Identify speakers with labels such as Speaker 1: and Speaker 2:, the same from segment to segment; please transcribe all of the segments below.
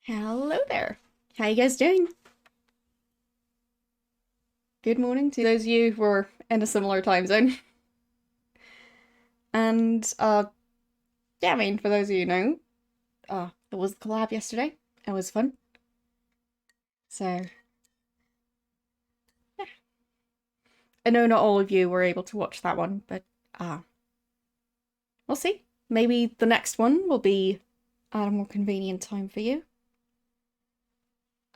Speaker 1: Hello there. How you guys doing? Good morning to those of you who are in a similar time zone. And yeah, I mean, for those of you who know, there was the collab yesterday. It was fun. So yeah. I know not all of you were able to watch that one, but we'll see. Maybe the next one will be at a more convenient time for you.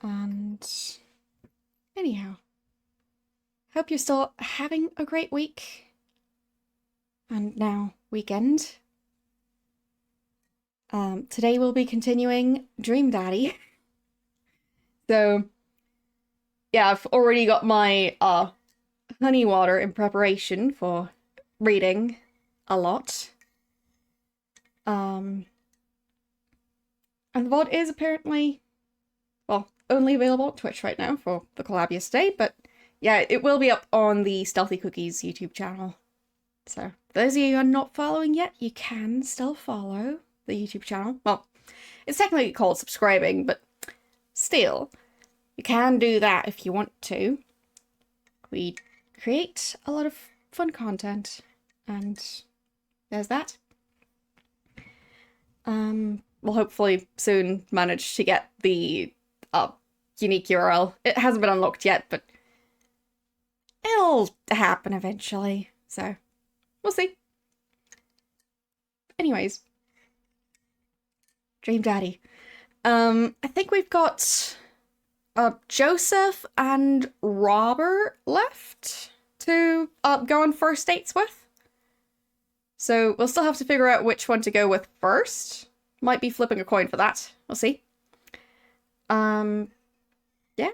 Speaker 1: And anyhow, hope you're still having a great week. And now, weekend. Today we'll be continuing Dream Daddy. So, yeah, I've already got my honey water in preparation for reading a lot. And the VOD is apparently, well, only available on Twitch right now for the collab yesterday, but yeah, it will be up on the TheSpiderCookies YouTube channel. So, for those of you who are not following yet, you can still follow the YouTube channel. Well, it's technically called subscribing, but still, you can do that if you want to. We create a lot of fun content, and there's that. We'll hopefully soon manage to get the unique URL. It hasn't been unlocked yet, but it'll happen eventually, so we'll see. Anyways, Dream Daddy. I think we've got Joseph and Robert left to go on first dates with. So we'll still have to figure out which one to go with first. Might be flipping a coin for that. We'll see. Yeah.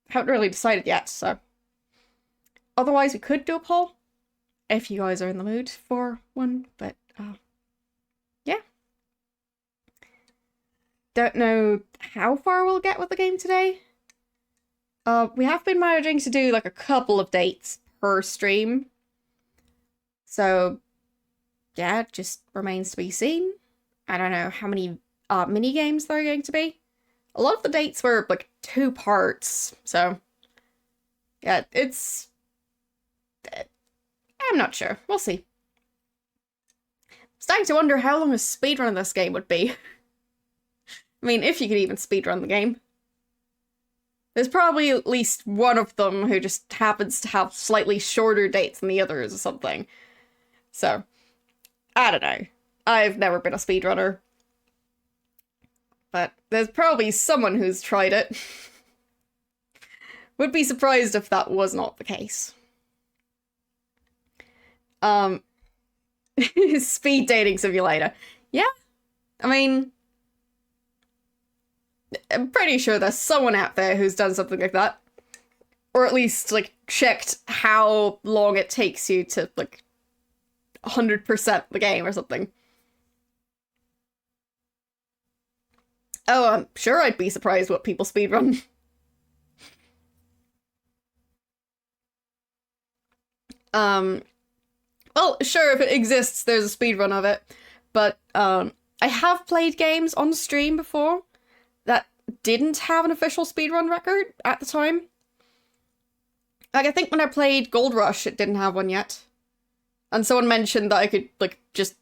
Speaker 1: Haven't really decided yet, so. Otherwise, we could do a poll if you guys are in the mood for one, but yeah. Don't know how far we'll get with the game today. We have been managing to do like a couple of dates per stream. So, yeah, it just remains to be seen. I don't know how many mini games there are going to be. A lot of the dates were like 2 parts, so yeah, it's... I'm not sure. We'll see. I'm starting to wonder how long a speedrun of this game would be. I mean, if you could even speedrun the game. There's probably at least one of them who just happens to have slightly shorter dates than the others or something. So, I don't know. I've never been a speedrunner. But there's probably someone who's tried it. Would be surprised if that was not the case. Speed dating simulator. Yeah, I mean, I'm pretty sure there's someone out there who's done something like that. Or at least, like, checked how long it takes you to, like, 100% the game or something. Oh, I'm sure I'd be surprised what people speedrun. Well, sure, if it exists, there's a speedrun of it. But, I have played games on stream before that didn't have an official speedrun record at the time. Like, I think when I played Gold Rush, it didn't have one yet. And someone mentioned that I could, like, just,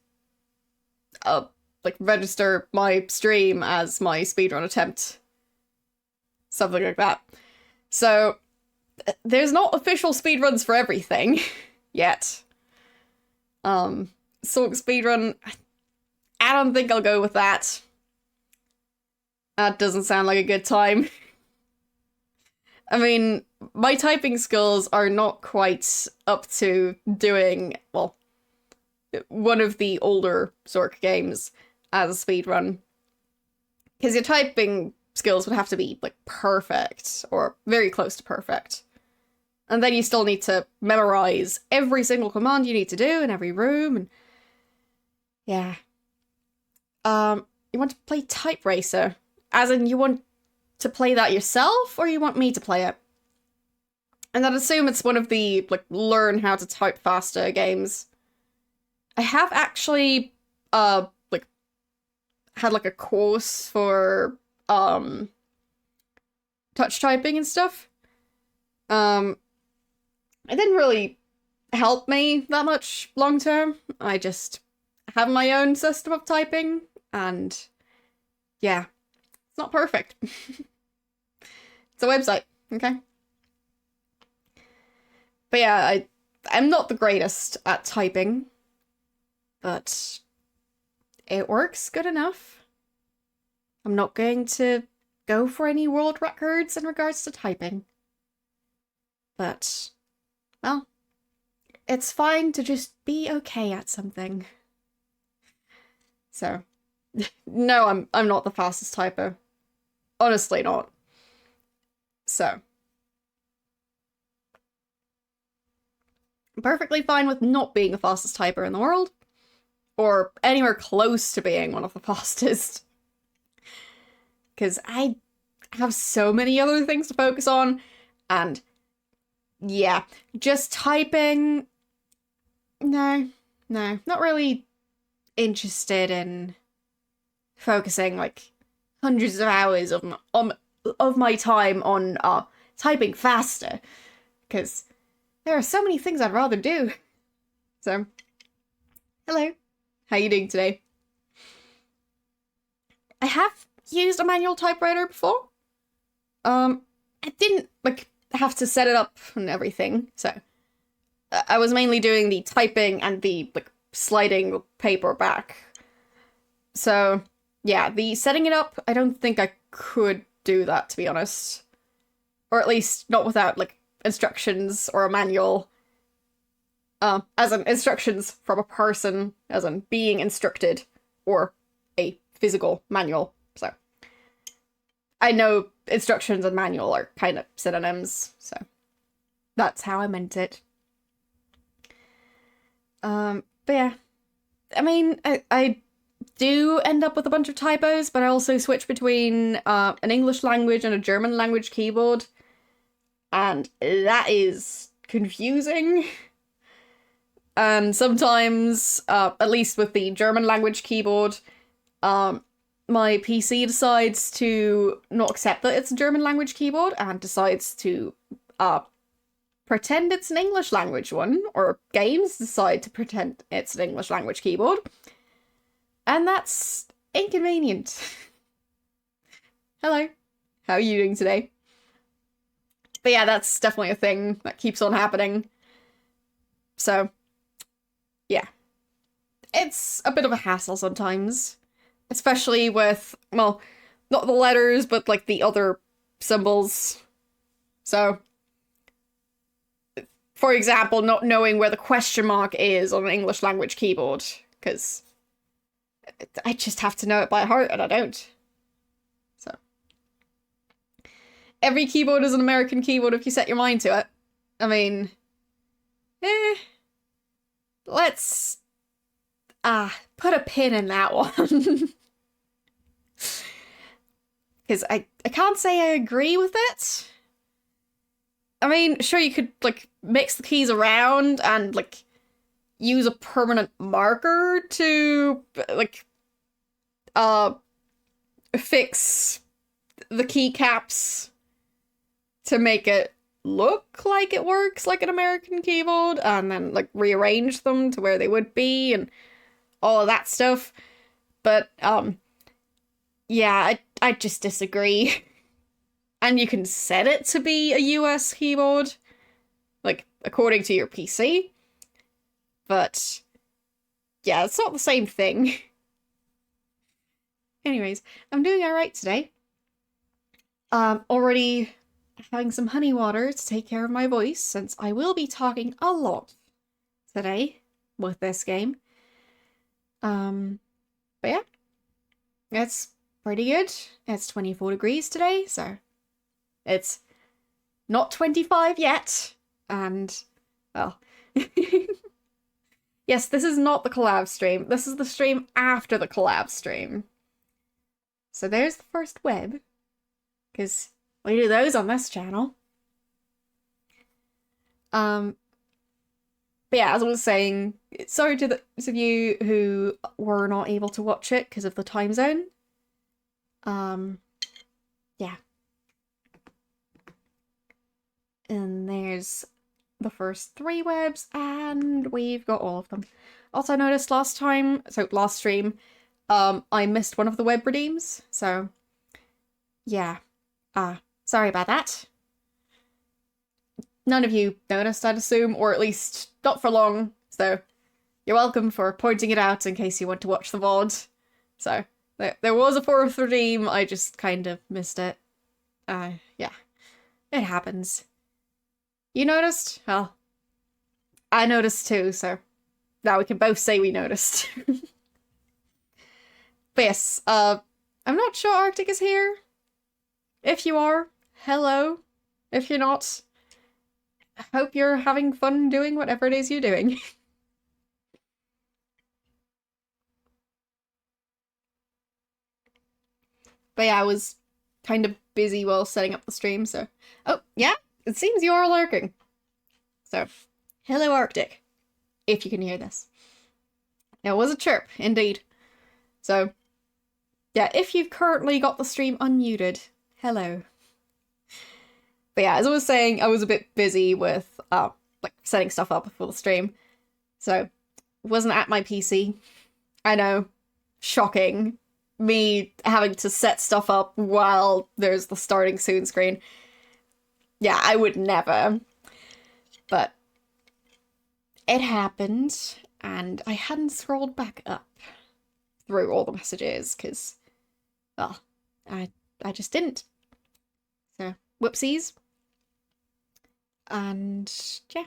Speaker 1: like, register my stream as my speedrun attempt. Something like that. So, there's not official speedruns for everything yet. Sork speedrun, I don't think I'll go with that. That doesn't sound like a good time. I mean, my typing skills are not quite up to doing, well, one of the older Zork games as a speedrun. Because your typing skills would have to be, like, perfect, or very close to perfect. And then you still need to memorize every single command you need to do in every room, and yeah. You want to play Type Racer? As in, you want to play that yourself, or you want me to play it? And I'd assume it's one of the, like, learn how to type faster games. I have actually, like, had like a course for touch typing and stuff. It didn't really help me that much long term. I just have my own system of typing, and yeah, it's not perfect. It's a website, okay? But yeah, I'm not the greatest at typing, but it works good enough. I'm not going to go for any world records in regards to typing. But, well, it's fine to just be okay at something. So, no, I'm not the fastest typer. Honestly not. So, I'm perfectly fine with not being the fastest typer in the world, or anywhere close to being one of the fastest. Because I have so many other things to focus on, and yeah, just typing, no, not really interested in focusing like hundreds of hours of my time on typing faster, because there are so many things I'd rather do. So, hello, how you doing today? I have used a manual typewriter before. I didn't like have to set it up and everything, so I was mainly doing the typing and the like sliding paper back. So yeah, the setting it up, I don't think I could do that, to be honest. Or at least not without like instructions or a manual. As in instructions from a person, as in being instructed, or a physical manual. So I know instructions and manual are kind of synonyms, so that's how I meant it. But yeah, I mean, I do end up with a bunch of typos, but I also switch between an English language and a German language keyboard, and that is confusing. And sometimes, at least with the German language keyboard, my PC decides to not accept that it's a German language keyboard and decides to pretend it's an English language one, or games decide to pretend it's an English language keyboard. And that's inconvenient. Hello, how are you doing today? But yeah, that's definitely a thing that keeps on happening. So, yeah. It's a bit of a hassle sometimes. Especially with, well, not the letters, but like the other symbols. So, for example, not knowing where the question mark is on an English language keyboard, because I just have to know it by heart, and I don't. So, every keyboard is an American keyboard if you set your mind to it. I mean, let's put a pin in that one. Because I can't say I agree with it. I mean, sure, you could, like, mix the keys around and, like, use a permanent marker to, like, fix the keycaps to make it look like it works like an American keyboard, and then, like, rearrange them to where they would be, and all of that stuff. But, yeah, I just disagree. And you can set it to be a US keyboard, like, according to your PC. But, yeah, it's not the same thing. Anyways, I'm doing alright today. Already having some honey water to take care of my voice, since I will be talking a lot today with this game. But yeah, it's pretty good. It's 24 degrees today, so it's not 25 yet, and, well, yes, this is not the collab stream. This is the stream after the collab stream. So there's the first web, because we do those on this channel. But yeah, as I was saying, sorry to those of you who were not able to watch it because of the time zone. Yeah. And there's the first 3 webs, and we've got all of them. Also, I noticed last stream, I missed one of the web redeems, so yeah. Sorry about that. None of you noticed, I'd assume, or at least not for long, so you're welcome for pointing it out in case you want to watch the VOD. So, there was a 4th redeem, I just kind of missed it. Yeah. It happens. You noticed? Well, I noticed too, so now we can both say we noticed. But yes, I'm not sure Arctic is here. If you are, hello. If you're not, I hope you're having fun doing whatever it is you're doing. But yeah, I was kind of busy while setting up the stream, so... Oh, yeah, it seems you are lurking. So, hello Arctic, if you can hear this. It was a chirp, indeed. So, yeah, if you've currently got the stream unmuted, hello. But yeah, as I was saying, I was a bit busy with, like, setting stuff up before the stream. So, wasn't at my PC. I know, shocking. Me having to set stuff up while there's the starting soon screen. Yeah, I would never. But it happened, and I hadn't scrolled back up through all the messages, because, well, I just didn't. So, whoopsies. And, yeah.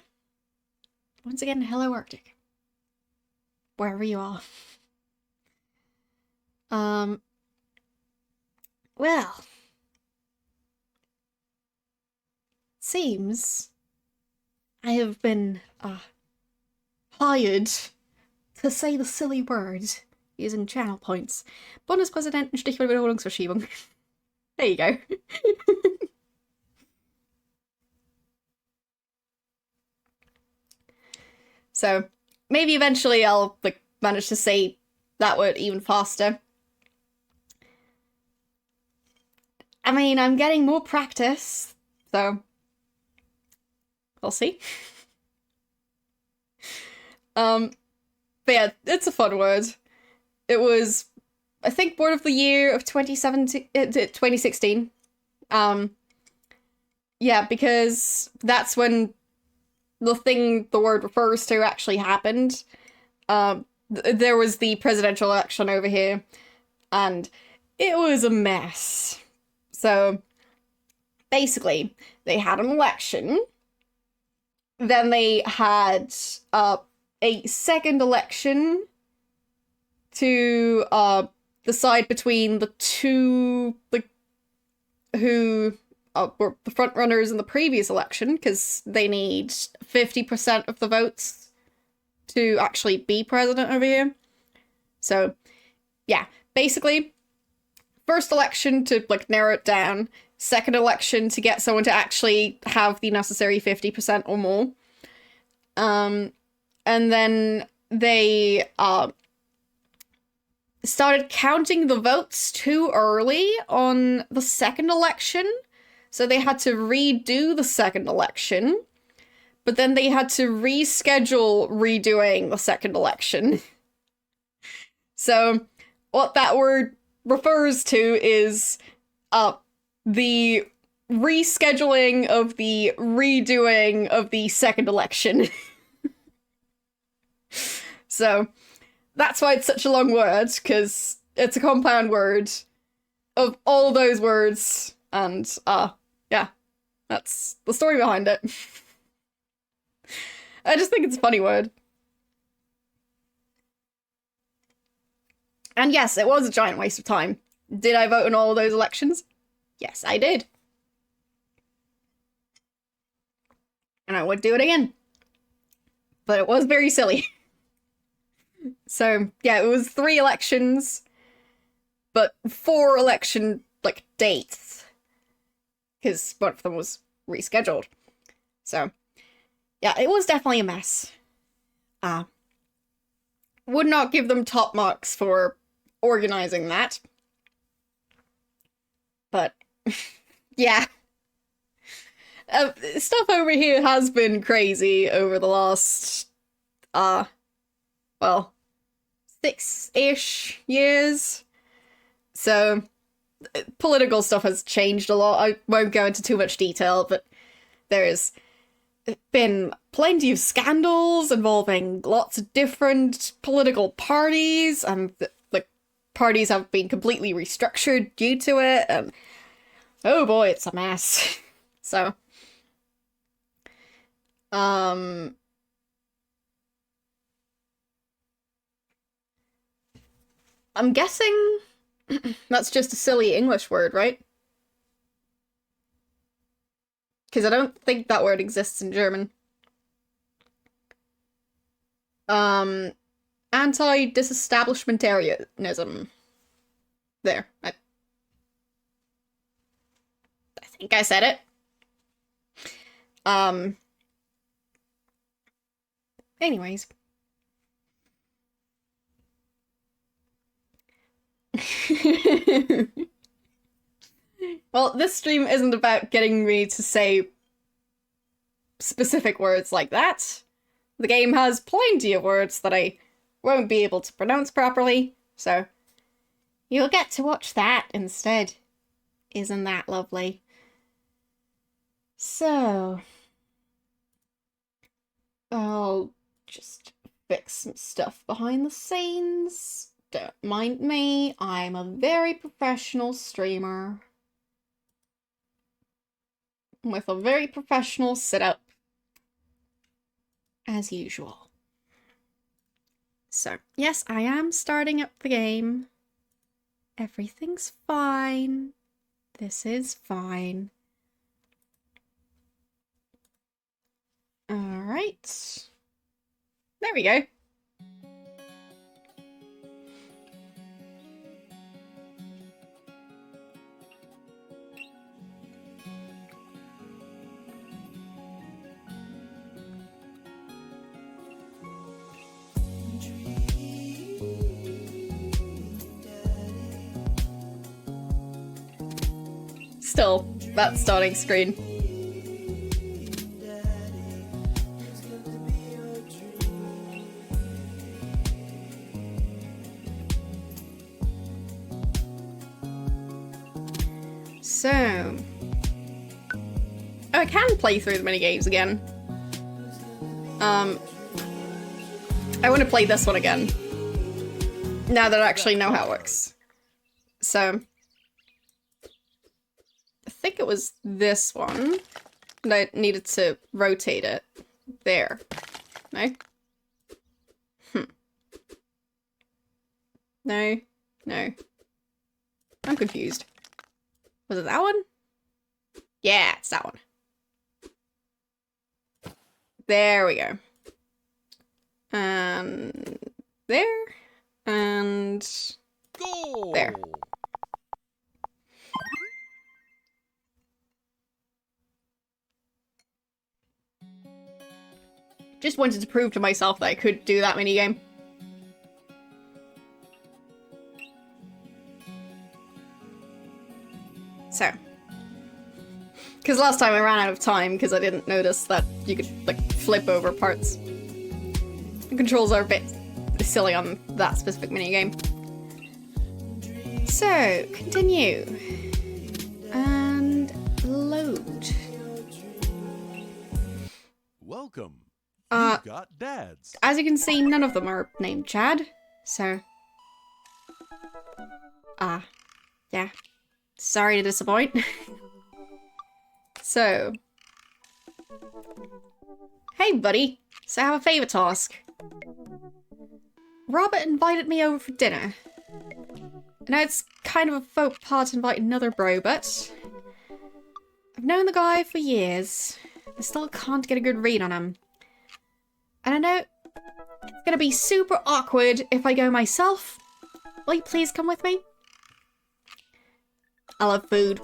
Speaker 1: Once again, hello Arctic. Wherever you are. Well. Seems I have been, hired to say the silly word using channel points. Bundespräsident und Stichwortwiederholungsverschiebung. There you go. So, maybe eventually I'll, like, manage to say that word even faster. I mean, I'm getting more practice, so we'll see. But yeah, it's a fun word. It was, I think, Word of the Year of 2016. Yeah, because that's when the thing the word refers to actually happened. There was the presidential election over here, and it was a mess. So, basically, they had an election, then they had a second election to decide between the two, who were the front runners in the previous election, because they need 50% of the votes to actually be president over here. So, yeah, basically, first election to, like, narrow it down, second election to get someone to actually have the necessary 50% or more. And then they started counting the votes too early on the second election, so they had to redo the second election, but then they had to reschedule redoing the second election. So what that word refers to is the rescheduling of the redoing of the second election. So that's why it's such a long word, because it's a compound word of all those words, and yeah, that's the story behind it. I just think it's a funny word. And yes, it was a giant waste of time. Did I vote in all of those elections? Yes, I did. And I would do it again. But it was very silly. So, yeah, it was 3 elections, but 4 election, like, dates. Because one of them was rescheduled. So, yeah, it was definitely a mess. would not give them top marks for organizing that. But, yeah. Stuff over here has been crazy over the last, well, 6-ish years. So, political stuff has changed a lot. I won't go into too much detail, but there's been plenty of scandals involving lots of different political parties, and the parties have been completely restructured due to it, and oh boy, it's a mess. So, I'm guessing that's just a silly English word, right? Because I don't think that word exists in German. Anti-disestablishmentarianism. There. I think I said it. Anyways. Well, this stream isn't about getting me to say specific words like that. The game has plenty of words that I won't be able to pronounce properly, so you'll get to watch that instead. Isn't that lovely? So, I'll just fix some stuff behind the scenes. Don't mind me, I'm a very professional streamer. With a very professional setup. As usual. So, yes, I am starting up the game. Everything's fine. This is fine. Alright. There we go. Still, that starting screen. So, I can play through the minigames again. I want to play this one again. Now that I actually know how it works. So, I think it was this one. And I needed to rotate it. There. No? No. No. I'm confused. Was it that one? Yeah, it's that one. There we go. And there. And there. Just wanted to prove to myself that I could do that minigame. So. Because last time I ran out of time because I didn't notice that you could, like, flip over parts. The controls are a bit silly on that specific minigame. So, continue. And load.
Speaker 2: Welcome. You've got dads.
Speaker 1: As you can see, none of them are named Chad, so... yeah. Sorry to disappoint. So... Hey, buddy. So I have a favour to ask. Robert invited me over for dinner. I know it's kind of a faux pas to invite another bro, but... I've known the guy for years. I still can't get a good read on him. And I know it's gonna be super awkward if I go myself. Will you please come with me? I love food.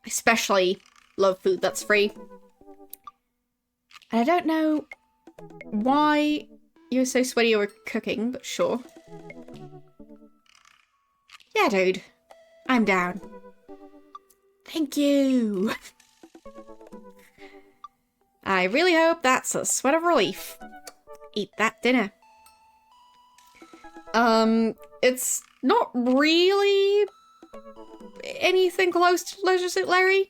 Speaker 1: I especially love food that's free. And I don't know why you're so sweaty over cooking, but sure. Yeah, dude. I'm down. Thank you. I really hope that's a sweat of relief. Eat that dinner. It's not really anything close to Leisure Suit Larry.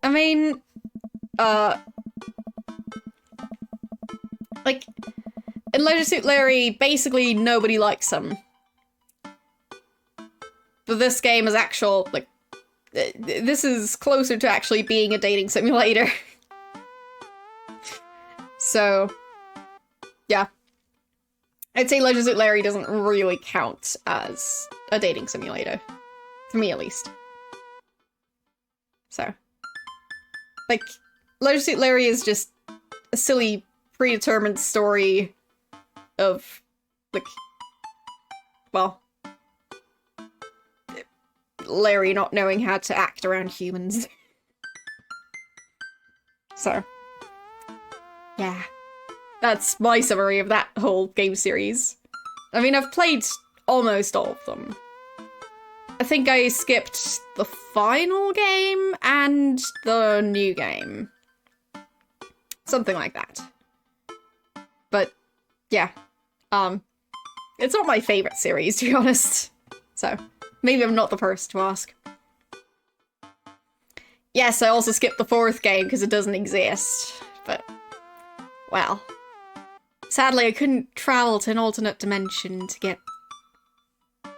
Speaker 1: I mean, like, in Leisure Suit Larry, basically nobody likes him. But this game is actual, like, this is closer to actually being a dating simulator. So, yeah. I'd say Leisure Suit Larry doesn't really count as a dating simulator. For me, at least. So. Like, Leisure Suit Larry is just a silly, predetermined story of, like, well, Larry not knowing how to act around humans. So, yeah. That's my summary of that whole game series. I mean, I've played almost all of them. I think I skipped the final game and the new game. Something like that. But, yeah. It's not my favorite series, to be honest. So, maybe I'm not the first to ask. Yes, I also skipped the fourth game because it doesn't exist. But, well. Sadly, I couldn't travel to an alternate dimension to get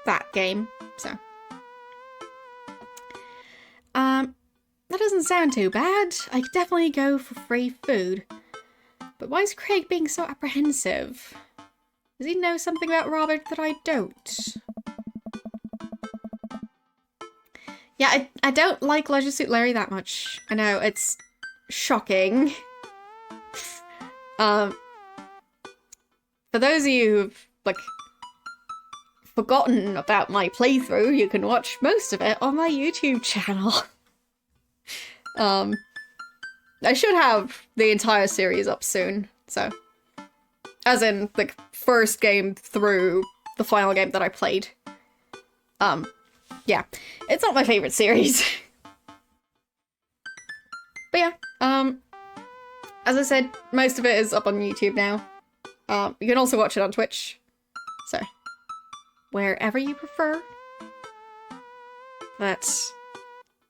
Speaker 1: that game, so. That doesn't sound too bad. I could definitely go for free food. But why is Craig being so apprehensive? Does he know something about Robert that I don't? Yeah, I don't like Leisure Suit Larry that much. I know, it's shocking. For those of you who've, like, forgotten about my playthrough, you can watch most of it on my YouTube channel. I should have the entire series up soon, so. As in, the first game through the final game that I played. Yeah. It's not my favorite series. But yeah, as I said, most of it is up on YouTube now. You can also watch it on Twitch. So, wherever you prefer. But,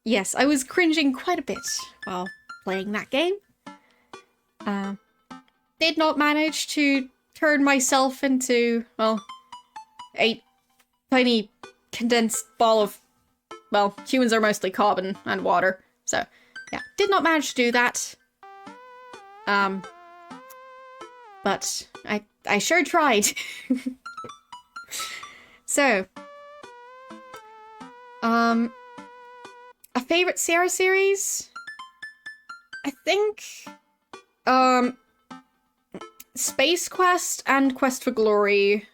Speaker 1: yes, I was cringing quite a bit while playing that game. Did not manage to turn myself into, well, a tiny condensed ball of, well, humans are mostly carbon and water. So, yeah, did not manage to do that. But I sure tried. So, a favorite Sierra series? I think, Space Quest and Quest for Glory,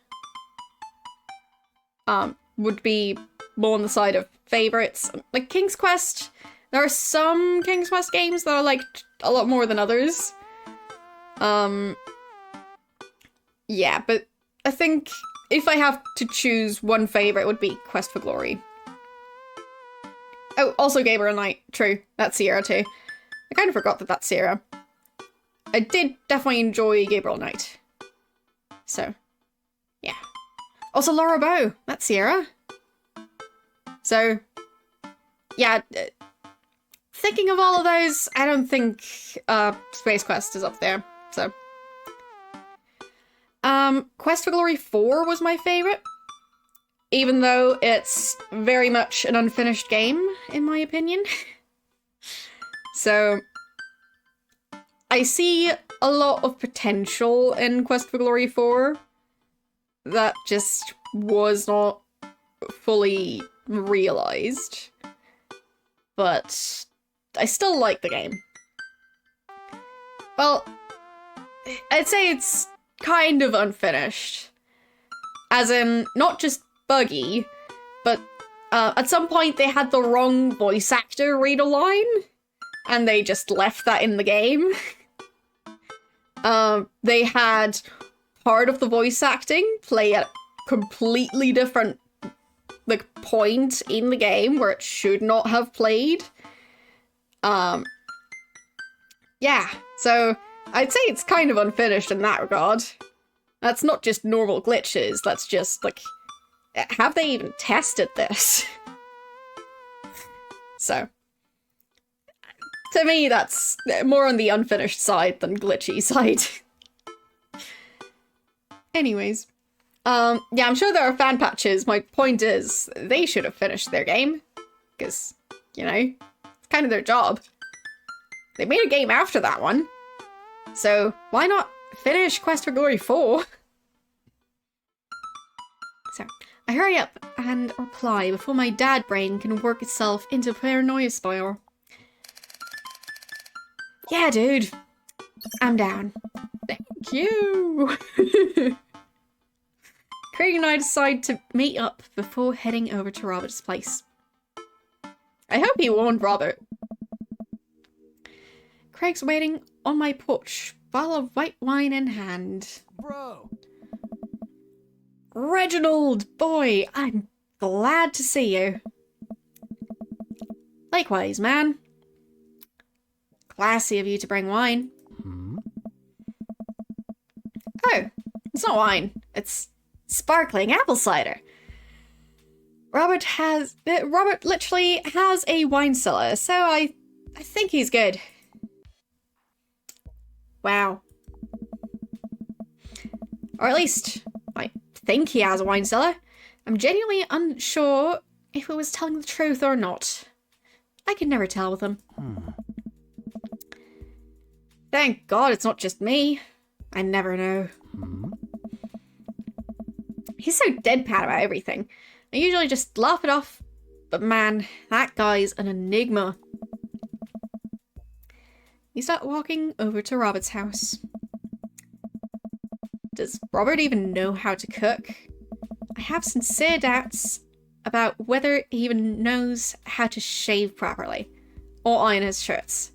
Speaker 1: would be more on the side of favorites. Like, King's Quest, there are some King's Quest games that I liked a lot more than others. Yeah, but I think if I have to choose one favorite, it would be Quest for Glory. Oh, also Gabriel Knight. True. That's Sierra too. I kind of forgot that that's Sierra. I did definitely enjoy Gabriel Knight. So, yeah. Also Laura Bow. That's Sierra. So, yeah. Thinking of all of those, I don't think Space Quest is up there. So, Quest for Glory 4 was my favorite. Even though it's very much an unfinished game, in my opinion. So, I see a lot of potential in Quest for Glory 4 that just was not fully realized. But I still like the game. Well, I'd say it's kind of unfinished. As in, not just buggy, but at some point they had the wrong voice actor read a line, and they just left that in the game. They had part of the voice acting play at a completely different like point in the game where it should not have played. Yeah, so I'd say it's kind of unfinished in that regard. That's not just normal glitches, that's just like, have they even tested this? So, to me, that's more on the unfinished side than glitchy side. Anyways, yeah, I'm sure there are fan patches. My point is, they should have finished their game. Because, you know, it's kind of their job. They made a game after that one. So, why not finish Quest for Glory 4? So, I hurry up and reply before my dad brain can work itself into a paranoia spiral. Yeah, dude. I'm down. Thank you. Craig and I decide to meet up before heading over to Robert's place. I hope he warned Robert. Craig's waiting on my porch, bottle of white wine in hand.
Speaker 2: Bro.
Speaker 1: Reginald, boy, I'm glad to see you. Likewise, man. Classy of you to bring wine.
Speaker 2: Hmm?
Speaker 1: Oh, it's not wine. It's sparkling apple cider. Robert literally has a wine cellar, so I think he's good. Wow. Or at least, I think he has a wine cellar. I'm genuinely unsure if he was telling the truth or not. I can never tell with him. Thank God it's not just me. I never know. He's so deadpan about everything. I usually just laugh it off, but man, that guy's an enigma. We start walking over to Robert's house. Does Robert even know how to cook? I have sincere doubts about whether he even knows how to shave properly or iron his shirts.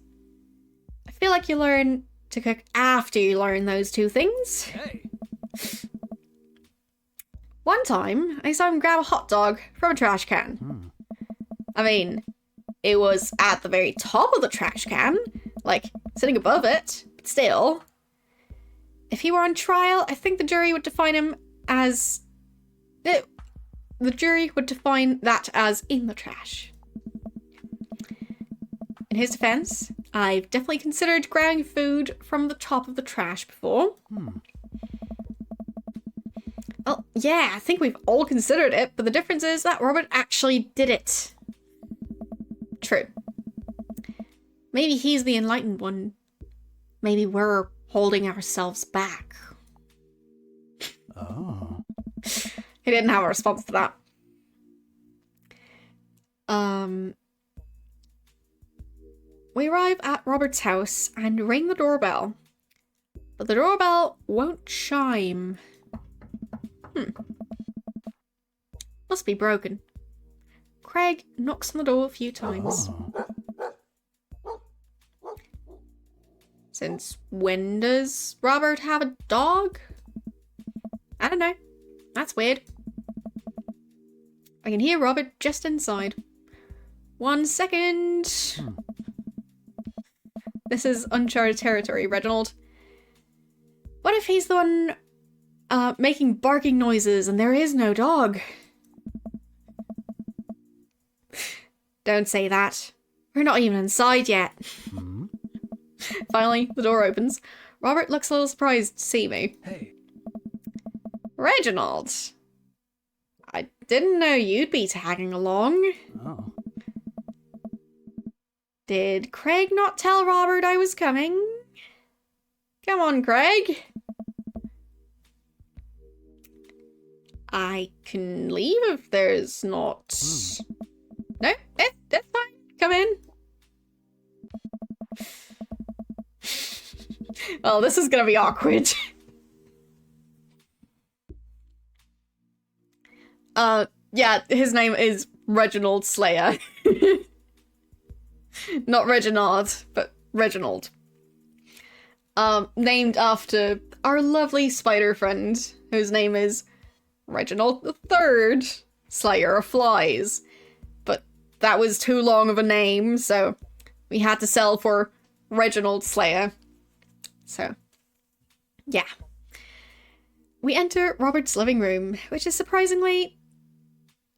Speaker 1: I feel like you learn to cook after you learn those two things.
Speaker 2: Hey.
Speaker 1: One time, I saw him grab a hot dog from a trash can. I mean, it was at the very top of the trash can, like, sitting above it, but still. If he were on trial, I think the jury would define him as... the jury would define that as in the trash. In his defense, I've definitely considered grabbing food from the top of the trash before. Well, yeah, I think we've all considered it, but the difference is that Robert actually did it. True. Maybe he's the enlightened one. Maybe we're holding ourselves back.
Speaker 2: Oh.
Speaker 1: He didn't have a response to that. We arrive at Robert's house and ring the doorbell. But the doorbell won't chime. Must be broken. Craig knocks on the door a few times. Since when does Robert have a dog? I don't know. That's weird. I can hear Robert just inside. 1 second. This is uncharted territory, Reginald. What if he's the one making barking noises and there is no dog? Don't say that. We're not even inside yet. Finally, the door opens. Robert looks a little surprised to see me.
Speaker 2: Hey.
Speaker 1: Reginald. I didn't know you'd be tagging along.
Speaker 2: Oh.
Speaker 1: Did Craig not tell Robert I was coming? Come on, Craig. I can leave if there's not... No, that's fine. Come in. Well, this is gonna be awkward. Yeah, his name is Reginald Slayer. Not Reginald, but Reginald. named after our lovely spider friend, whose name is Reginald III, Slayer of Flies. But that was too long of a name, so we had to settle for Reginald Slayer. So, yeah. We enter Robert's living room, which is surprisingly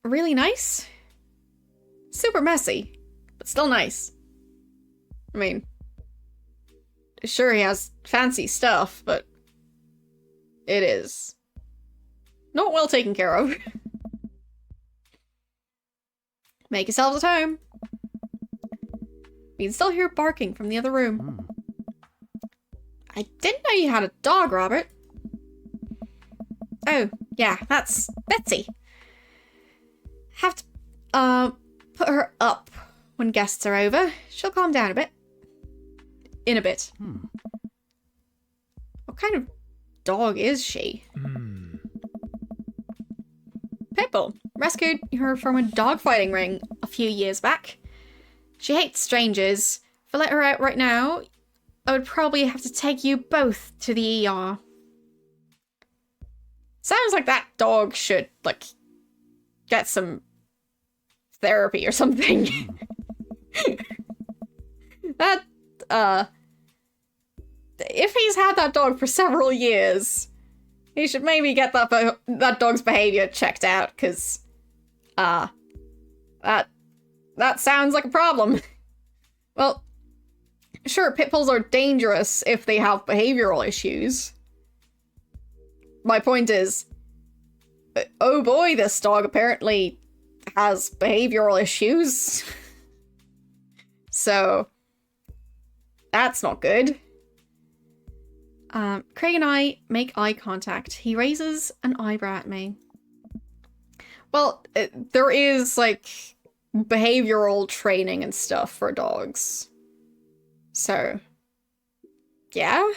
Speaker 1: really nice. Super messy, but still nice. I mean, sure he has fancy stuff, but it is not well taken care of. Make yourselves at home. We can still hear barking from the other room. I didn't know you had a dog, Robert. Oh, yeah, that's Betsy. Have to, put her up when guests are over. She'll calm down a bit. In a bit. What kind of dog is she? Pitbull. Rescued her from a dogfighting ring a few years back. She hates strangers. If I let her out right now, I would probably have to take you both to the ER. Sounds like that dog should, like, get some therapy or something. That, if he's had that dog for several years, he should maybe get that dog's behavior checked out, because, that sounds like a problem. Well, sure, pit bulls are dangerous if they have behavioral issues. My point is, oh boy, this dog apparently has behavioral issues. So, that's not good. Craig and I make eye contact. He raises an eyebrow at me. Well, there is, like, behavioral training and stuff for dogs. So, yeah.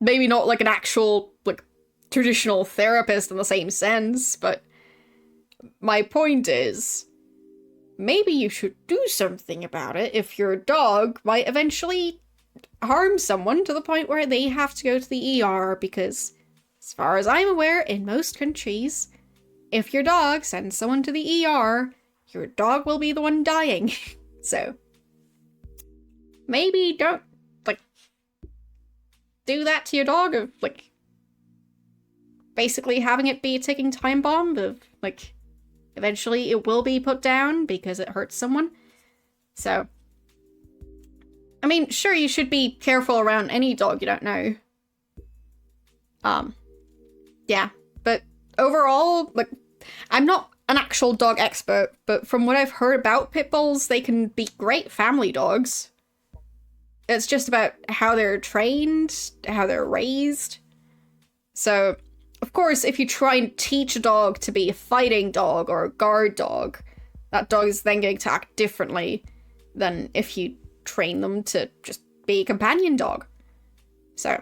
Speaker 1: Maybe not like an actual, like, traditional therapist in the same sense, but my point is, maybe you should do something about it if your dog might eventually harm someone to the point where they have to go to the ER, because, as far as I'm aware, in most countries, if your dog sends someone to the ER, your dog will be the one dying. So, maybe don't, like, do that to your dog of, like, basically having it be a ticking time bomb of, like, eventually it will be put down because it hurts someone. So, I mean, sure, you should be careful around any dog you don't know. Yeah, but overall, like, I'm not an actual dog expert, but from what I've heard about pit bulls, they can be great family dogs. It's just about how they're trained, how they're raised. So, of course, if you try and teach a dog to be a fighting dog or a guard dog, that dog is then going to act differently than if you train them to just be a companion dog. So,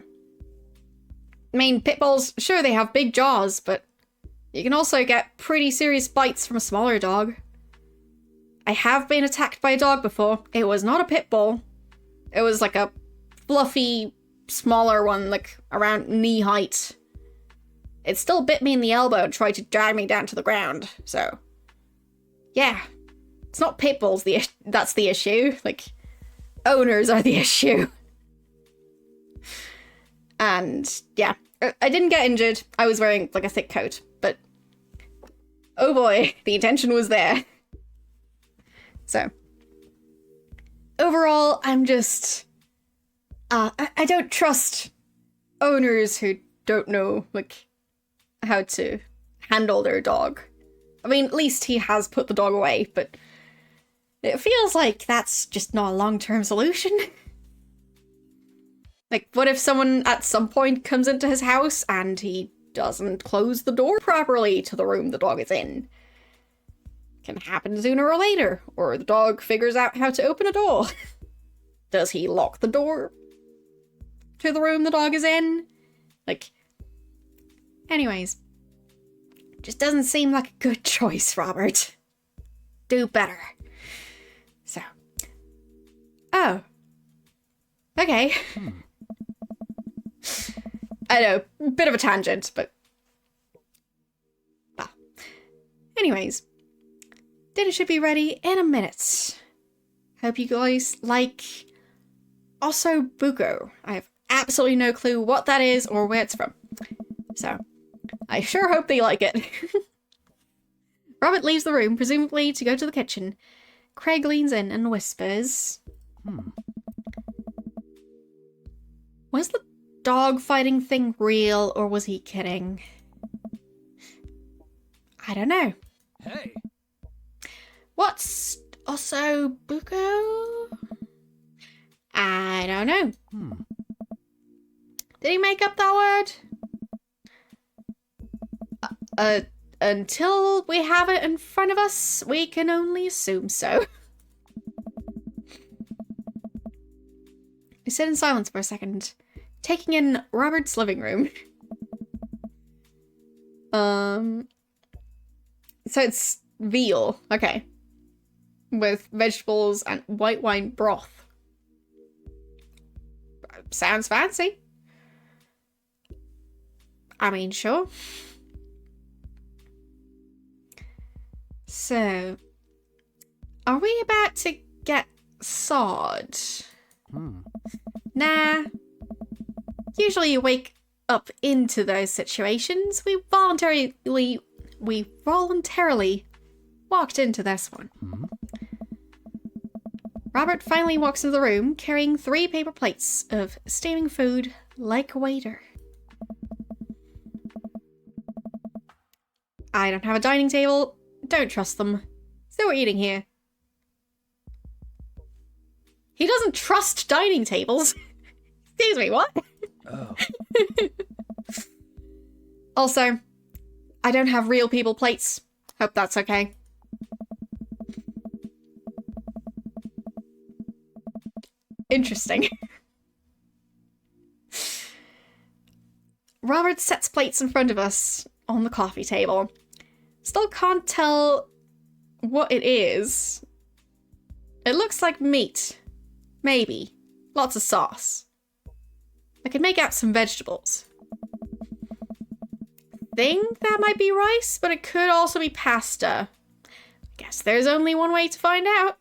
Speaker 1: I mean, pit bulls, sure, they have big jaws, but you can also get pretty serious bites from a smaller dog. I have been attacked by a dog before. It was not a pit bull. It was like a fluffy, smaller one, like around knee height. It still bit me in the elbow and tried to drag me down to the ground, so... yeah. It's not pit bulls that's the issue. Like, owners are the issue. And, yeah. I didn't get injured. I was wearing, like, a thick coat, but... oh boy, the intention was there. So... overall, I'm just... I don't trust owners who don't know, like, how to handle their dog. I mean, at least he has put the dog away, but it feels like that's just not a long-term solution. Like, what if someone at some point comes into his house and he doesn't close the door properly to the room the dog is in? Can happen sooner or later, or the dog figures out how to open a door. Does he lock the door to the room the dog is in? Like, anyways, just doesn't seem like a good choice, Robert. Do better. So, oh, Okay. I know, bit of a tangent, but... Well. Anyways. Dinner should be ready in a minute. Hope you guys like... Osso Buko. I have absolutely no clue what that is or where it's from. So, I sure hope they like it. Robert leaves the room, presumably to go to the kitchen. Craig leans in and whispers... Was the dog fighting thing real, or was he kidding? I don't know.
Speaker 2: Hey.
Speaker 1: What's Osso Buko? I don't know. Did he make up that word? Until we have it in front of us, we can only assume so. We sit in silence for a second, taking in Robert's living room. So it's veal, okay. With vegetables and white wine broth. Sounds fancy. I mean, sure. So, are we about to get sawed? Nah. Usually you wake up into those situations. We voluntarily walked into this one. Robert finally walks into the room, carrying 3 paper plates of steaming food like a waiter. I don't have a dining table. Don't trust them. So we're eating here. He doesn't trust dining tables. Excuse me, what?
Speaker 2: Oh.
Speaker 1: Also, I don't have real people plates. Hope that's okay. Interesting. Robert sets plates in front of us on the coffee table. Still can't tell what it is. It looks like meat. Maybe. Lots of sauce. I could make out some vegetables. Think that might be rice, but it could also be pasta. Guess there's only one way to find out.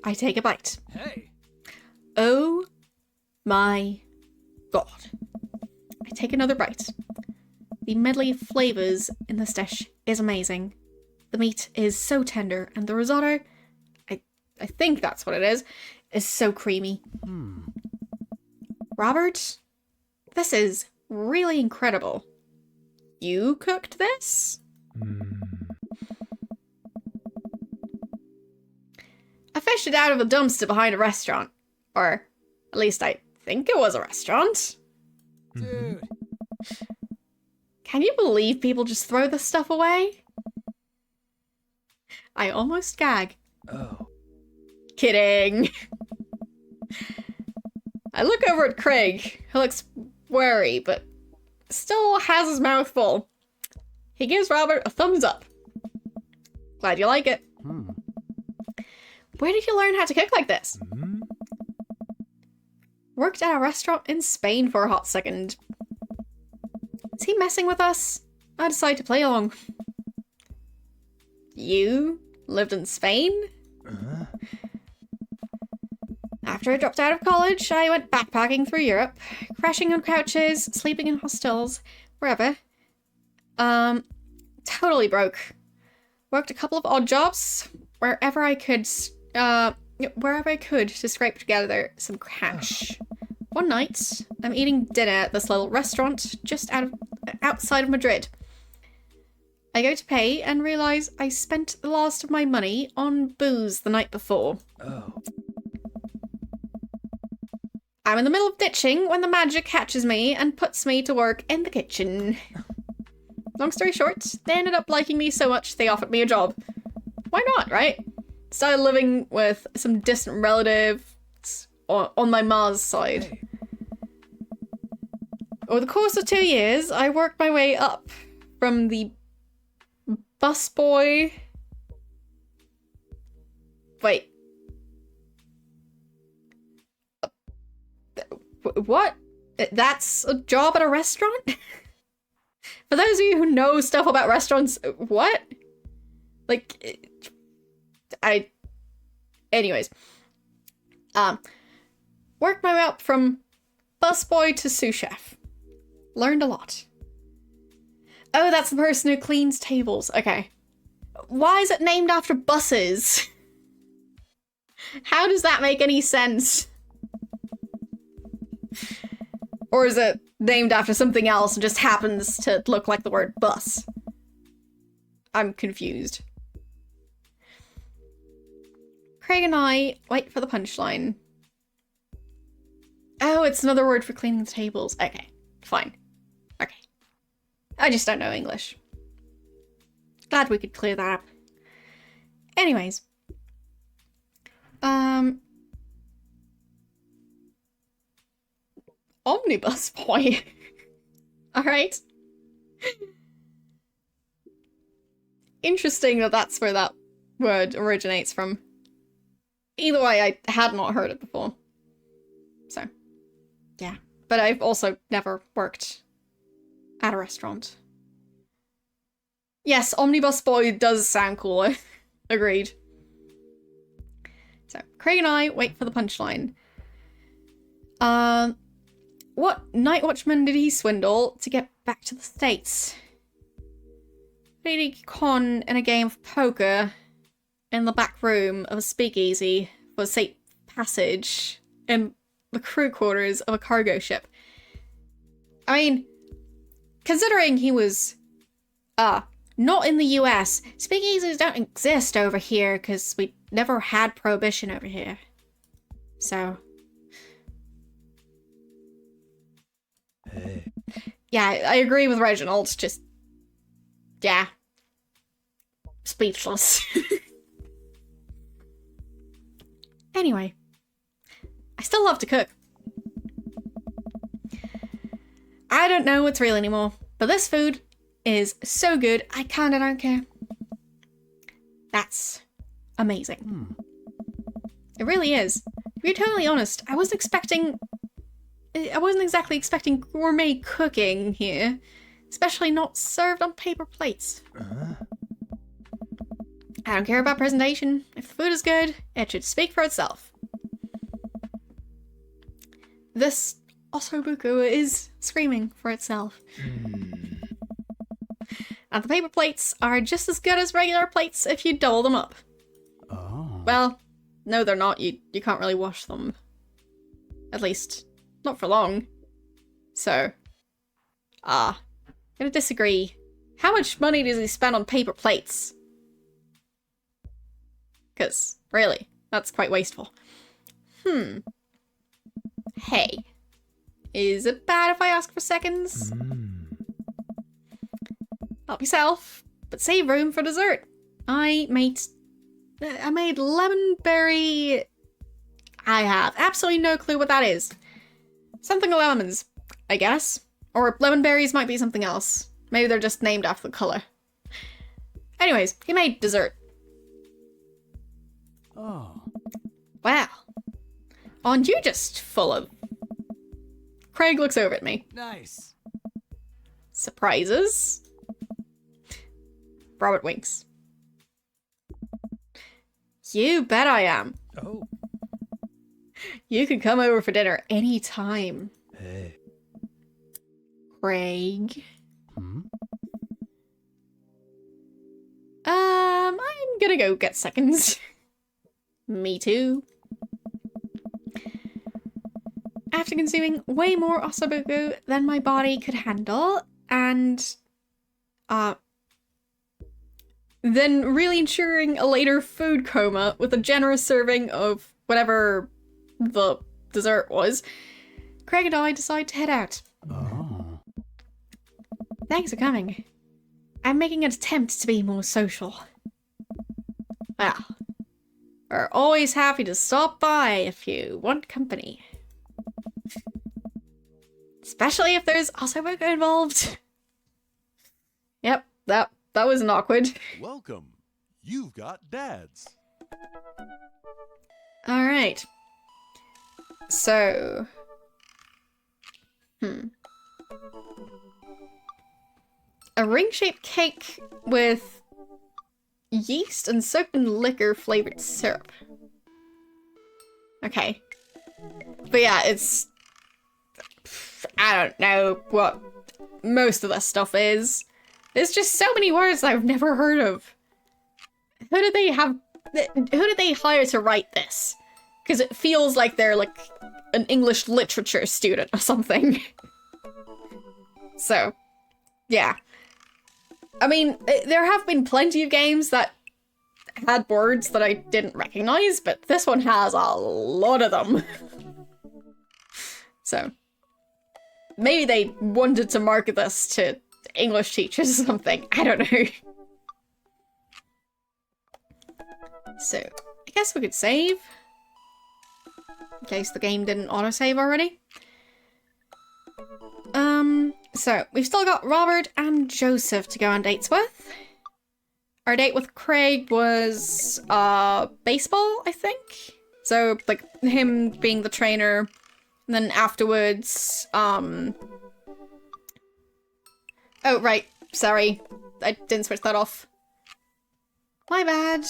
Speaker 1: I take a bite.
Speaker 2: Hey.
Speaker 1: Oh my god. I take another bite. The medley of flavors in this dish is amazing. The meat is so tender, and the risotto, I think that's what it is so creamy. Robert, this is really incredible. You cooked this? I fished it out of a dumpster behind a restaurant. Or, at least I think it was a restaurant.
Speaker 2: Dude.
Speaker 1: Can you believe people just throw this stuff away? I almost gag.
Speaker 2: Oh.
Speaker 1: Kidding. I look over at Craig, who looks wary, but still has his mouth full. He gives Robert a thumbs up. Glad you like it. Where did you learn how to cook like this? Worked at a restaurant in Spain for a hot second. Is he messing with us? I decide to play along. You lived in Spain? After I dropped out of college, I went backpacking through Europe, crashing on couches, sleeping in hostels, wherever. Totally broke. Worked a couple of odd jobs, wherever I could to scrape together some cash. One night, I'm eating dinner at this little restaurant just outside of Madrid. I go to pay and realise I spent the last of my money on booze the night before.
Speaker 2: Oh.
Speaker 1: I'm in the middle of ditching when the magic catches me and puts me to work in the kitchen. Long story short, they ended up liking me so much they offered me a job. Why not, right? Started living with some distant relatives on my ma's side.
Speaker 2: Hey.
Speaker 1: Over the course of 2 years, I worked my way up from the busboy... Wait. What? That's a job at a restaurant? For those of you who know stuff about restaurants, what? Like, anyways. Worked my way up from busboy to sous chef. Learned a lot. Oh, that's the person who cleans tables. Okay. Why is it named after buses? How does that make any sense? Or is it named after something else and just happens to look like the word bus? I'm confused. Craig and I wait for the punchline. Oh, it's another word for cleaning the tables. Okay, fine. Okay. I just don't know English. Glad we could clear that up. Anyways. Omnibus boy. Alright. Interesting that that's where that word originates from. Either way, I had not heard it before. So, yeah. But I've also never worked at a restaurant. Yes, Omnibus Boy does sound cooler. Agreed. So, Craig and I wait for the punchline. What night watchman did he swindle to get back to the States? Did he con in a game of poker in the back room of a speakeasy for safe passage in the crew quarters of a cargo ship? I mean, considering he was, not in the US, speakeasies don't exist over here because we never had prohibition over here. So.
Speaker 2: Hey.
Speaker 1: Yeah, I agree with Reginald, just, yeah. Speechless. Anyway. I still love to cook. I don't know what's real anymore, but this food is so good, I kinda don't care. That's amazing. It really is. To be totally honest, I wasn't exactly expecting gourmet cooking here, especially not served on paper plates. I don't care about presentation. If the food is good, it should speak for itself. This ossobuco is screaming for itself. And the paper plates are just as good as regular plates if you double them up.
Speaker 2: Oh.
Speaker 1: Well, no they're not. You can't really wash them. At least, not for long. So, gonna disagree. How much money does he spend on paper plates? Because, really, that's quite wasteful. Hey. Is it bad if I ask for seconds? Help yourself, but save room for dessert. I made lemon berry. I have absolutely no clue what that is. Something with lemons, I guess. Or lemon berries might be something else. Maybe they're just named after the color. Anyways, he made dessert.
Speaker 2: Oh.
Speaker 1: Wow. Aren't you just full of... Craig looks over at me.
Speaker 2: Nice.
Speaker 1: Surprises? Robert winks. You bet I am.
Speaker 2: Oh.
Speaker 1: You can come over for dinner anytime.
Speaker 2: Hey.
Speaker 1: Craig. I'm gonna go get seconds. Me too. After consuming way more ossobuco than my body could handle, and then really ensuring a later food coma with a generous serving of whatever the dessert was, Craig and I decide to head out.
Speaker 2: Oh.
Speaker 1: Thanks for coming. I'm making an attempt to be more social. Well, we're always happy to stop by if you want company. Especially if there's ossobuco involved. Yep, that wasn't awkward.
Speaker 3: Welcome. You've got dads.
Speaker 1: Alright. So... A ring-shaped cake with yeast and soap and liquor flavored syrup. Okay. But yeah, it's... I don't know what most of this stuff is. There's just so many words I've never heard of. Who did they hire to write this? Because it feels like they're like an English literature student or something. So, yeah. I mean, there have been plenty of games that had words that I didn't recognize, but this one has a lot of them. So, maybe they wanted to market this to English teachers or something. I don't know. So, I guess we could save. In case the game didn't autosave already. So, we've still got Robert and Joseph to go on dates with. Our date with Craig was, baseball, I think? So, like, him being the trainer, and then afterwards, oh, right, sorry. I didn't switch that off. My bad.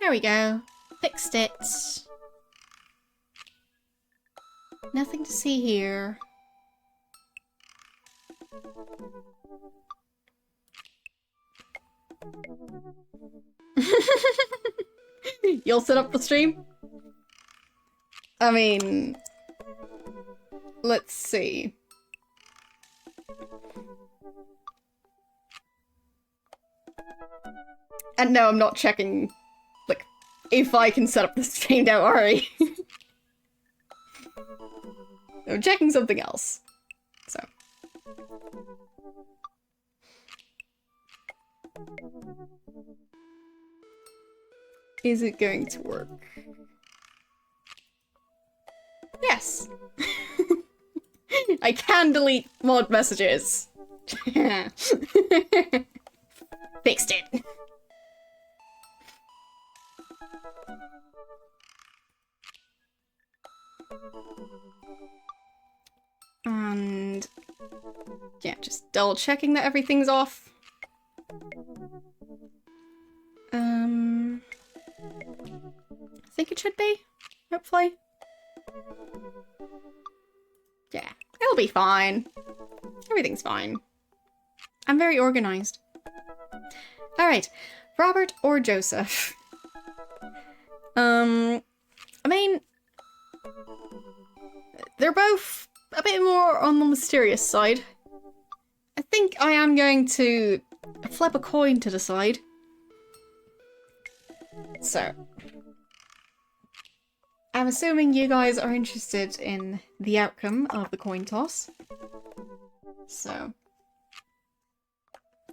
Speaker 1: There we go. Fixed it. Nothing to see here. You'll set up the stream? I mean... Let's see. And no, I'm not checking, like, if I can set up the stream, don't worry. I'm checking something else. So. Is it going to work? Yes. I can delete mod messages. Fixed it. And yeah, just double checking that everything's off. I think it should be, hopefully. Yeah, it'll be fine. Everything's fine. I'm very organized. Alright, Robert or Joseph? I mean, they're both a bit more on the mysterious side. I think I am going to flip a coin to decide. So, I'm assuming you guys are interested in the outcome of the coin toss. So,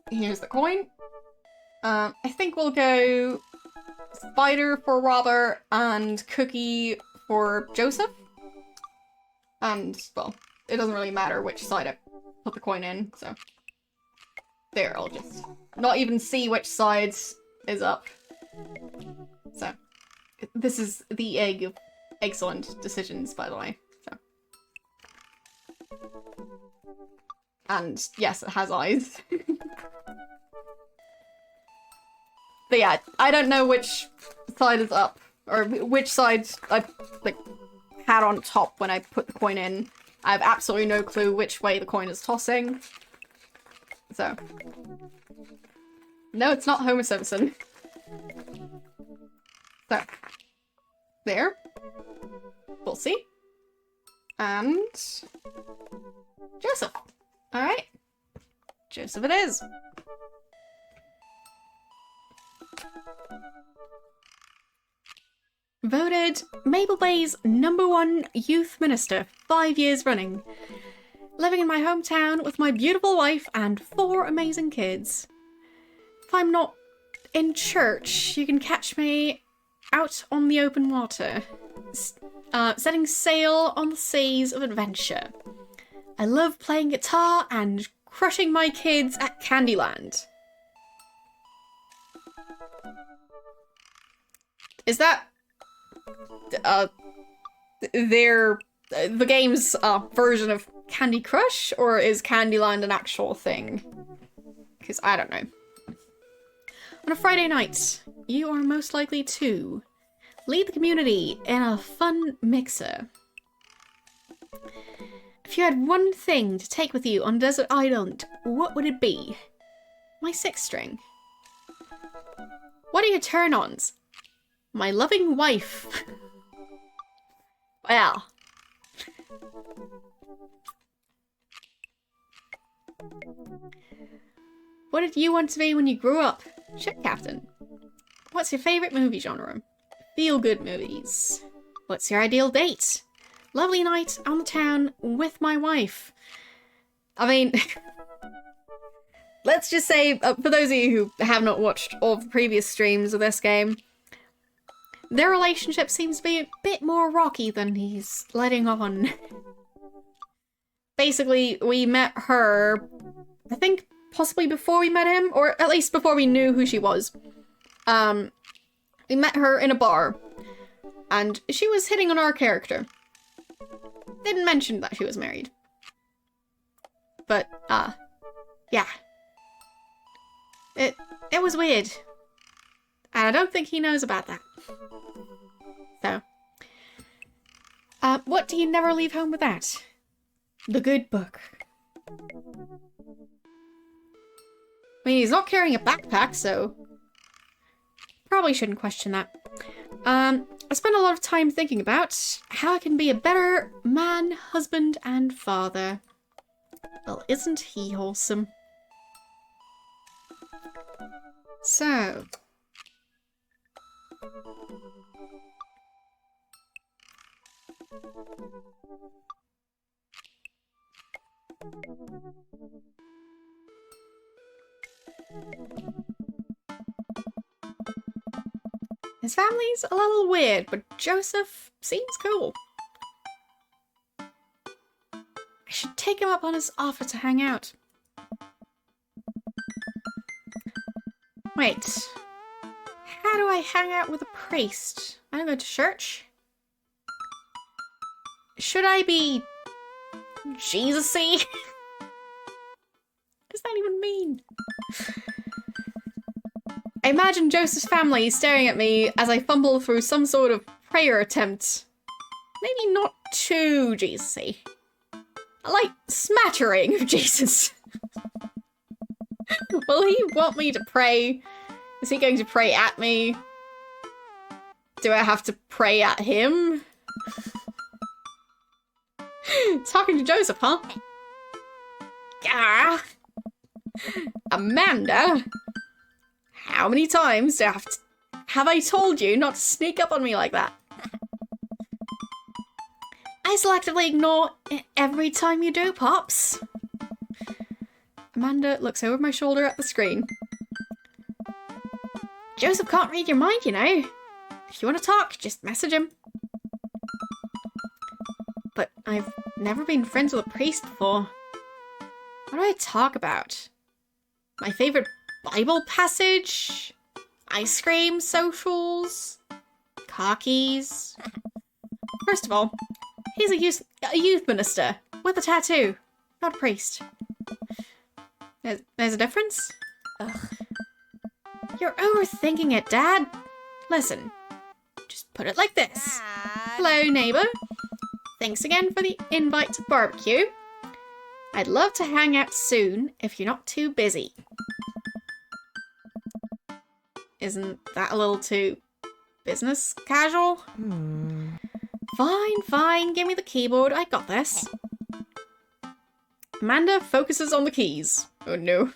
Speaker 1: here's the coin. I think we'll go Spider for Robert and Cookie for Joseph. And, well, it doesn't really matter which side I put the coin in, so. There, I'll just not even see which side is up. So, this is the egg of excellent decisions, by the way. So. And, yes, it has eyes. But yeah, I don't know which side is up, or which side I, like, had on top when I put the coin in. I have absolutely no clue which way the coin is tossing. So. No, it's not Homer Simpson. So. There. We'll see. And... Joseph. Alright. Joseph it is. Voted Maple Bay's #1 youth minister 5 years running. Living in my hometown with my beautiful wife and 4 amazing kids. If I'm not in church, you can catch me out on the open water, setting sail on the seas of adventure. I love playing guitar and crushing my kids at Candyland. Is that... their the game's version of Candy Crush, or is Candyland an actual thing? Because I don't know. On a Friday night, you are most likely to lead the community in a fun mixer. If you had one thing to take with you on Desert Island, what would it be? My 6-string. What are your turn-ons? My loving wife. Well. What did you want to be when you grew up? Ship captain. What's your favourite movie genre? Feel-good movies. What's your ideal date? Lovely night on the town with my wife. I mean, let's just say, for those of you who have not watched all of the previous streams of this game, their relationship seems to be a bit more rocky than he's letting on. Basically, we met her, I think, possibly before we met him, or at least before we knew who she was. We met her in a bar, and she was hitting on our character. Didn't mention that she was married. But, yeah. It was weird. And I don't think he knows about that. So. What do you never leave home without? The good book. I mean, he's not carrying a backpack, so probably shouldn't question that. I spent a lot of time thinking about how I can be a better man, husband, and father. Well, isn't he wholesome? So. His family's a little weird, but Joseph seems cool. I should take him up on his offer to hang out. Wait. How do I hang out with a priest? I don't go to church. Should I be Jesus-y? What does that even mean? I imagine Joseph's family staring at me as I fumble through some sort of prayer attempt. Maybe not too Jesus-y. A light smattering of Jesus. Will he want me to pray? Is he going to pray at me? Do I have to pray at him? Talking to Joseph, huh? Gah! Amanda? How many times do I have I told you not to sneak up on me like that? I selectively ignore it every time you do, Pops. Amanda looks over my shoulder at the screen. Joseph can't read your mind, you know. If you want to talk, just message him. But I've never been friends with a priest before. What do I talk about? My favourite Bible passage? Ice cream socials? Car keys? First of all, he's a youth minister with a tattoo, not a priest. There's a difference? Ugh. You're overthinking it, Dad. Listen, just put it like this. Hello, neighbour. Thanks again for the invite to barbecue. I'd love to hang out soon if you're not too busy. Isn't that a little too business casual? Fine, give me the keyboard, I got this. Amanda focuses on the keys. Oh no.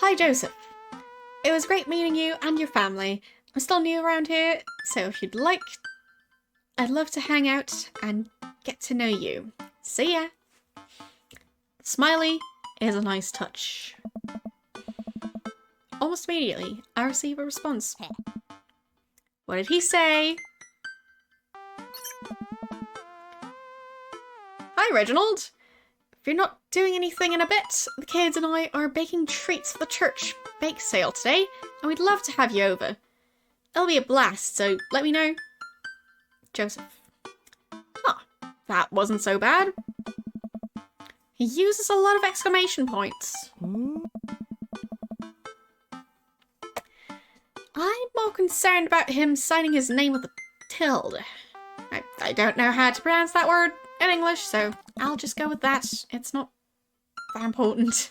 Speaker 1: Hi, Joseph. It was great meeting you and your family. I'm still new around here, so if you'd like, I'd love to hang out and get to know you. See ya. Smiley is a nice touch. Almost immediately, I receive a response. What did he say? Hi, Reginald. you're not doing anything in a bit, the kids and I are baking treats for the church bake sale today, and we'd love to have you over. It'll be a blast, so let me know. Joseph. Huh, that wasn't so bad. He uses a lot of exclamation points. I'm more concerned about him signing his name with a tilde. I don't know how to pronounce that word in English, so I'll just go with that. It's not that important.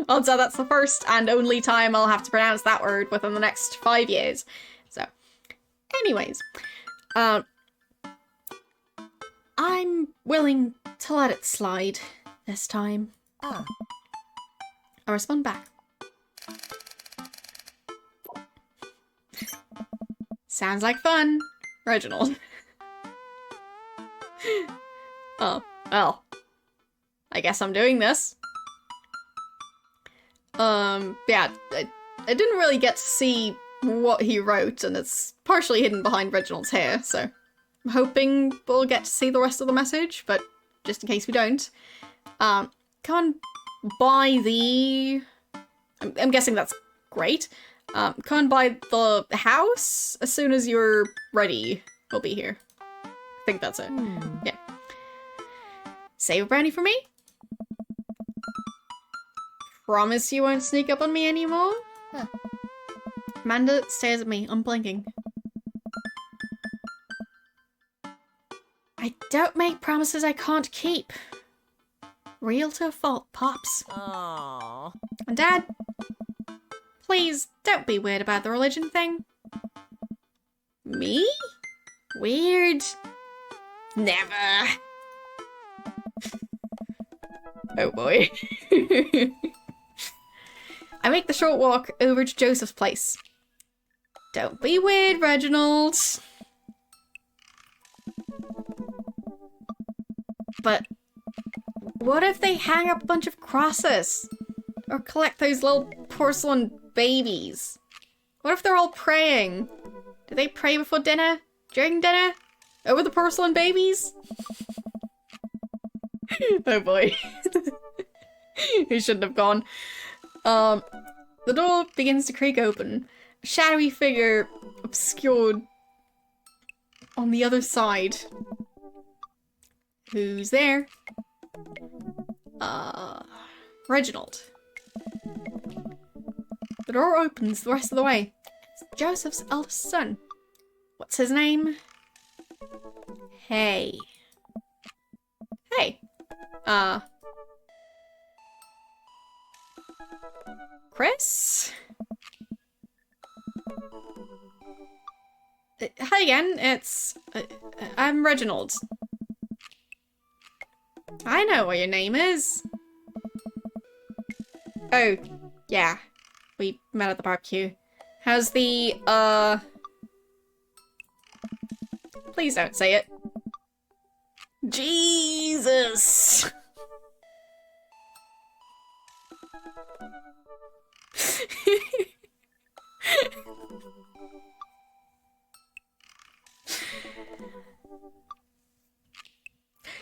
Speaker 1: Odds are that's the first and only time I'll have to pronounce that word within the next 5 years. So, anyways, I'm willing to let it slide this time. I'll respond back. Sounds like fun, Reginald. Oh, well. I guess I'm doing this. Yeah, I didn't really get to see what he wrote, and it's partially hidden behind Reginald's hair, so I'm hoping we'll get to see the rest of the message, but just in case we don't. Come on by the... I'm guessing that's great. Come on by the house as soon as you're ready. We'll be here. I think that's it. Yeah. Save a brownie for me? Promise you won't sneak up on me anymore? Huh. Amanda stares at me, unblinking. I don't make promises I can't keep. Real to a fault, Pops.
Speaker 4: Aww.
Speaker 1: And Dad, please don't be weird about the religion thing. Me? Weird? Never. Oh boy. I make the short walk over to Joseph's place. Don't be weird, Reginald. But what if they hang up a bunch of crosses? Or collect those little porcelain babies? What if they're all praying? Do they pray before dinner? During dinner? Over the porcelain babies? Oh boy. He shouldn't have gone. The door begins to creak open. A shadowy figure obscured on the other side. Who's there? Reginald. The door opens the rest of the way. It's Joseph's eldest son. What's his name? Hey. Hey. Chris? Hi again, it's... I'm Reginald. I know what your name is. Oh, yeah. We met at the barbecue. How's the, Please don't say it. Jesus!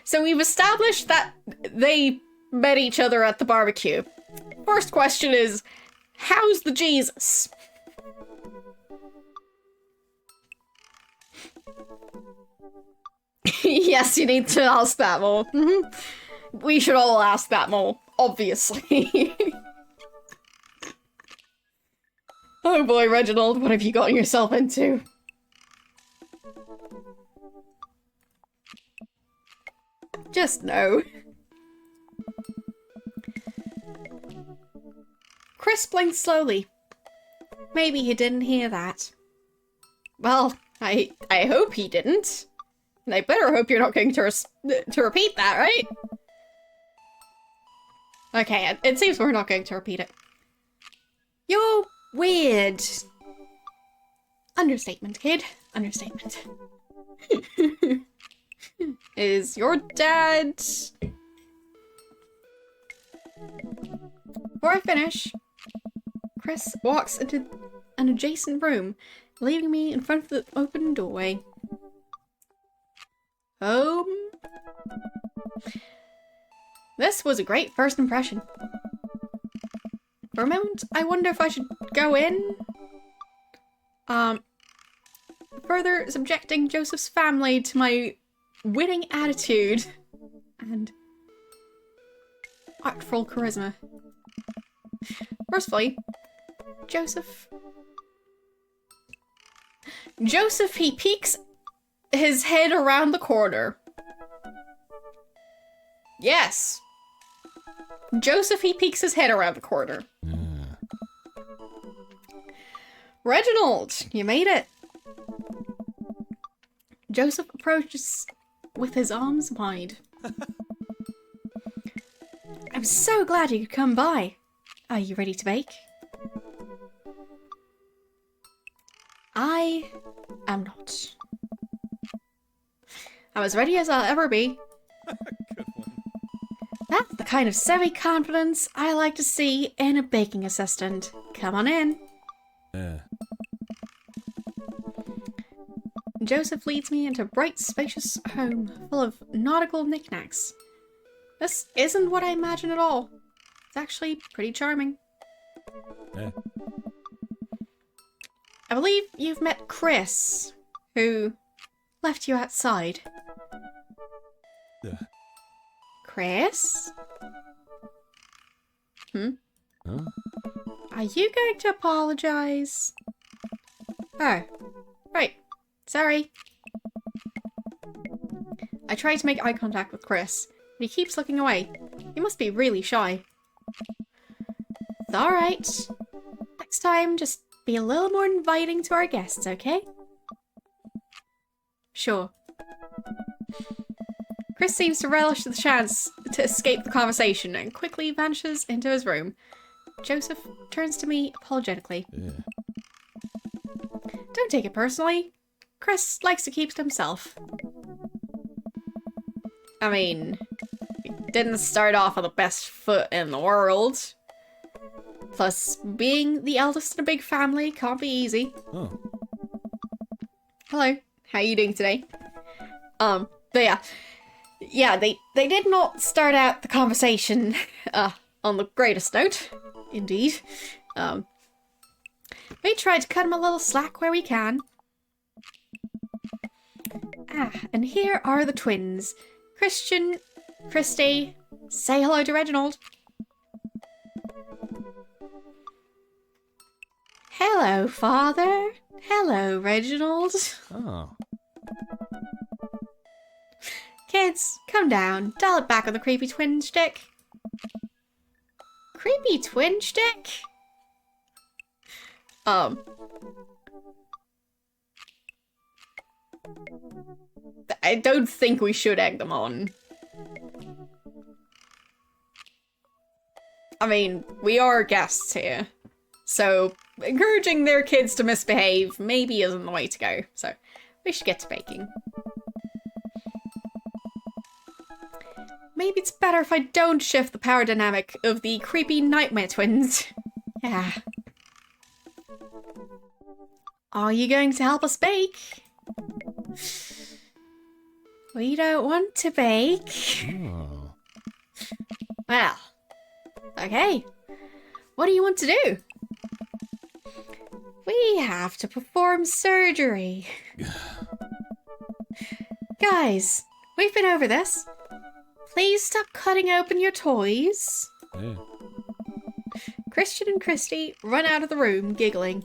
Speaker 1: So we've established that they met each other at the barbecue. First question is, how's the Jesus? Yes, you need to ask that more. We should all ask that more, obviously. Oh boy, Reginald, what have you gotten yourself into? Just no. Chris blinked slowly. Maybe he didn't hear that. Well, I hope he didn't. And I better hope you're not going to repeat that, right? Okay, it seems we're not going to repeat it. You're weird. Understatement, kid. Understatement. Is your dad... Before I finish, Chris walks into an adjacent room, leaving me in front of the open doorway. Home? This was a great first impression. For a moment, I wonder if I should go in. Further subjecting Joseph's family to my winning attitude and artful charisma. Firstly, Joseph, he peeks his head around the corner. Yes. Joseph, he peeks his head around the corner. Reginald, you made it. Joseph approaches with his arms wide. I'm so glad you could come by. Are you ready to bake? I am not. I'm as ready as I'll ever be.
Speaker 3: Good one.
Speaker 1: That's the kind of semi-confidence I like to see in a baking assistant. Come on in.
Speaker 3: Yeah.
Speaker 1: Joseph leads me into a bright, spacious home full of nautical knickknacks. This isn't what I imagined at all. It's actually pretty charming.
Speaker 3: Yeah.
Speaker 1: I believe you've met Chris, who left you outside.
Speaker 3: Yeah.
Speaker 1: Chris?
Speaker 3: Huh?
Speaker 1: Are you going to apologize? Oh, right. Sorry. I try to make eye contact with Chris, but he keeps looking away. He must be really shy. It's alright. Next time, just be a little more inviting to our guests, okay? Sure. Chris seems to relish the chance to escape the conversation and quickly vanishes into his room. Joseph turns to me apologetically.
Speaker 3: Yeah.
Speaker 1: Don't take it personally. Chris likes to keep to himself. I mean, he didn't start off on the best foot in the world. Plus, being the eldest in a big family can't be easy.
Speaker 3: Oh.
Speaker 1: Hello, how are you doing today? But yeah, they did not start out the conversation on the greatest note, indeed. We tried to cut him a little slack where we can. And here are the twins. Christian, Christy, say hello to Reginald. Hello, Father. Hello, Reginald.
Speaker 3: Oh.
Speaker 1: Kids, come down. Dial it back on the creepy twin stick. Creepy twin stick? I don't think we should egg them on. I mean, we are guests here. So, encouraging their kids to misbehave maybe isn't the way to go. So, we should get to baking. Maybe it's better if I don't shift the power dynamic of the creepy nightmare twins. Yeah. Are you going to help us bake? We don't want to bake.
Speaker 3: Oh.
Speaker 1: Well, okay. What do you want to do? We have to perform surgery. Guys, we've been over this. Please stop cutting open your toys.
Speaker 3: Yeah.
Speaker 1: Christian and Christy run out of the room, giggling.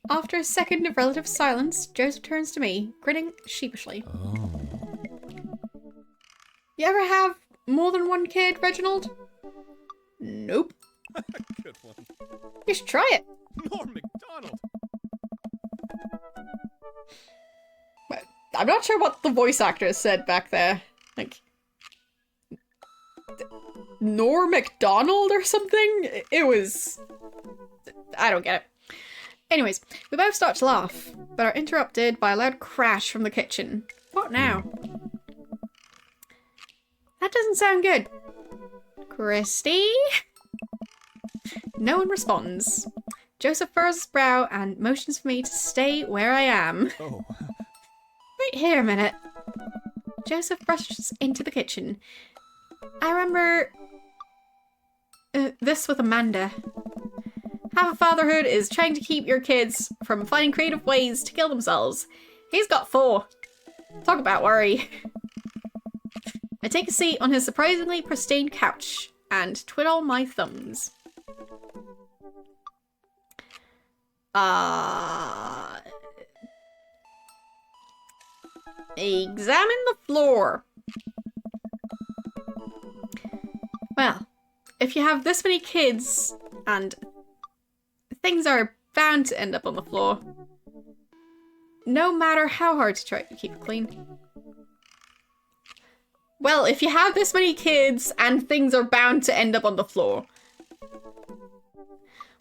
Speaker 1: After a second of relative silence, Joseph turns to me, grinning sheepishly.
Speaker 3: Oh.
Speaker 1: You ever have more than one kid, Reginald? Nope.
Speaker 3: Good one.
Speaker 1: You should try it.
Speaker 3: Norm MacDonald.
Speaker 1: But I'm not sure what the voice actor said back there. Like, Norm MacDonald or something? It was... I don't get it. Anyways, we both start to laugh, but are interrupted by a loud crash from the kitchen. What now? That doesn't sound good. Christy? No one responds. Joseph furrows his brow and motions for me to stay where I am.
Speaker 3: Oh.
Speaker 1: Wait here a minute. Joseph rushes into the kitchen, I remember this with Amanda. Half of fatherhood is trying to keep your kids from finding creative ways to kill themselves. He's got 4. Talk about worry. I take a seat on his surprisingly pristine couch and twiddle my thumbs. Examine the floor. Well, if you have this many kids and things are bound to end up on the floor, no matter how hard to try to keep it clean. Well, if you have this many kids and things are bound to end up on the floor.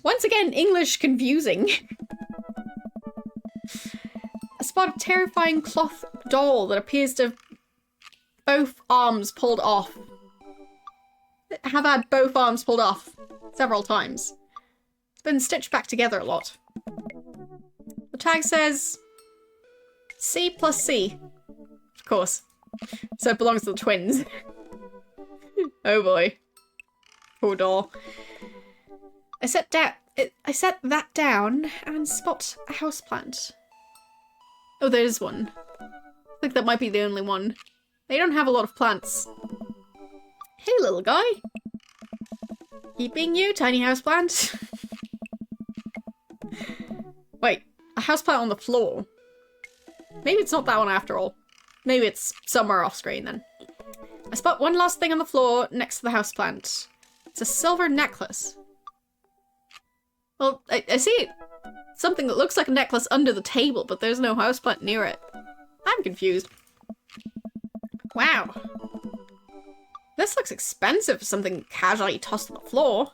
Speaker 1: Once again, English confusing. A spot of terrifying cloth doll that appears to have both arms pulled off. Have had both arms pulled off several times. It's been stitched back together a lot. The tag says C plus C. Of course. So it belongs to the twins. Oh boy. Poor doll. I set that down and spot a houseplant. Oh, there's one. I think that might be the only one. They don't have a lot of plants. Hey, little guy. Keep being you, tiny houseplant. Wait, a houseplant on the floor. Maybe it's not that one after all. Maybe it's somewhere off screen then. I spot one last thing on the floor next to the houseplant. It's a silver necklace. Well, I see something that looks like a necklace under the table, but there's no houseplant near it. I'm confused. Wow. This looks expensive for something casually tossed on the floor.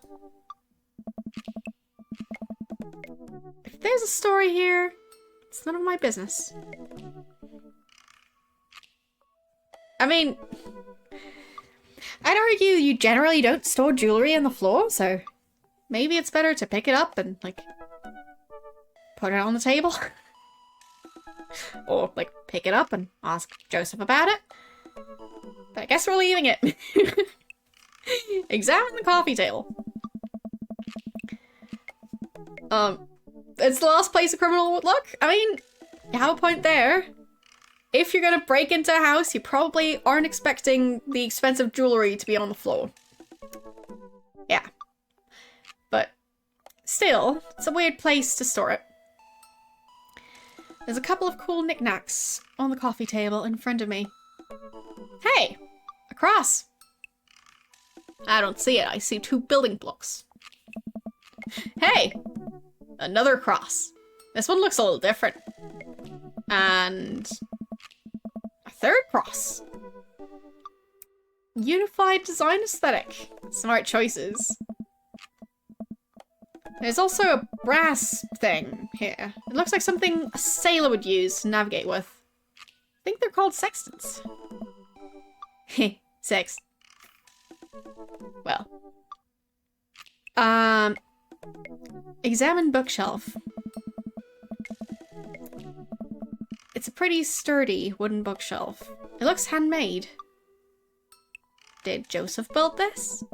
Speaker 1: If there's a story here, it's none of my business. I mean, I'd argue you generally don't store jewelry on the floor, so maybe it's better to pick it up and, like, put it on the table. Or, like, pick it up and ask Joseph about it. But I guess we're leaving it. Examine the coffee table. It's the last place a criminal would look. I mean, you have a point there. If you're gonna break into a house, you probably aren't expecting the expensive jewelry to be on the floor. Yeah. But still, it's a weird place to store it. There's a couple of cool knickknacks on the coffee table in front of me. Hey! A cross! I don't see it. I see 2 building blocks. Hey! Another cross. This one looks a little different. And a 3rd cross. Unified design aesthetic. Smart choices. There's also a brass thing here. It looks like something a sailor would use to navigate with. I think they're called sextants. Heh, sex. Well. Examine bookshelf. It's a pretty sturdy wooden bookshelf. It looks handmade. Did Joseph build this?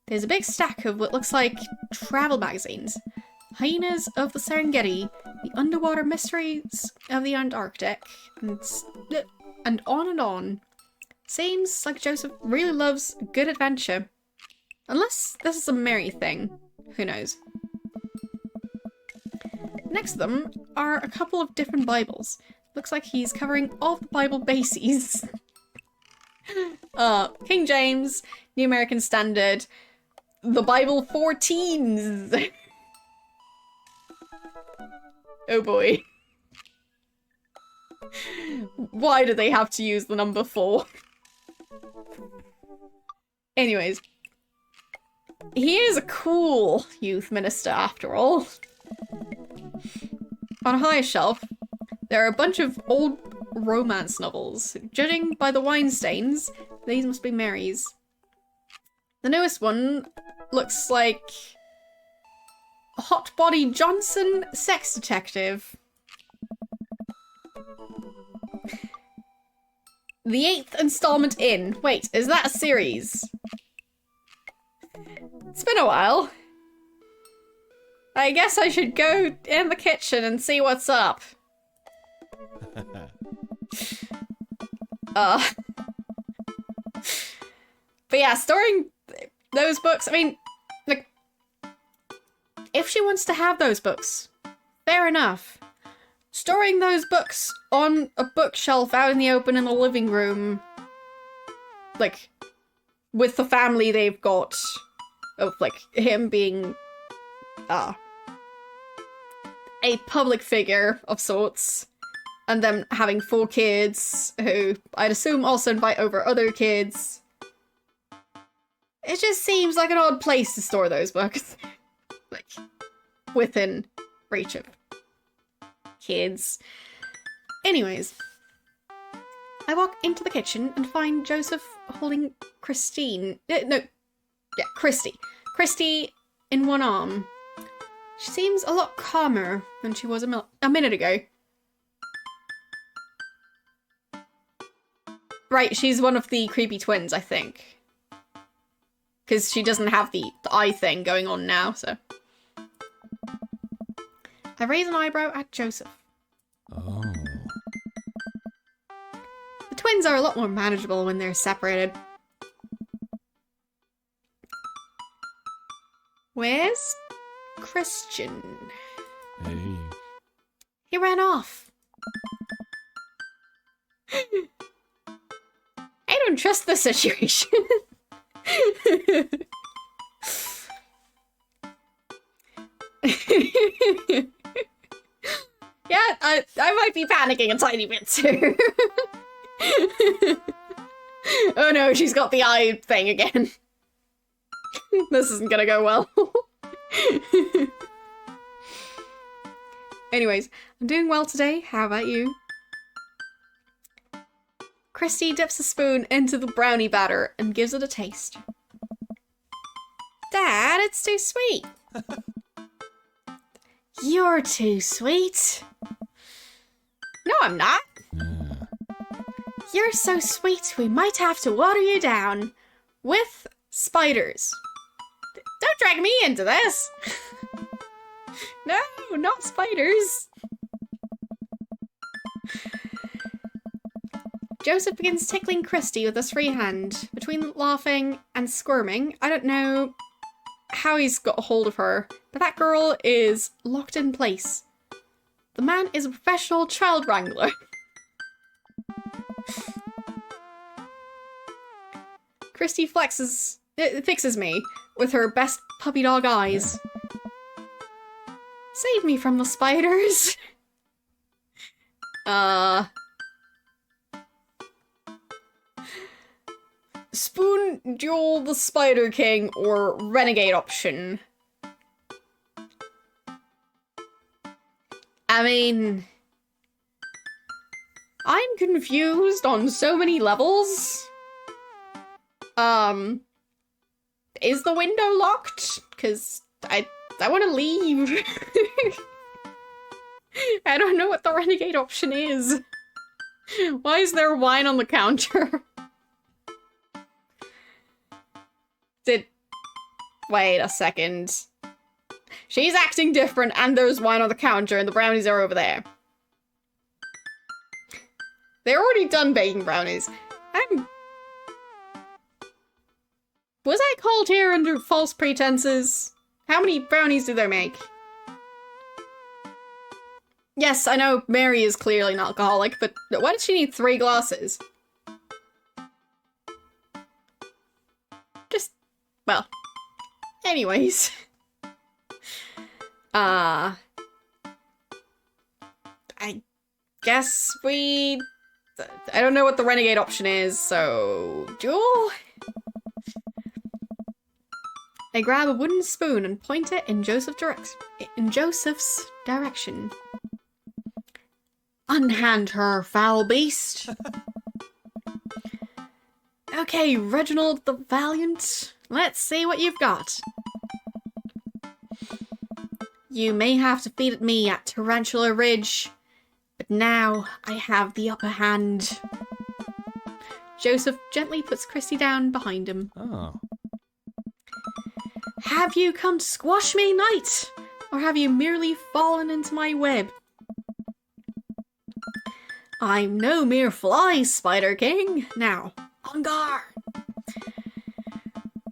Speaker 1: There's a big stack of what looks like travel magazines. Hyenas of the Serengeti, the underwater mysteries of the Antarctic, and on and on. Seems like Joseph really loves a good adventure. Unless this is a Mary thing. Who knows? Next to them are a couple of different Bibles. Looks like he's covering all the Bible bases. King James, New American Standard, the Bible for teens. Oh boy. Why do they have to use the number 4? Anyways. He is a cool youth minister after all. On a higher shelf, there are a bunch of old romance novels. Judging by the wine stains, these must be Mary's. The newest one looks like Hot Body Johnson, Sex Detective. The 8th installment in. Wait, is that a series? It's been a while. I guess I should go in the kitchen and see what's up. But yeah, storing those books, I mean, like, if she wants to have those books, fair enough. Storing those books on a bookshelf out in the open in the living room, like, with the family they've got, of, like, him being, a public figure of sorts, and them having 4 kids, who I'd assume also invite over other kids. It just seems like an odd place to store those books. Like, within reach of kids. Anyways, I walk into the kitchen and find Joseph holding Christy in one arm. She seems a lot calmer than she was a minute ago. Right, she's one of the creepy twins, I think. Because she doesn't have the eye thing going on now, so. I raise an eyebrow at Joseph.
Speaker 3: Oh.
Speaker 1: The twins are a lot more manageable when they're separated. Where's Christian?
Speaker 3: Hey.
Speaker 1: He ran off. I don't trust the situation. Yeah, I might be panicking a tiny bit too. Oh no, she's got the eye thing again. This isn't gonna go well. Anyways, I'm doing well today. How about you? Christy dips a spoon into the brownie batter and gives it a taste. Dad, it's too sweet. You're too sweet. No, I'm not. You're so sweet, we might have to water you down. With spiders. Don't drag me into this. No, not spiders. Joseph begins tickling Christy with his free hand. Between laughing and squirming, I don't know how he's got a hold of her, but that girl is locked in place. The man is a professional child wrangler. Christy fixes me with her best puppy dog eyes. Save me from the spiders. Spoon, Duel, the Spider King, or Renegade option? I mean, I'm confused on so many levels. Is the window locked? Because I want to leave. I don't know what the Renegade option is. Why is there wine on the counter? Wait a second. She's acting different and there's wine on the counter and the brownies are over there. They're already done baking brownies. Was I called here under false pretenses? How many brownies do they make? Yes, I know Mary is clearly an alcoholic, but why does she need 3 glasses? Well, anyways. I guess I don't know what the Renegade option is, so... Jewel? I grab a wooden spoon and point it in Joseph's direction. Unhand her, foul beast! Okay, Reginald the Valiant. Let's see what you've got. You may have defeated me at Tarantula Ridge, but now I have the upper hand. Joseph gently puts Christy down behind him.
Speaker 3: Oh.
Speaker 1: Have you come to squash me, knight? Or have you merely fallen into my web? I'm no mere fly, Spider King. Now, on guard.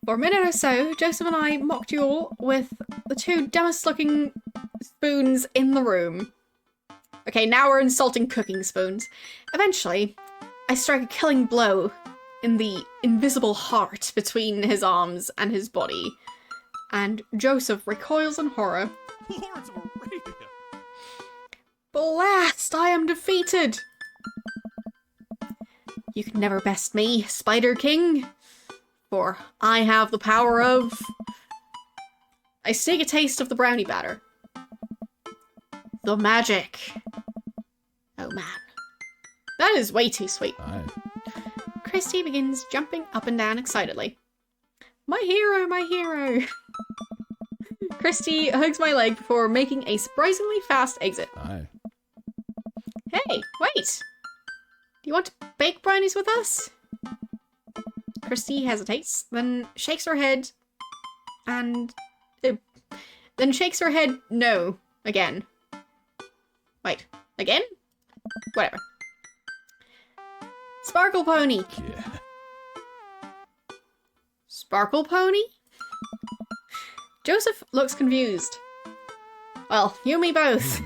Speaker 1: For a minute or so, Joseph and I mocked you all with the two dumbest looking spoons in the room. Okay, now we're insulting cooking spoons. Eventually, I strike a killing blow in the invisible heart between his arms and his body, and Joseph recoils in horror.
Speaker 3: Lords of Arabia!
Speaker 1: Blast! I am defeated! You can never best me, Spider King, for I have the power of... I take a taste of the brownie batter. The magic. Oh man. That is way too sweet.
Speaker 3: Aye.
Speaker 1: Christy begins jumping up and down excitedly. My hero, my hero! Christy hugs my leg before making a surprisingly fast exit.
Speaker 3: Aye.
Speaker 1: Hey, wait! Do you want to bake brownies with us? Christy hesitates, then shakes her head, and... then shakes her head no, again. Wait, again? Whatever. Sparkle Pony!
Speaker 3: Yeah.
Speaker 1: Sparkle Pony? Joseph looks confused. Well, you and me both.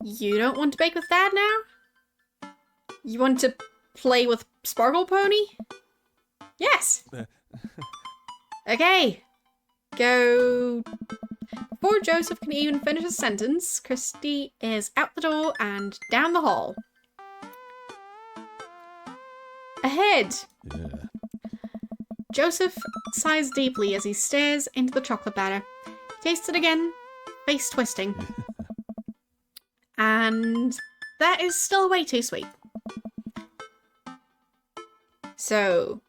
Speaker 1: You don't want to bake with Dad now? You want to play with Sparkle Pony? Yes! Okay. Go... Before Joseph can even finish his sentence, Christy is out the door and down the hall. Ahead!
Speaker 3: Yeah.
Speaker 1: Joseph sighs deeply as he stares into the chocolate batter. He tastes it again, face twisting. And that is still way too sweet. So,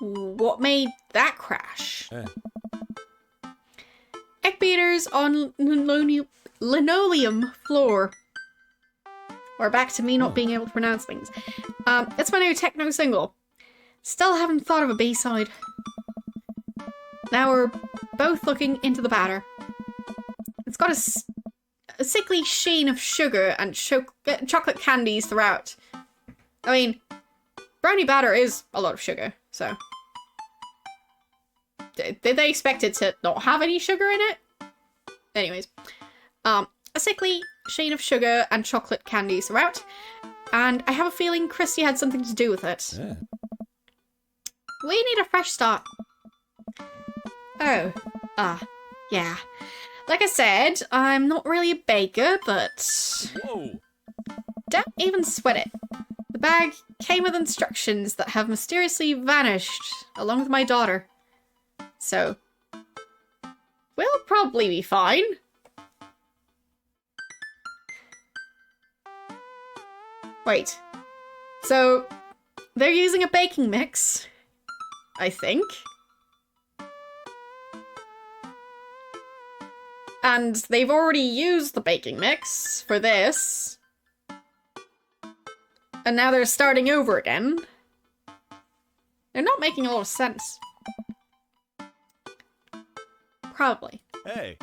Speaker 1: what made that crash? Egg beaters on linoleum floor. We're back to me not being able to pronounce things. It's my new techno single. Still haven't thought of a B-side. Now we're both looking into the batter. It's got a sickly sheen of sugar and chocolate candies throughout. I mean, brownie batter is a lot of sugar, so... Did they expect it to not have any sugar in it? Anyways. A sickly sheen of sugar and chocolate candies throughout. And I have a feeling Christy had something to do with it.
Speaker 3: Yeah.
Speaker 1: We need a fresh start. Oh. Yeah. Like I said, I'm not really a baker, but...
Speaker 3: Whoa!
Speaker 1: Don't even sweat it. The bag came with instructions that have mysteriously vanished, along with my daughter. So... we'll probably be fine. Wait. So, they're using a baking mix, I think. And they've already used the baking mix for this. And now they're starting over again. They're not making a lot of sense. Probably.
Speaker 3: Hey!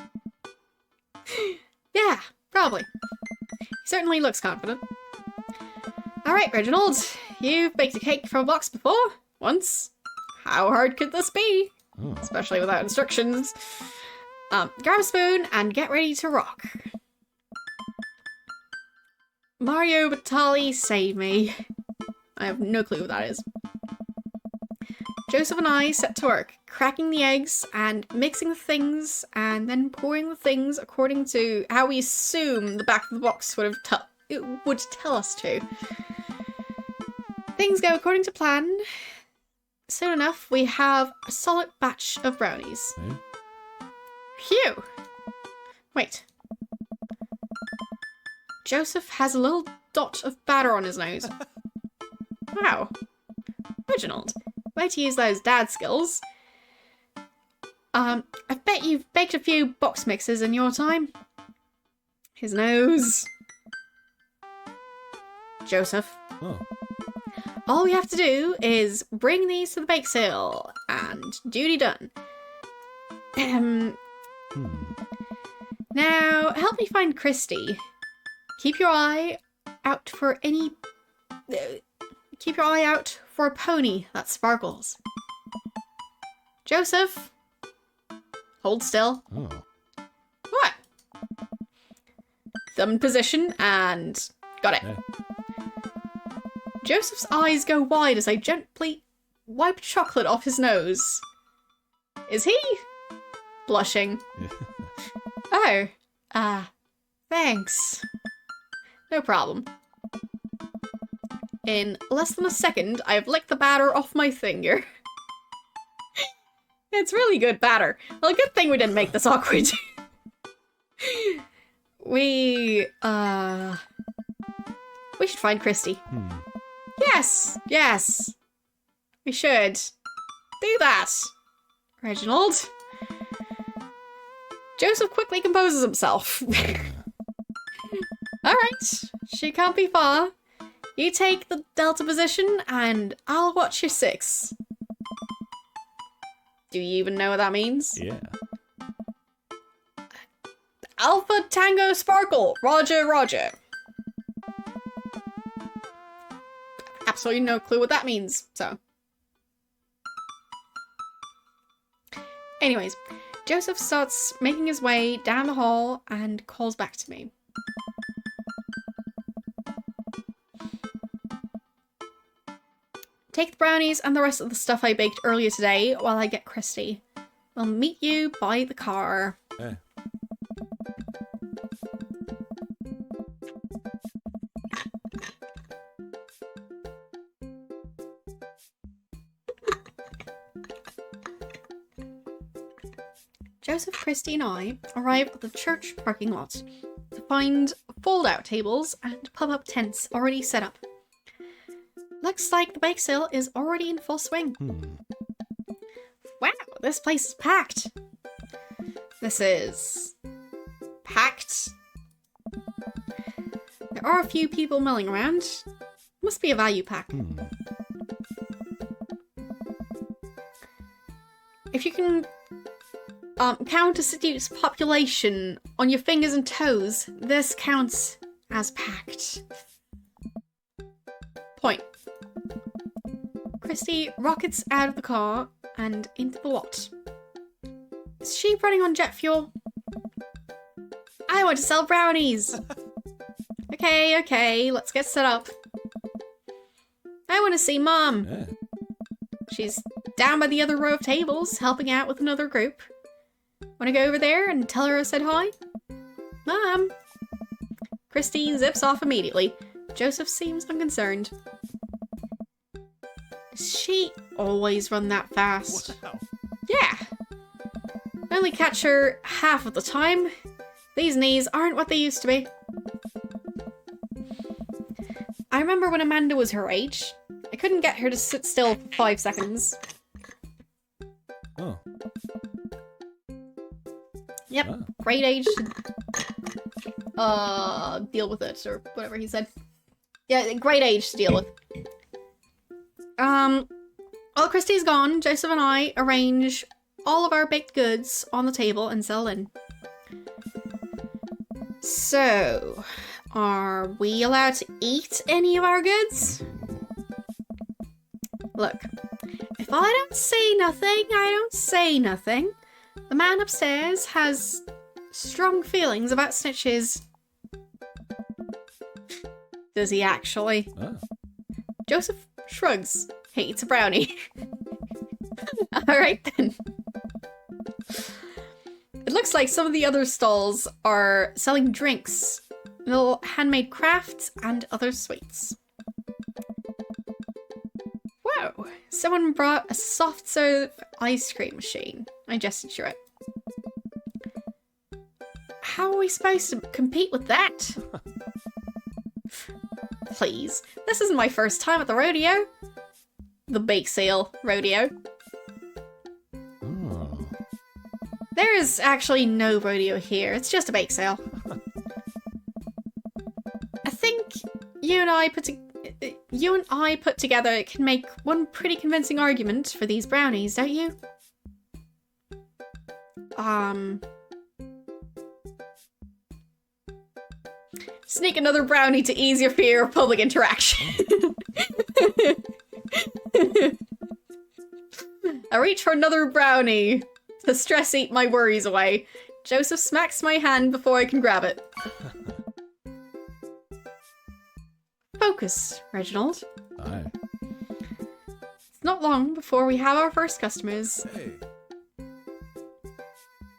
Speaker 1: Yeah, probably. He certainly looks confident. Alright, Reginald. You've baked a cake from a box before. Once. How hard could this be?
Speaker 3: Oh.
Speaker 1: Especially without instructions. Grab a spoon and get ready to rock. Mario Batali, save me. I have no clue what that is. Joseph and I set to work, cracking the eggs and mixing the things, and then pouring the things according to how we assume the back of the box would tell us to. Things go according to plan. Soon enough, we have a solid batch of brownies.
Speaker 3: Hey?
Speaker 1: Phew! Wait. Joseph has a little dot of batter on his nose. Wow. Reginald, way to use those dad skills. I bet you've baked a few box mixes in your time. His nose. Joseph.
Speaker 3: Oh.
Speaker 1: All we have to do is bring these to the bake sale, and duty done.
Speaker 3: Hmm.
Speaker 1: Now, help me find Christy. Keep your eye out for any... keep your eye out for a pony that sparkles. Joseph! Hold still.
Speaker 3: Oh.
Speaker 1: What? Thumb in position, and... got it.
Speaker 3: Yeah.
Speaker 1: Joseph's eyes go wide as I gently wipe chocolate off his nose. Is he? Blushing. Oh. Thanks. No problem. In less than a second, I've licked the batter off my finger. It's really good batter. Well, good thing we didn't make this awkward. We should find Christy.
Speaker 3: Hmm.
Speaker 1: Yes. We should. Do that. Reginald. Joseph quickly composes himself. Alright, she can't be far. You take the delta position and I'll watch your 6. Do you even know what that means?
Speaker 3: Yeah.
Speaker 1: Alpha Tango Sparkle. Roger. Absolutely no clue what that means, so. Anyways, Joseph starts making his way down the hall and calls back to me. Take the brownies and the rest of the stuff I baked earlier today while I get Christy. We'll meet you by the car.
Speaker 3: Yeah.
Speaker 1: Joseph, Christy and I arrive at the church parking lot to find fold-out tables and pub-up tents already set up. Looks like the bake sale is already in full swing. Wow, this place is packed. This is... packed. There are a few people milling around. Must be a value pack. If you can count a city's population on your fingers and toes, this counts as packed. Point. Christy rockets out of the car and into the lot. Is she running on jet fuel? I want to sell brownies! Okay, let's get set up. I want to see Mom.
Speaker 3: Yeah.
Speaker 1: She's down by the other row of tables, helping out with another group. Want to go over there and tell her I said hi? Mom! Christy zips off immediately. Joseph seems unconcerned. Does she always run that fast?
Speaker 3: Wow.
Speaker 1: Yeah. I only catch her half of the time. These knees aren't what they used to be. I remember when Amanda was her age. I couldn't get her to sit still for 5 seconds.
Speaker 3: Oh.
Speaker 1: Yep,
Speaker 3: Oh.
Speaker 1: great age to deal with it, or whatever he said. Yeah, great age to deal with. While Christy's gone, Joseph and I arrange all of our baked goods on the table and settle in. So, are we allowed to eat any of our goods? Look, if I don't say nothing, I don't say nothing. The man upstairs has strong feelings about snitches. Does he actually?
Speaker 3: Oh.
Speaker 1: Joseph shrugs. He eats a brownie. Alright then. It looks like some of the other stalls are selling drinks, little handmade crafts, and other sweets. Whoa! Someone brought a soft serve ice cream machine. I gestured to it. How are we supposed to compete with that? Please, this isn't my first time at the rodeo. The bake sale rodeo.
Speaker 3: Oh.
Speaker 1: There is actually no rodeo here, it's just a bake sale. I think you and I put together can make one pretty convincing argument for these brownies, don't you? Sneak another brownie to ease your fear of public interaction. I reach for another brownie to stress eat my worries away. Joseph smacks my hand before I can grab it. Focus, Reginald.
Speaker 3: Aye.
Speaker 1: It's not long before we have our first customers.
Speaker 3: Hey.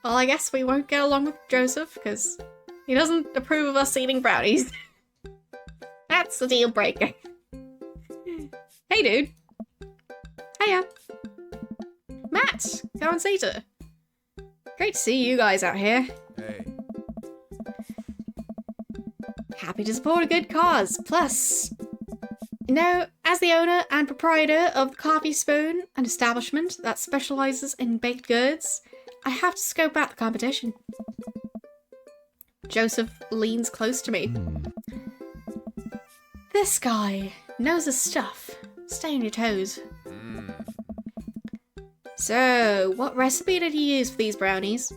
Speaker 1: Well, I guess we won't get along with Joseph, because he doesn't approve of us eating brownies. That's the deal breaker. Hey, dude. Hiya. Matt, go and see her. Great to see you guys out here.
Speaker 3: Hey.
Speaker 1: Happy to support a good cause. Plus, you know, as the owner and proprietor of the Coffee Spoon, an establishment that specializes in baked goods, I have to scope out the competition. Joseph leans close to me. This guy knows his stuff. Stay on your toes. So, what recipe did he use for these brownies?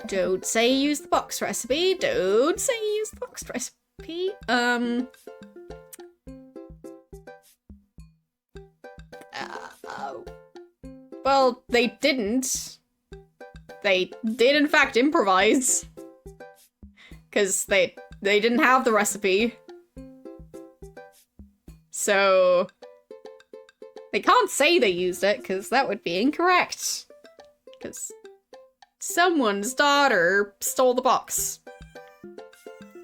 Speaker 1: Don't say you used the box recipe. Don't say you used the box recipe. Well, they didn't. They did in fact improvise. Because they didn't have the recipe. So they can't say they used it, because that would be incorrect. Because someone's daughter stole the box.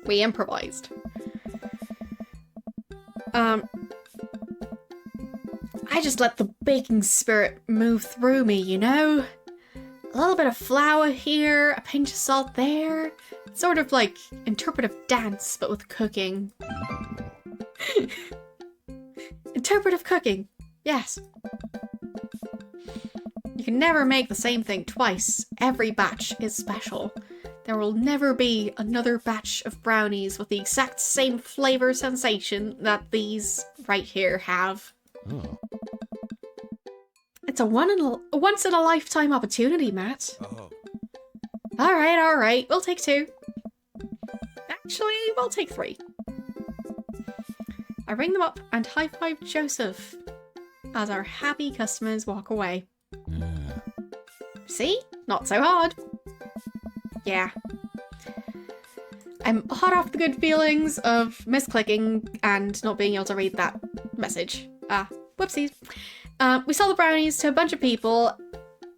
Speaker 1: We improvised. I just let the baking spirit move through me, you know? A little bit of flour here, a pinch of salt there. Sort of like interpretive dance, but with cooking. Interpretive cooking. Yes. You can never make the same thing twice. Every batch is special. There will never be another batch of brownies with the exact same flavor sensation that these right here have.
Speaker 3: Oh.
Speaker 1: It's a once in a lifetime opportunity, Matt.
Speaker 3: Oh.
Speaker 1: Alright, we'll take 2. Actually, we'll take 3. I ring them up and high-five Joseph as our happy customers walk away.
Speaker 3: Yeah.
Speaker 1: See? Not so hard. Yeah. I'm hot off the good feelings of misclicking and not being able to read that message. Whoopsies. We sold the brownies to a bunch of people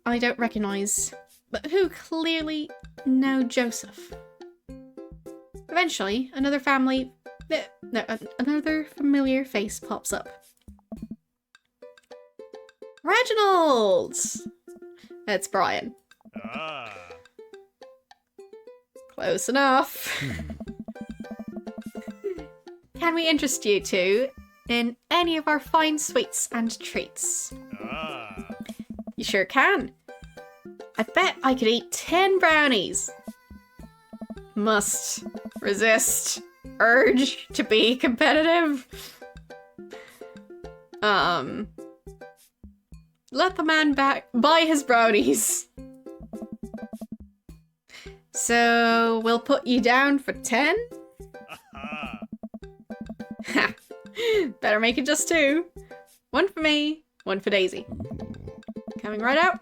Speaker 1: I don't recognise, but who clearly know Joseph. Eventually, another familiar face pops up. Reginald! It's Brian. Close enough. Can we interest you two in any of our fine sweets and treats? You sure can. I bet I could eat 10 brownies. Must resist urge to be competitive. Let the man buy his brownies. So we'll put you down for 10? Ha! Better make it just 2. 1 for me, 1 for Daisy. Coming right out.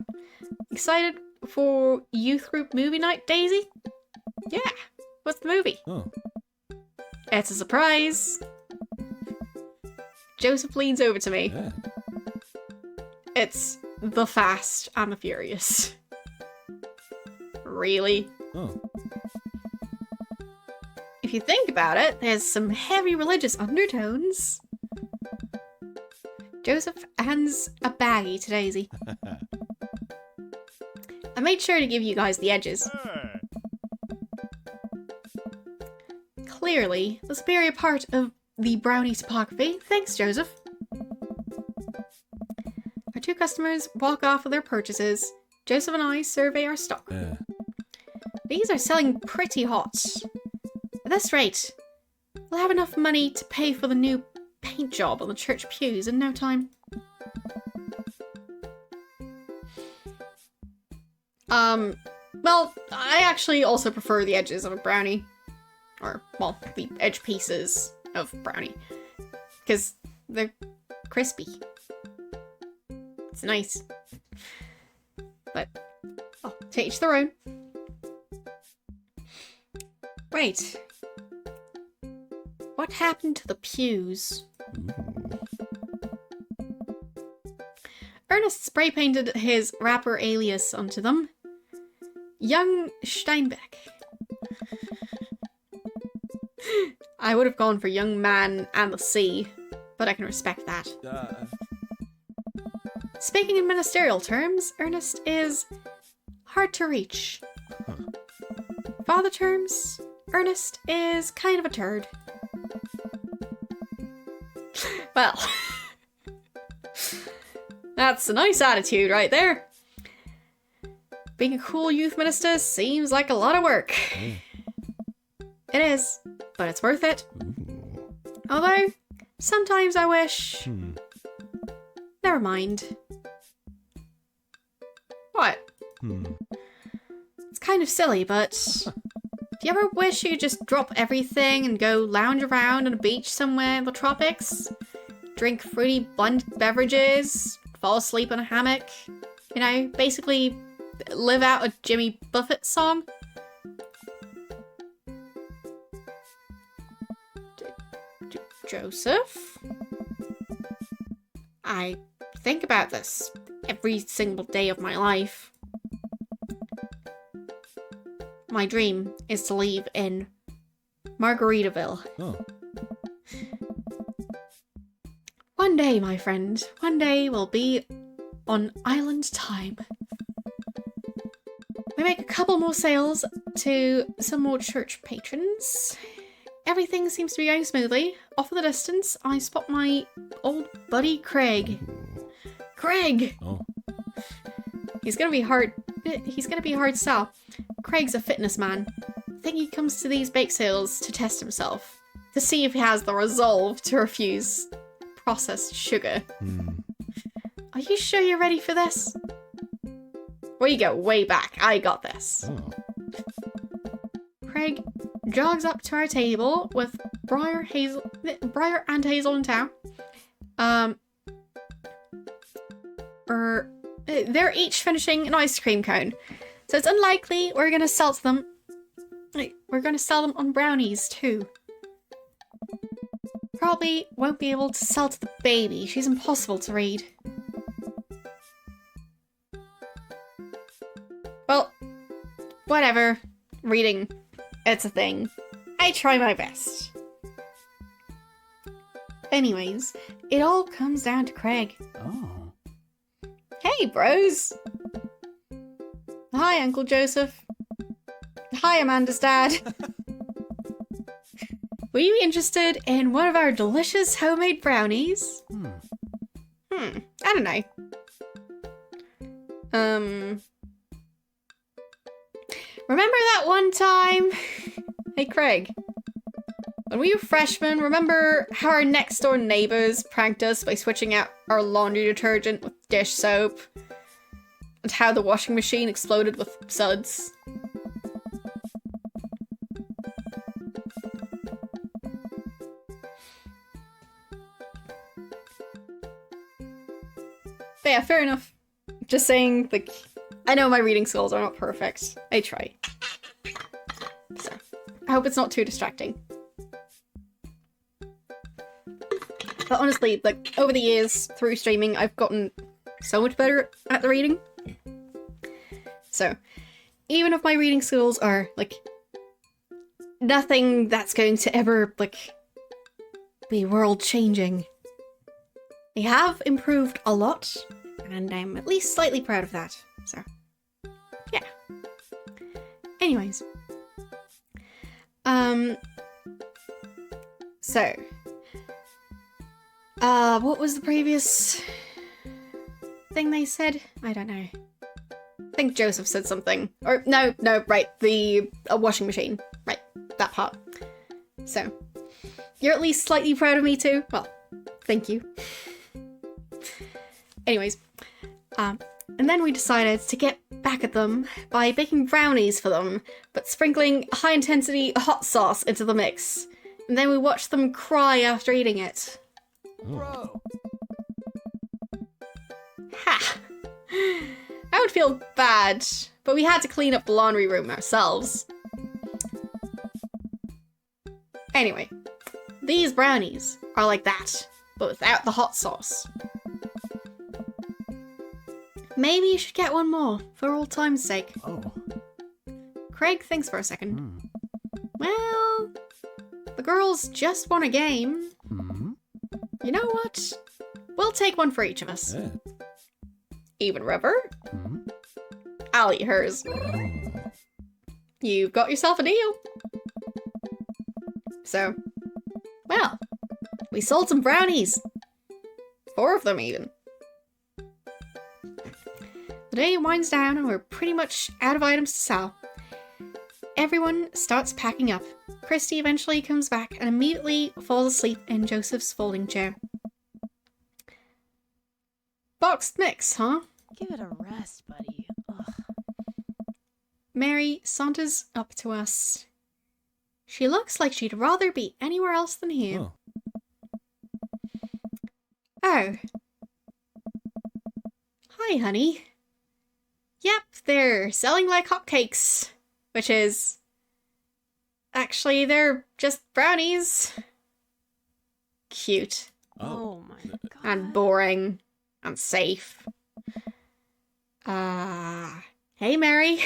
Speaker 1: Excited for youth group movie night, Daisy? Yeah. What's the movie?
Speaker 3: Oh.
Speaker 1: It's a surprise. Joseph leans over to me.
Speaker 3: Yeah.
Speaker 1: It's The Fast and the Furious. Really?
Speaker 3: Oh.
Speaker 1: If you think about it, there's some heavy religious undertones. Joseph hands a baggie to Daisy. I made sure to give you guys the edges. Clearly, the superior part of the brownie topography. Thanks, Joseph. Our 2 customers walk off with their purchases. Joseph and I survey our stock.
Speaker 3: Yeah.
Speaker 1: These are selling pretty hot. At this rate, We'll have enough money to pay for the new paint job on the church pews in no time. Well, I actually also prefer the edges of a brownie. Or, well, the edge pieces of brownie. Because they're crispy. It's nice. But, oh, to each their own. Wait. What happened to the pews? Ernest spray painted his rapper alias onto them. Young Steinbeck. I would have gone for Young Man and the Sea, but I can respect that. Speaking in ministerial terms, Ernest is hard to reach. Father terms, Ernest is kind of a turd. Well, that's a nice attitude right there. Being a cool youth minister seems like a lot of work. It is, but it's worth it. Although, sometimes I wish... Never mind. What? It's kind of silly, but... Do you ever wish you could just drop everything and go lounge around on a beach somewhere in the tropics? Drink fruity blend beverages, fall asleep in a hammock? You know, basically live out a Jimmy Buffett song? Joseph? I think about this every single day of my life. My dream is to leave in Margaritaville.
Speaker 3: Oh.
Speaker 1: One day, my friend, one day we'll be on island time. We make a couple more sales to some more church patrons. Everything seems to be going smoothly. Off in the distance, I spot my old buddy Craig. Craig!
Speaker 3: Oh.
Speaker 1: He's gonna be hard to sell. Craig's a fitness man. I think he comes to these bake sales to test himself. To see if he has the resolve to refuse processed sugar. Are you sure you're ready for this? We go way back. I got this.
Speaker 3: Oh.
Speaker 1: Craig jogs up to our table with Briar and Hazel in town. They're each finishing an ice cream cone, so it's unlikely we're gonna sell them. We're gonna sell them on brownies too. Probably won't be able to sell to the baby. She's impossible to read. Well, whatever. Reading, it's a thing. I try my best. Anyways, it all comes down to Craig.
Speaker 2: Oh.
Speaker 1: Hey, bros! Hi, Uncle Joseph. Hi, Amanda's dad. Were you interested in one of our delicious homemade brownies? I don't know. Remember that one time? Hey, Craig. When we were freshmen, remember how our next door neighbors pranked us by switching out our laundry detergent with dish soap? And how the washing machine exploded with suds? But yeah, fair enough. Just saying, like, I know my reading skills are not perfect. I try. So, I hope it's not too distracting. But honestly, like, over the years, through streaming, I've gotten so much better at the reading. So, even if my reading skills are, like, nothing that's going to ever, like, be world-changing, they have improved a lot, and I'm at least slightly proud of that. So, yeah. Anyways. So. What was the previous thing they said? I don't know. I think Joseph said something. Or, no, right, the washing machine. Right, that part. So. you're at least slightly proud of me too. Well, thank you. Anyways, and then we decided to get back at them by baking brownies for them, but sprinkling high-intensity hot sauce into the mix. And then we watched them cry after eating it.
Speaker 3: Bro.
Speaker 1: Ha! I would feel bad, but we had to clean up the laundry room ourselves. Anyway, these brownies are like that, but without the hot sauce. Maybe you should get one more, for old time's sake.
Speaker 2: Oh.
Speaker 1: Craig thinks for a second.
Speaker 2: Hmm.
Speaker 1: Well, the girls just won a game.
Speaker 2: Hmm.
Speaker 1: You know what? We'll take one for each of us.
Speaker 3: Yeah.
Speaker 1: Even River?
Speaker 2: Hmm.
Speaker 1: I'll eat hers.
Speaker 2: Oh.
Speaker 1: You've got yourself a deal. So, well, we sold some brownies. 4 of them even. The day winds down and we're pretty much out of items to sell. Everyone starts packing up. Christy eventually comes back and immediately falls asleep in Joseph's folding chair. Boxed mix, huh?
Speaker 4: Give it a rest, buddy. Ugh.
Speaker 1: Mary saunters up to us. She looks like she'd rather be anywhere else than here.
Speaker 3: Oh.
Speaker 1: Oh. Hi, honey. Yep, they're selling like hotcakes. Which is... Actually, they're just brownies. Cute.
Speaker 4: Oh my god.
Speaker 1: And boring. And safe. Hey, Mary.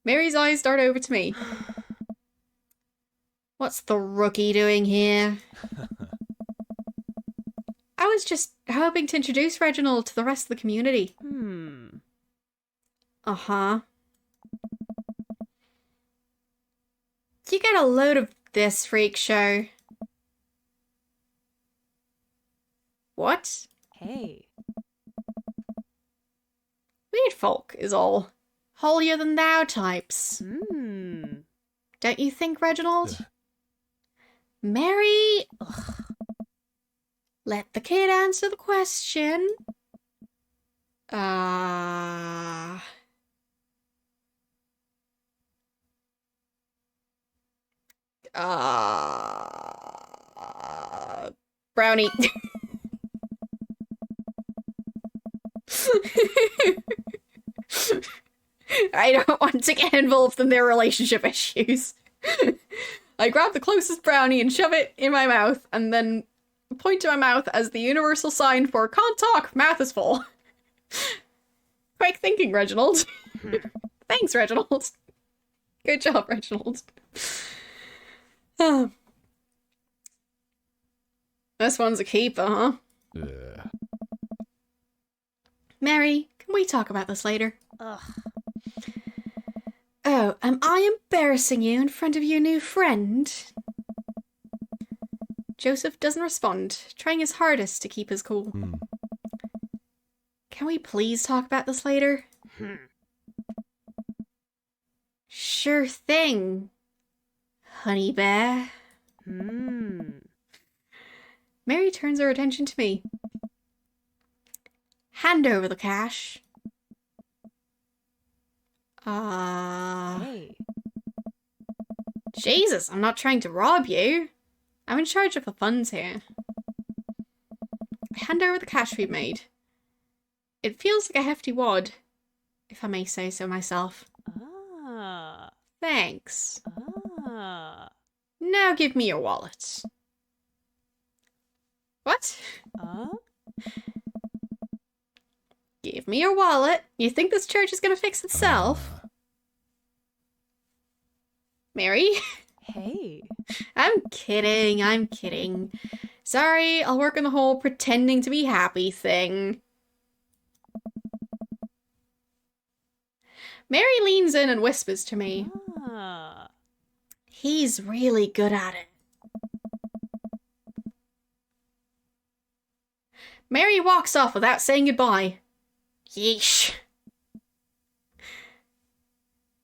Speaker 1: Mary's eyes dart over to me. What's the rookie doing here? I was just hoping to introduce Reginald to the rest of the community. Uh-huh. You get a load of this freak show. What?
Speaker 4: Hey.
Speaker 1: Weird folk is all. Holier than thou types. Don't you think, Reginald?
Speaker 3: Yeah.
Speaker 1: Mary? Ugh. Let the kid answer the question. Brownie. I don't want to get involved in their relationship issues. I grab the closest brownie and shove it in my mouth, and then point to my mouth as the universal sign for can't talk, mouth is full. Quick thinking, Reginald. Thanks, Reginald. Good job, Reginald. This one's a keeper, huh?
Speaker 3: Yeah.
Speaker 1: Mary, can we talk about this later?
Speaker 4: Ugh.
Speaker 1: Oh, am I embarrassing you in front of your new friend? Joseph doesn't respond, trying his hardest to keep his cool.
Speaker 3: Hmm.
Speaker 1: Can we please talk about this later? Sure thing, honey bear. Mary turns her attention to me. Hand over the cash.
Speaker 4: Hey.
Speaker 1: Jesus, I'm not trying to rob you. I'm in charge of the funds here. Hand over the cash we've made. It feels like a hefty wad, if I may say so myself.
Speaker 4: Ah.
Speaker 1: Thanks.
Speaker 4: Ah.
Speaker 1: Now give me your wallet. What? Give me your wallet. You think this church is gonna fix itself? Mary?
Speaker 4: Hey.
Speaker 1: I'm kidding. Sorry, I'll work on the whole pretending to be happy thing. Mary leans in and whispers to me.
Speaker 4: Ah.
Speaker 1: He's really good at it. Mary walks off without saying goodbye. Yeesh.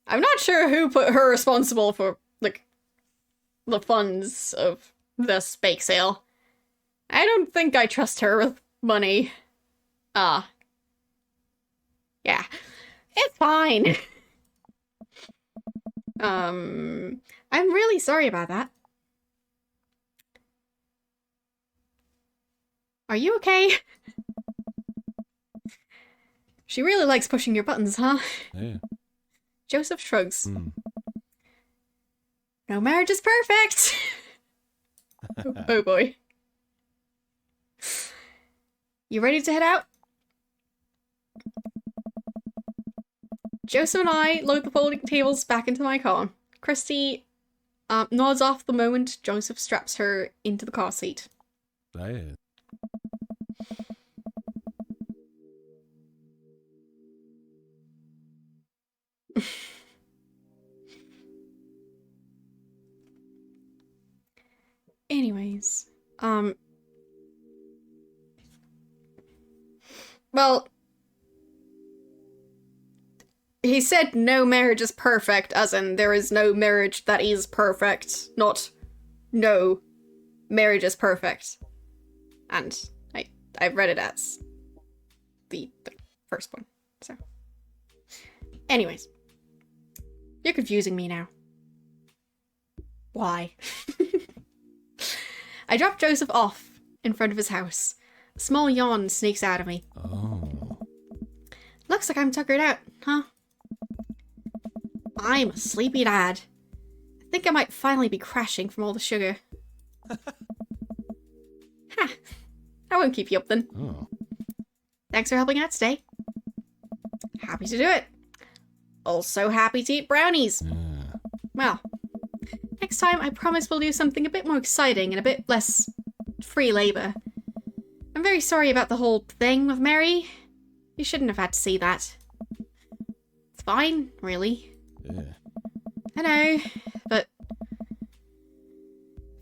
Speaker 1: I'm not sure who put her responsible for, like, the funds of this bake sale. I don't think I trust her with money. Yeah. It's fine. I'm really sorry about that. Are you okay? She really likes pushing your buttons, huh?
Speaker 3: Yeah.
Speaker 1: Joseph shrugs.
Speaker 3: Mm.
Speaker 1: No marriage is perfect! Oh boy. You ready to head out? Joseph and I load the folding tables back into my car. Christy nods off the moment Joseph straps her into the car seat.
Speaker 3: Yeah.
Speaker 1: Anyways, well, he said no marriage is perfect, as in there is no marriage that is perfect, not no marriage is perfect. And I've read it as the first one, so. Anyways, you're confusing me now. Why? I drop Joseph off in front of his house. A small yawn sneaks out of me.
Speaker 3: Oh.
Speaker 1: Looks like I'm tuckered out, huh? I'm a sleepy dad. I think I might finally be crashing from all the sugar. Ha! I won't keep you up then.
Speaker 3: Oh.
Speaker 1: Thanks for helping out today. Happy to do it. Also happy to eat brownies.
Speaker 3: Yeah.
Speaker 1: Well, next time I promise we'll do something a bit more exciting and a bit less free labor. I'm very sorry about the whole thing with Mary. You shouldn't have had to see that. It's fine, really.
Speaker 3: Yeah.
Speaker 1: I know, but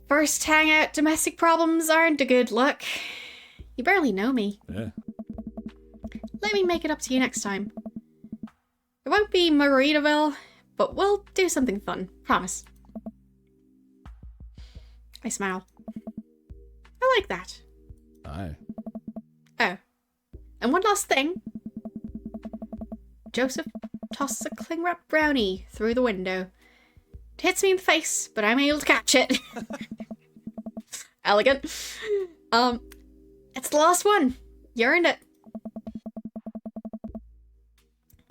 Speaker 1: first hangout domestic problems aren't a good look. You barely know me.
Speaker 3: Yeah.
Speaker 1: Let me make it up to you next time. It won't be Margaritaville, but we'll do something fun. Promise. I smile. I like that.
Speaker 3: Aye.
Speaker 1: Oh. And one last thing. Joseph tosses a cling wrap brownie through the window. It hits me in the face, but I'm able to catch it. Elegant. It's the last one. You earned it.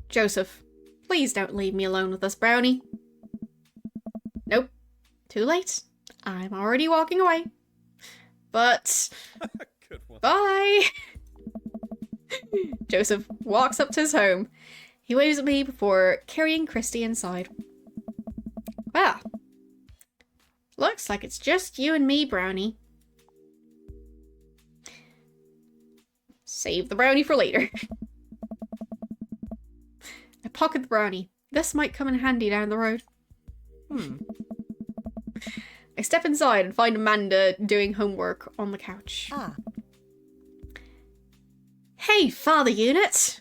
Speaker 1: Joseph, please don't leave me alone with this brownie. Nope. Too late. I'm already walking away. But...
Speaker 3: Good one.
Speaker 1: bye! Joseph walks up to his home. He waves at me before carrying Christy inside. Well, looks like it's just you and me, Brownie. Save the brownie for later. I pocket the brownie. This might come in handy down the road. I step inside and find Amanda doing homework on the couch.
Speaker 4: Ah.
Speaker 1: Hey, Father Unit!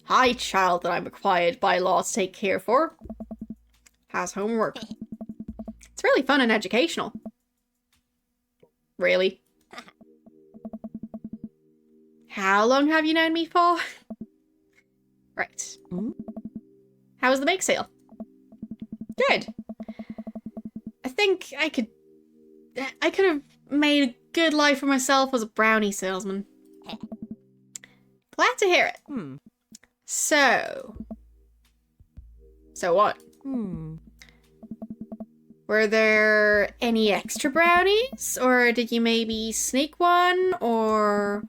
Speaker 1: Hi, child that I'm required by law to take care for. How's homework? It's really fun and educational. Really? How long have you known me for? Right. How was the bake sale? Good. I think I could have made a good life for myself as a brownie salesman. Glad to hear it. So what? Were there any extra brownies? Or did you maybe sneak one? Or...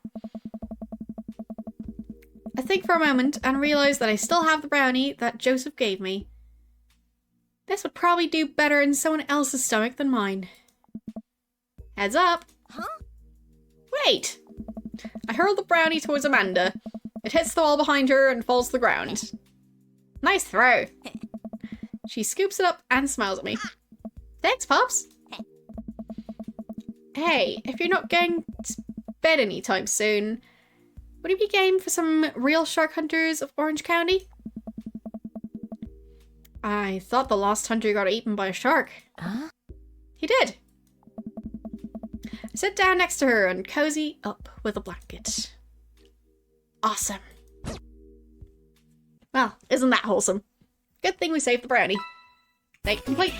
Speaker 1: I think for a moment and realize that I still have the brownie that Joseph gave me. This would probably do better in someone else's stomach than mine. Heads up.
Speaker 4: Huh?
Speaker 1: Wait! I hurl the brownie towards Amanda. It hits the wall behind her and falls to the ground. Nice throw. She scoops it up and smiles at me. Thanks, Pops. Hey, if you're not going to bed anytime soon, would you be game for some real shark hunters of Orange County? I thought the lost hunter got eaten by a shark.
Speaker 4: Huh?
Speaker 1: He did. I sit down next to her and cozy up with a blanket. Awesome. Well, isn't that wholesome? Good thing we saved the brownie. Date complete.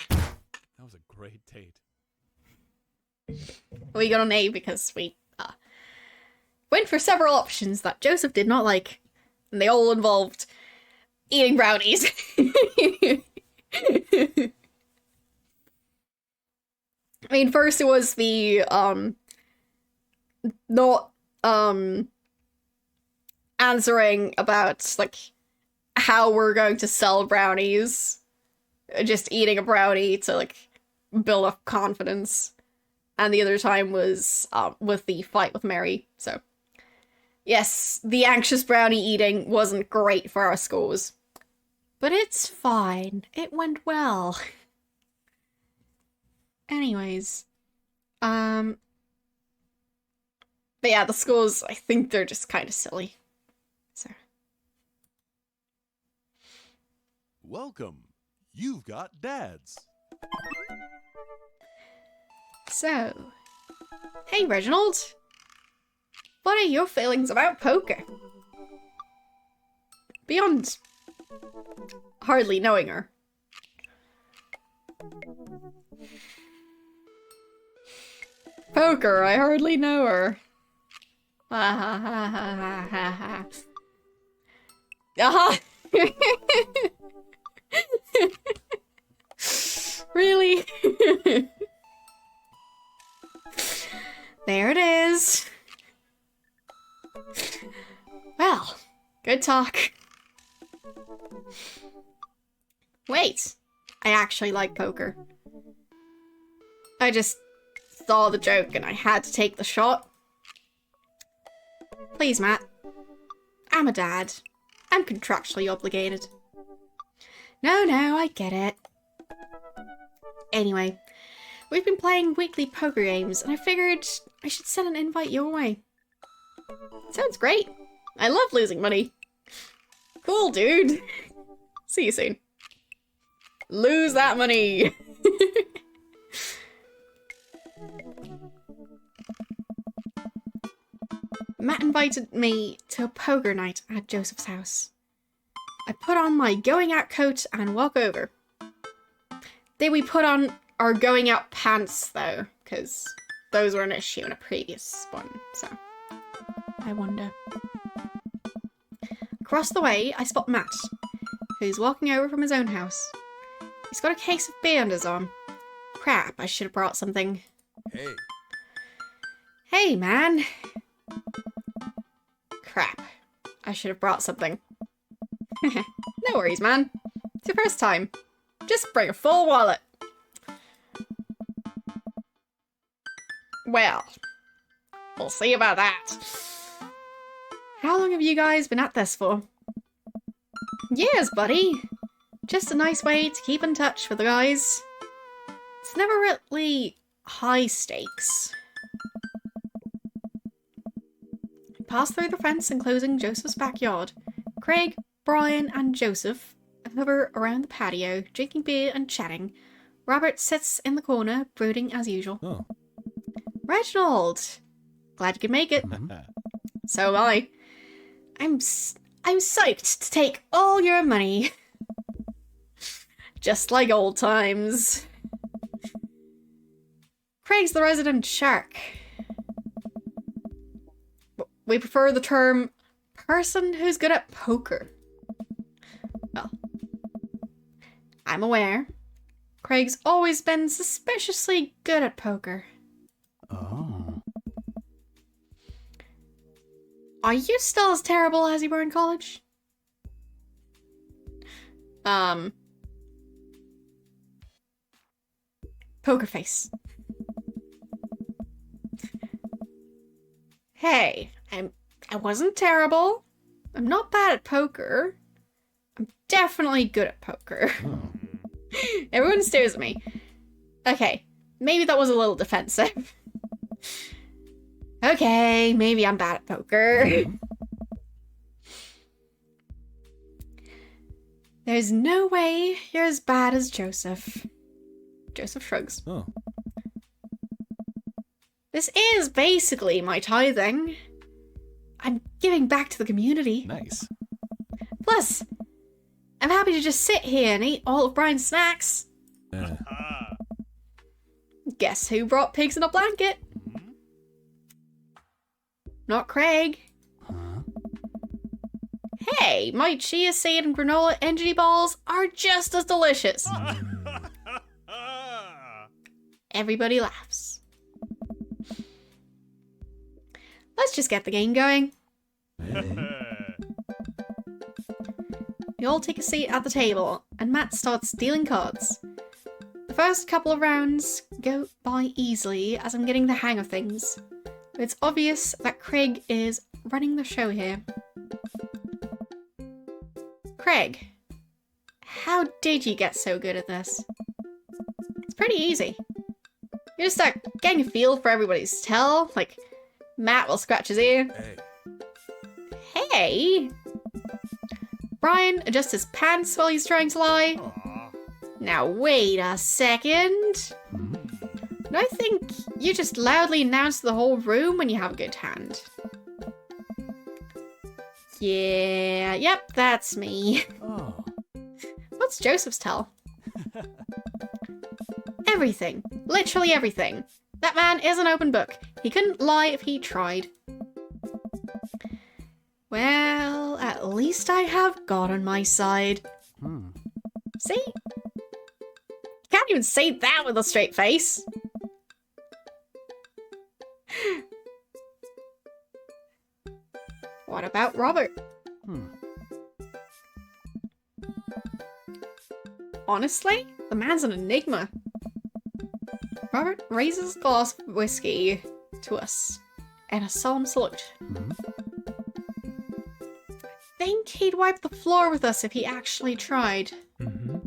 Speaker 3: That was a great date.
Speaker 1: We got an A because we went for several options that Joseph did not like. And they all involved eating brownies. I mean, first it was the, not, answering about, like, how we're going to sell brownies. Just eating a brownie to, like, build up confidence. And the other time was, with the fight with Mary, so. Yes, the anxious brownie eating wasn't great for our scores. But it's fine. It went well. Anyways. But yeah, the scores, I think they're just kind of silly. So.
Speaker 3: Welcome. You've got dads.
Speaker 1: So. Hey, Reginald. What are your feelings about poker? Beyond hardly knowing her. Poker, I hardly know her. Ha ha ha ha ha ha ha. Really? There it is. Well, good talk. Wait, I actually like poker. I just saw the joke and I had to take the shot. Please, Matt. I'm a dad. I'm contractually obligated. No, I get it. Anyway, we've been playing weekly poker games and I figured I should send an invite your way. Sounds great. I love losing money. Cool, dude. See you soon. Lose that money. Matt invited me to a poker night at Joseph's house. I put on my going out coat and walk over. Then we put on our going out pants though, because those were an issue in a previous one, so I wonder. Across the way, I spot Matt, who's walking over from his own house. He's got a case of beer under his arm. Crap, I should have brought something.
Speaker 3: Hey.
Speaker 1: Hey, man. Crap, I should have brought something. No worries, man. It's your first time. Just bring a full wallet. Well, we'll see about that. How long have you guys been at this for? Years, buddy. Just a nice way to keep in touch with the guys. It's never really high stakes. Pass through the fence enclosing Joseph's backyard. Craig, Brian, and Joseph hover around the patio, drinking beer and chatting. Robert sits in the corner, brooding as usual.
Speaker 3: Oh.
Speaker 1: Reginald! Glad you could make it. So am I. I'm psyched to take all your money. Just like old times. Craig's the resident shark. We prefer the term person who's good at poker. Well, I'm aware. Craig's always been suspiciously good at poker.
Speaker 2: Oh.
Speaker 1: Are you still as terrible as you were in college? Poker face. Hey, I wasn't terrible. I'm not bad at poker. I'm definitely good at poker.
Speaker 3: Oh.
Speaker 1: Everyone stares at me. Okay, maybe that was a little defensive. Okay, maybe I'm bad at poker. There's no way you're as bad as Joseph. Joseph shrugs.
Speaker 3: Oh.
Speaker 1: This is basically my tithing. I'm giving back to the community.
Speaker 3: Nice.
Speaker 1: Plus, I'm happy to just sit here and eat all of Brian's snacks. Guess who brought pigs in a blanket? Not Craig.
Speaker 2: Huh?
Speaker 1: Hey, my chia seed and granola energy balls are just as delicious. Everybody laughs. Let's just get the game going. You all take a seat at the table, and Matt starts dealing cards. The first couple of rounds go by easily as I'm getting the hang of things. But it's obvious that Craig is running the show here. Craig, how did you get so good at this? It's pretty easy. You just start getting a feel for everybody's tell, like Matt will scratch his ear.
Speaker 3: Hey.
Speaker 1: Hey! Brian adjusts his pants while he's trying to lie.
Speaker 3: Aw.
Speaker 1: Now wait a second. No, I think you just loudly announce to the whole room when you have a good hand. Yeah, yep, that's me.
Speaker 2: Oh.
Speaker 1: What's Joseph's tell? Everything. Literally everything. That man is an open book. He couldn't lie if he tried. Well, at least I have God on my side.
Speaker 2: Hmm.
Speaker 1: See? You can't even say that with a straight face. What about Robert?
Speaker 2: Hmm.
Speaker 1: Honestly, the man's an enigma. Robert raises a glass of whiskey to us and a solemn salute.
Speaker 2: Hmm.
Speaker 1: I think he'd wipe the floor with us if he actually tried.
Speaker 2: Mm-hmm.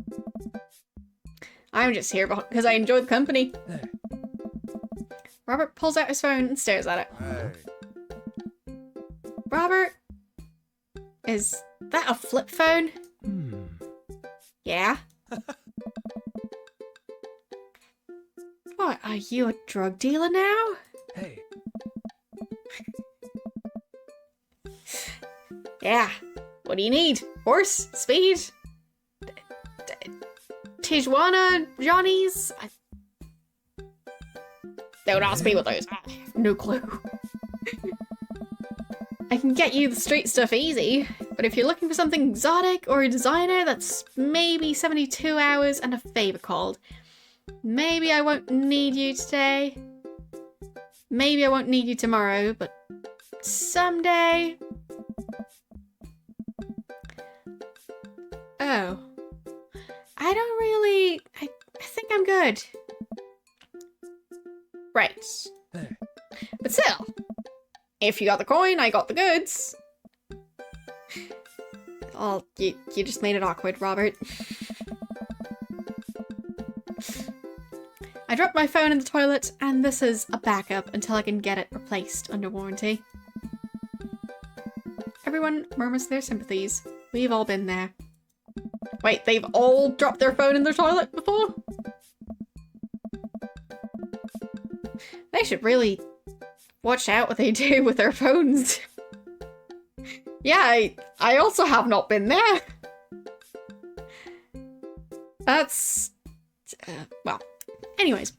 Speaker 1: I'm just here because I enjoy the company.
Speaker 2: Hey.
Speaker 1: Robert pulls out his phone and stares at it.
Speaker 3: Hey.
Speaker 1: Robert, is that a flip phone?
Speaker 2: Hmm.
Speaker 1: Yeah. What, are you a drug dealer now?
Speaker 2: Hey.
Speaker 1: Yeah. What do you need? Horse? Speed? Tijuana? Johnny's? Don't ask me what those are. No clue. I can get you the street stuff easy, but if you're looking for something exotic or a designer, that's maybe 72 hours and a favor called. Maybe I won't need you today. Maybe I won't need you tomorrow, but someday. Oh. I don't really... I think I'm good. Right.
Speaker 2: Hey.
Speaker 1: But still, if you got the coin, I got the goods. Oh, you just made it awkward, Robert. I dropped my phone in the toilet, and this is a backup until I can get it replaced under warranty. Everyone murmurs their sympathies. We've all been there. Wait, they've all dropped their phone in their toilet before? They should really watch out what they do with their phones. Yeah, I also have not been there. That's... well, anyways.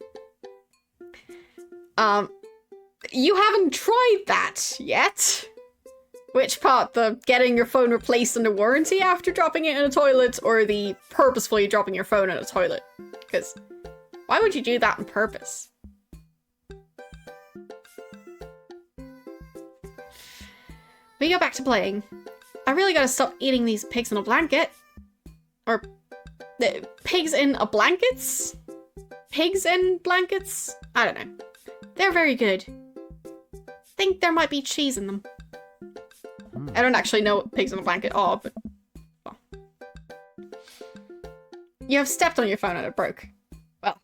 Speaker 1: You haven't tried that yet? Which part? The getting your phone replaced under warranty after dropping it in a toilet, or the purposefully dropping your phone in a toilet? Because why would you do that on purpose? We go back to playing. I really gotta stop eating these pigs in a blanket. Or... pigs in a blankets? Pigs in blankets? I don't know. They're very good. Think there might be cheese in them. I don't actually know what pigs in a blanket are, but... well. You have stepped on your phone and it broke. Well,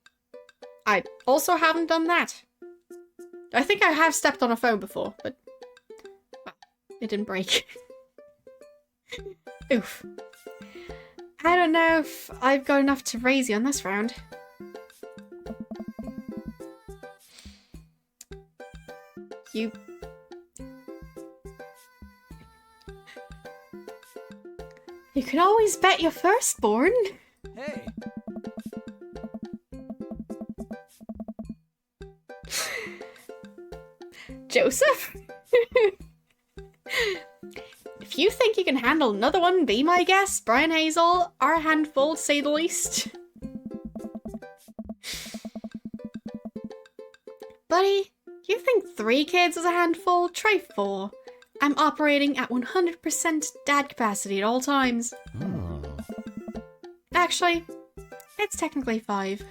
Speaker 1: I also haven't done that. I think I have stepped on a phone before, but well, it didn't break. Oof. I don't know if I've got enough to raise you on this round. You... You can always bet your firstborn.
Speaker 2: Hey.
Speaker 1: Joseph? If you think you can handle another one, be my guest. Brian Hazel are a handful, to say the least. Buddy, you think 3 kids is a handful? Try 4. I'm operating at 100% dad capacity at all times.
Speaker 2: Oh.
Speaker 1: Actually, it's technically 5.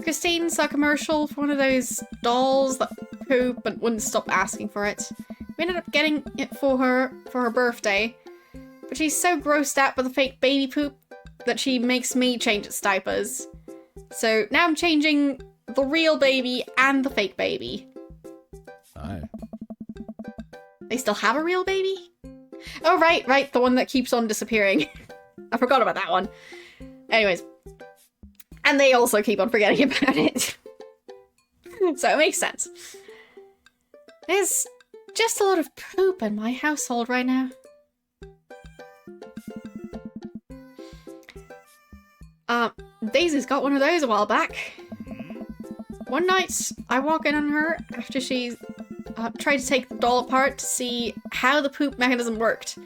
Speaker 1: Christine saw a commercial for one of those dolls that poop but wouldn't stop asking for it. We ended up getting it for her birthday, but she's so grossed out by the fake baby poop that she makes me change its diapers. So now I'm changing the real baby and the fake baby.
Speaker 2: Aye.
Speaker 1: They still have a real baby? Oh, right, the one that keeps on disappearing. I forgot about that one. Anyways. And they also keep on forgetting about it. So it makes sense. There's just a lot of poop in my household right now. Daisy's got one of those a while back. One night, I walk in on her after she tried to take the doll apart to see how the poop mechanism worked.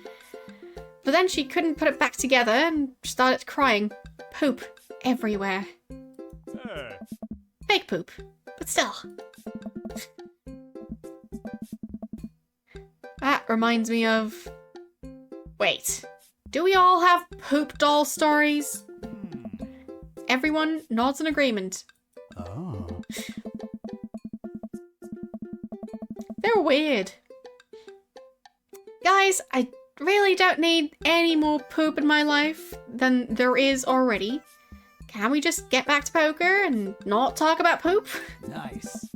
Speaker 1: But then she couldn't put it back together and started crying. Poop everywhere. Fake poop, but still. That reminds me of... Wait, do we all have poop doll stories? Everyone nods in agreement.
Speaker 2: Oh.
Speaker 1: They're weird. Guys, I really don't need any more poop in my life than there is already. Can we just get back to poker and not talk about poop?
Speaker 2: Nice.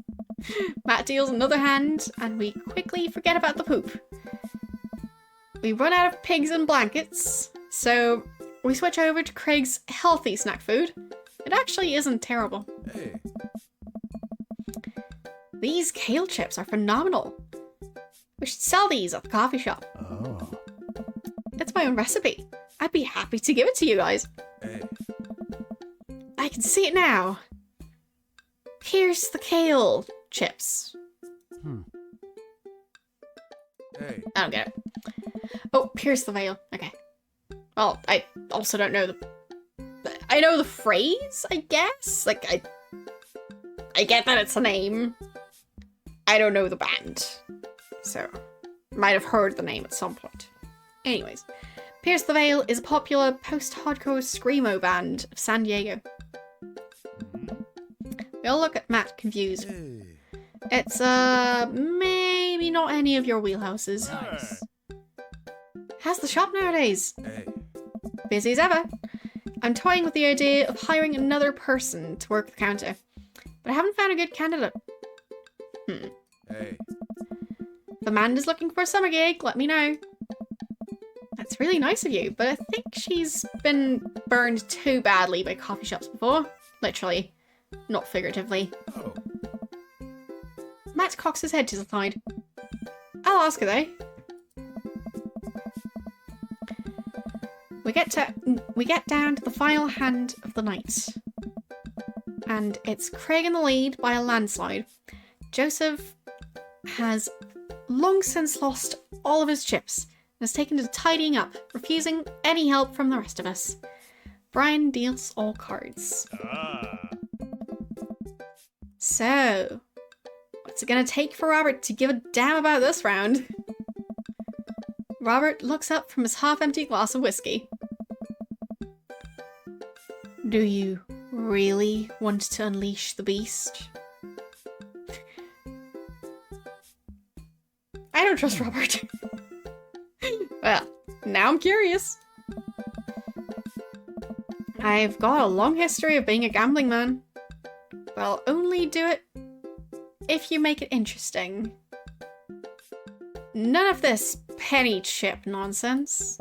Speaker 1: Matt deals another hand, and we quickly forget about the poop. We run out of pigs and blankets, so we switch over to Craig's healthy snack food. It actually isn't terrible.
Speaker 2: Hey.
Speaker 1: These kale chips are phenomenal. We should sell these at the coffee shop.
Speaker 2: Oh.
Speaker 1: It's my own recipe. I'd be happy to give it to you guys.
Speaker 2: Hey.
Speaker 1: I can see it now. Here's the kale chips.
Speaker 2: Hey.
Speaker 1: I don't get it. Oh, pierce the veil. Okay. Well, I also don't know I know the phrase, I guess? Like, I get that it's a name. I don't know the band. So, might have heard the name at some point. Anyways, Pierce the Veil is a popular post-hardcore screamo band of San Diego. We all look at Matt confused.
Speaker 2: Hey.
Speaker 1: It's, maybe not any of your wheelhouses.
Speaker 2: Nice.
Speaker 1: How's the shop nowadays?
Speaker 2: Hey.
Speaker 1: Busy as ever. I'm toying with the idea of hiring another person to work the counter, but I haven't found a good candidate.
Speaker 2: Hey.
Speaker 1: If Amanda's looking for a summer gig, let me know. That's really nice of you, but I think she's been burned too badly by coffee shops before. Literally, not figuratively.
Speaker 2: Oh.
Speaker 1: Matt cocks his head to the side. I'll ask her though. We get down to the final hand of the night. And it's Craig in the lead by a landslide. Joseph has long since lost all of his chips and has taken to tidying up, refusing any help from the rest of us. Brian deals all cards. So, what's it gonna take for Robert to give a damn about this round? Robert looks up from his half-empty glass of whiskey. Do you really want to unleash the beast? I don't trust Robert. Well, now I'm curious. I've got a long history of being a gambling man, but Well, only do it if you make it interesting. None of this penny chip nonsense.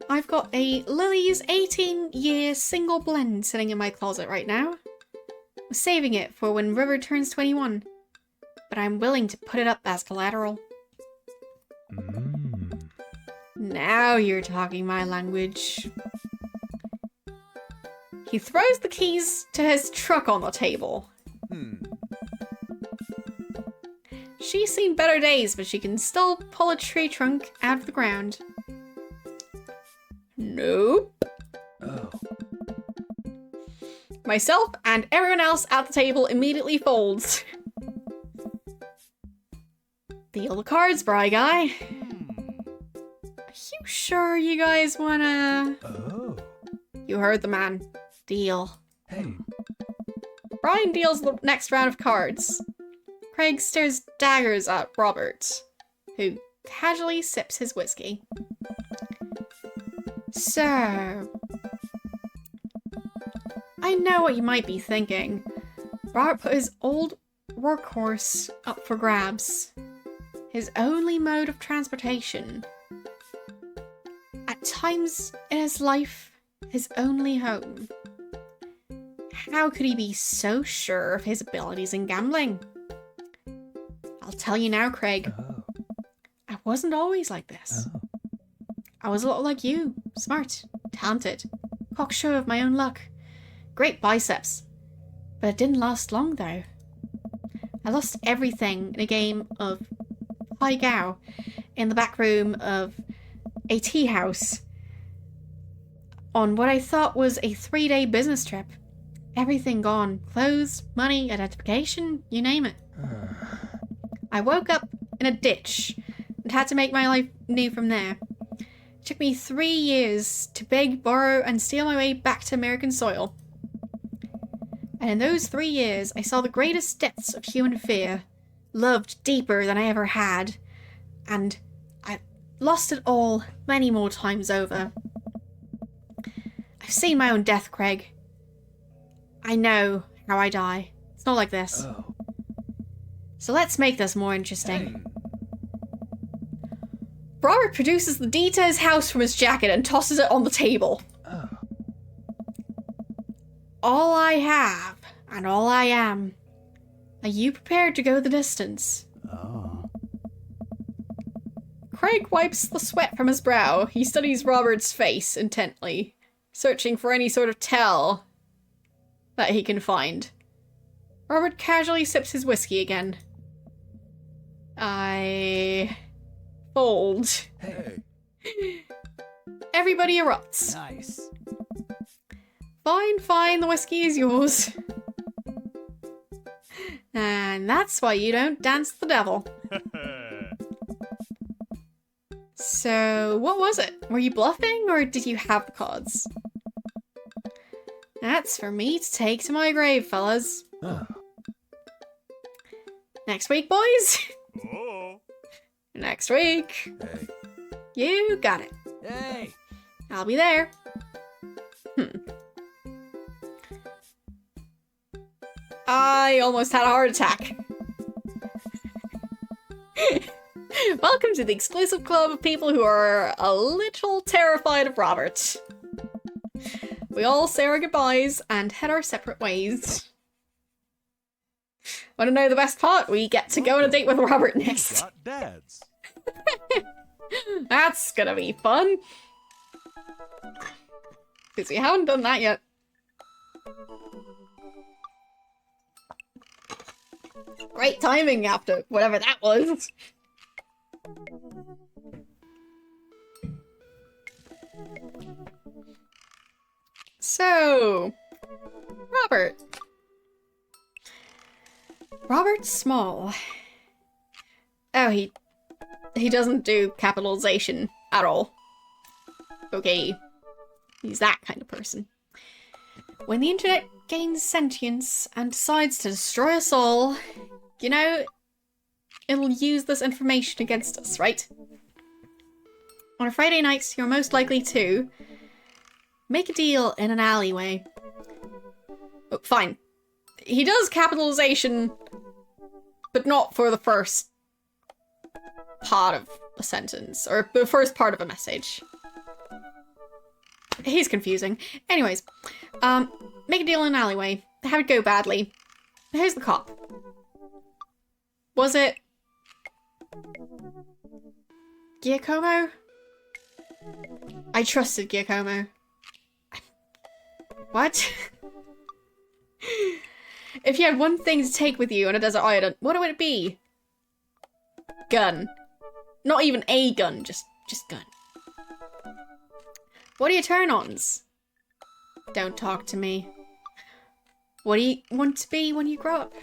Speaker 1: I've got a Lily's 18-year single blend sitting in my closet right now. I'm saving it for when River turns 21, but I'm willing to put it up as collateral. Now you're talking my language. He throws the keys to his truck on the table. She's seen better days, but she can still pull a tree trunk out of the ground. Nope.
Speaker 2: Oh.
Speaker 1: Myself and everyone else at the table immediately folds. Deal the cards, Bry Guy. Are you sure you guys wanna...
Speaker 2: Oh.
Speaker 1: You heard the man. Deal.
Speaker 2: Hey.
Speaker 1: Brian deals the next round of cards. Craig stares daggers at Robert, who casually sips his whiskey. So... I know what you might be thinking. Robert put his old workhorse up for grabs. His only mode of transportation. At times in his life, his only home. How could he be so sure of his abilities in gambling? I'll tell you now, Craig.
Speaker 2: Oh.
Speaker 1: I wasn't always like this.
Speaker 2: Oh.
Speaker 1: I was a lot like you. Smart, talented, cocksure of my own luck. Great biceps. But it didn't last long, though. I lost everything in a game of Pai Gao in the back room of a tea house on what I thought was a 3-day business trip. Everything gone. Clothes, money, identification, you name it. I woke up in a ditch and had to make my life new from there. It took me 3 years to beg, borrow, and steal my way back to American soil. And in those 3 years, I saw the greatest depths of human fear, loved deeper than I ever had, and I lost it all many more times over. I've seen my own death, Craig. I know how I die. It's not like this.
Speaker 2: Oh.
Speaker 1: So let's make this more interesting.
Speaker 2: Hey.
Speaker 1: Robert produces the deed to his house from his jacket and tosses it on the table.
Speaker 2: Oh.
Speaker 1: All I have, and all I am. Are you prepared to go the distance?
Speaker 2: Oh.
Speaker 1: Craig wipes the sweat from his brow. He studies Robert's face intently, searching for any sort of tell that he can find. Robert casually sips his whiskey again. I... fold.
Speaker 2: Hey.
Speaker 1: Everybody erupts.
Speaker 2: Nice.
Speaker 1: Fine, fine, the whiskey is yours. And that's why you don't dance the devil. So, what was it? Were you bluffing, or did you have the cards? That's for me to take to my grave, fellas.
Speaker 2: Oh.
Speaker 1: Next week, boys?
Speaker 3: Oh.
Speaker 1: Next week.
Speaker 2: Hey.
Speaker 1: You got it.
Speaker 2: Hey.
Speaker 1: I'll be there. I almost had a heart attack. Welcome to the exclusive club of people who are a little terrified of Robert. We all say our goodbyes and head our separate ways. Want to know the best part? We get to go on a date with Robert next.
Speaker 3: Got dads.
Speaker 1: That's gonna be fun. Because we haven't done that yet. Great timing after whatever that was. So, Robert. Robert Small. Oh, he doesn't do capitalization at all. Okay, he's that kind of person. When the internet gains sentience and decides to destroy us all, you know, it'll use this information against us, right? On a Friday night, you're most likely to Make a deal in an alleyway. Oh, fine. He does capitalization, but not for the first part of a sentence, or the first part of a message. He's confusing. Anyways, make a deal in an alleyway. Have it go badly. Here's the cop. Was it Giacomo? I trusted Giacomo. What? If you had one thing to take with you on a desert island, what would it be? Gun. Not even a gun, just gun. What are your turn-ons? Don't talk to me. What do you want to be when you grow up?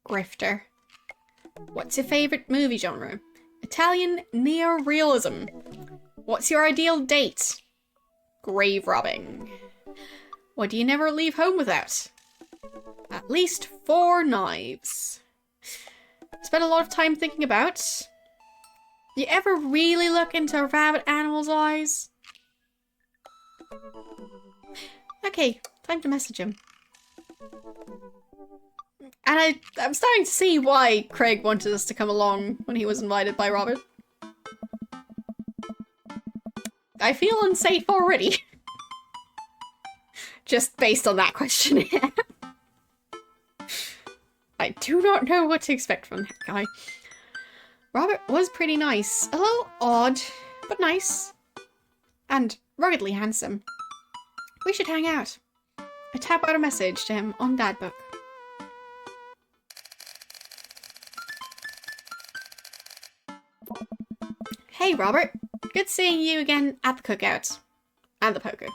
Speaker 1: Grifter. What's your favourite movie genre? Italian neorealism. What's your ideal date? Grave robbing. What do you never leave home without? At least 4 knives. Spend a lot of time thinking about. You ever really look into a rabbit animal's eyes? Okay, time to message him. And I'm starting to see why Craig wanted us to come along when he was invited by Robert. I feel unsafe already. Just based on that question. I do not know what to expect from that guy. Robert was pretty nice. A little odd, but nice. And ruggedly handsome. We should hang out. I tap out a message to him on Dadbook. Hey Robert, good seeing you again at the cookout. And the poker.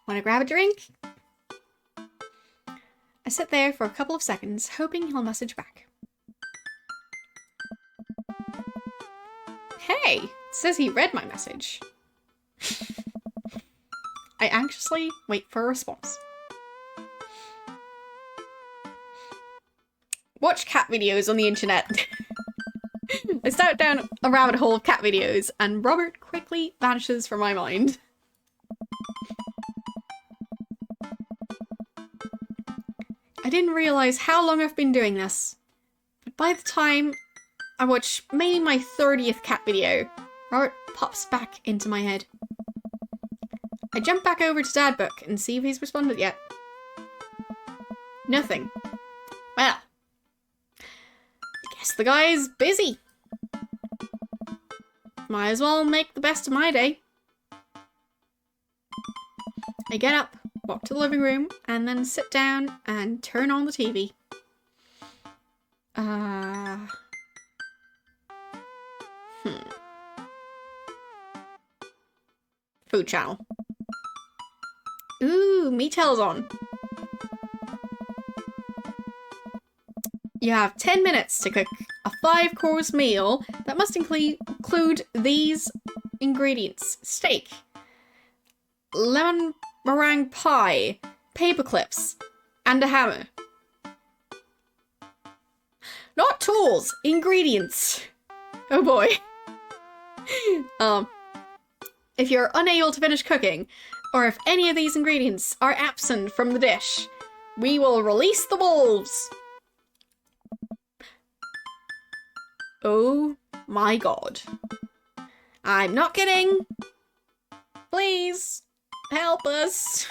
Speaker 1: Wanna grab a drink? I sit there for a couple of seconds, hoping he'll message back. Hey, it says he read my message. I anxiously wait for a response. Watch cat videos on the internet. I start down a rabbit hole of cat videos, and Robert quickly vanishes from my mind. I didn't realise how long I've been doing this, but by the time I watch maybe my 30th cat video, Robert pops back into my head. I jump back over to Dadbook and see if he's responded yet. Nothing. Well, I guess the guy's busy. Might as well make the best of my day. I get up, walk to the living room, and then sit down and turn on the TV. Food channel. Ooh, Meatel's on. You have 10 minutes to cook a 5-course meal that must include these ingredients. Steak, lemon meringue pie, paper clips, and a hammer. Not tools, ingredients. Oh boy. If you're unable to finish cooking, or if any of these ingredients are absent from the dish, we will release the wolves. Oh my god. I'm not kidding. Please, help us.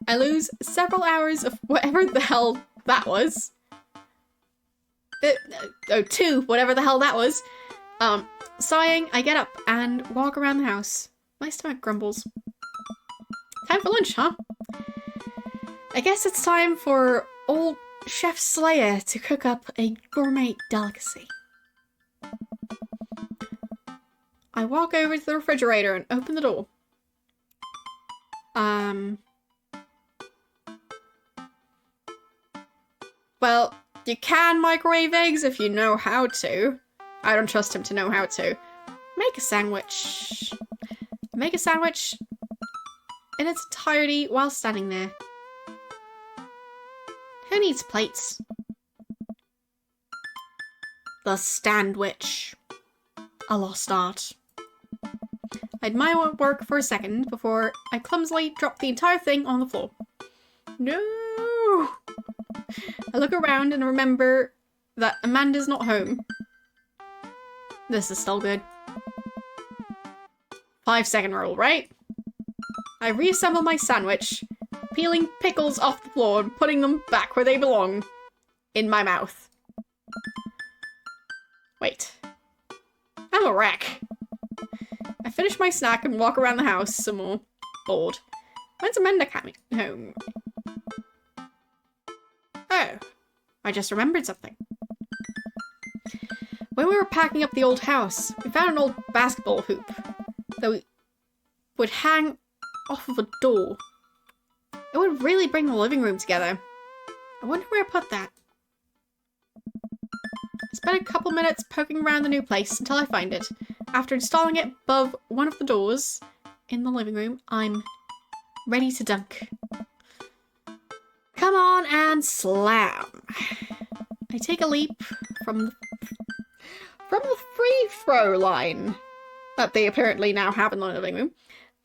Speaker 1: I lose several hours of whatever the hell that was. 2, whatever the hell that was. Sighing, I get up and walk around the house. My stomach grumbles. Time for lunch, huh? I guess it's time for old Chef Slayer to cook up a gourmet delicacy. I walk over to the refrigerator and open the door. Well, you can microwave eggs if you know how to. I don't trust him to know how to. Make a sandwich. Make a sandwich in its entirety while standing there. Who needs plates? The Standwich. A lost art. I'd my work for a second before I clumsily dropped the entire thing on the floor. No! I look around and remember that Amanda's not home. This is still good. 5-second rule, right? I reassemble my sandwich, peeling pickles off the floor and putting them back where they belong. In my mouth. Wait. I'm a wreck. I finish my snack and walk around the house some more. Bored. When's Amanda coming home? Oh. I just remembered something. When we were packing up the old house, we found an old basketball hoop that would hang off of a door. It would really bring the living room together. I wonder where I put that. I spent a couple minutes poking around the new place until I find it. After installing it above one of the doors in the living room, I'm ready to dunk. Come on and slam. I take a leap from the free throw line that they apparently now have in the living room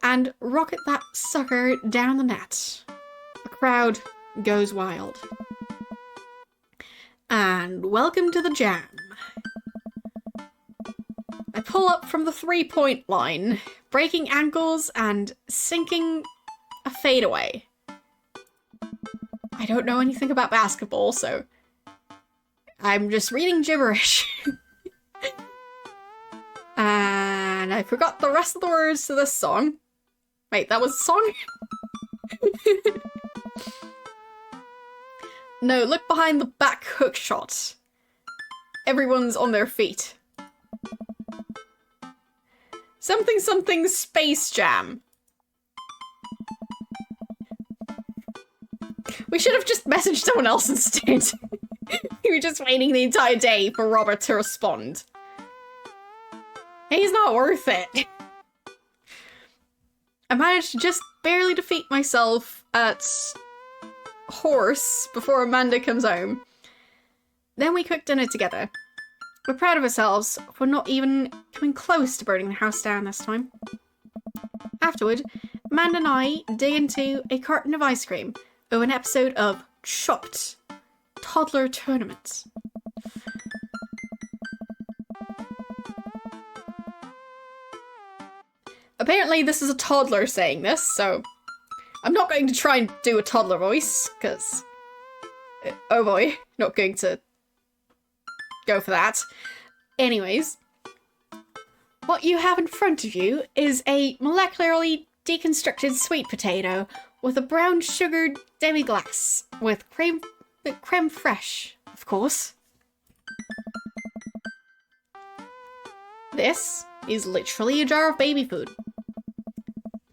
Speaker 1: and rocket that sucker down the net. The crowd goes wild. And welcome to the jam. I pull up from the 3-point line, breaking ankles and sinking a fadeaway. I don't know anything about basketball, so I'm just reading gibberish. And I forgot the rest of the words to this song. Wait, that was a song? No, look behind the back hook shot. Everyone's on their feet. Something something Space Jam. We should have just messaged someone else instead. We were just waiting the entire day for Robert to respond. He's not worth it. I managed to just barely defeat myself at horse before Amanda comes home. Then we cook dinner together. We're proud of ourselves for not even coming close to burning the house down this time. Afterward, Amanda and I dig into a carton of ice cream over an episode of Chopped Toddler Tournament. Apparently this is a toddler saying this, so I'm not going to try and do a toddler voice, because, oh boy, not going to go for that. Anyways, what you have in front of you is a molecularly deconstructed sweet potato with a brown sugared demi-glace with creme fraiche, of course. This is literally a jar of baby food.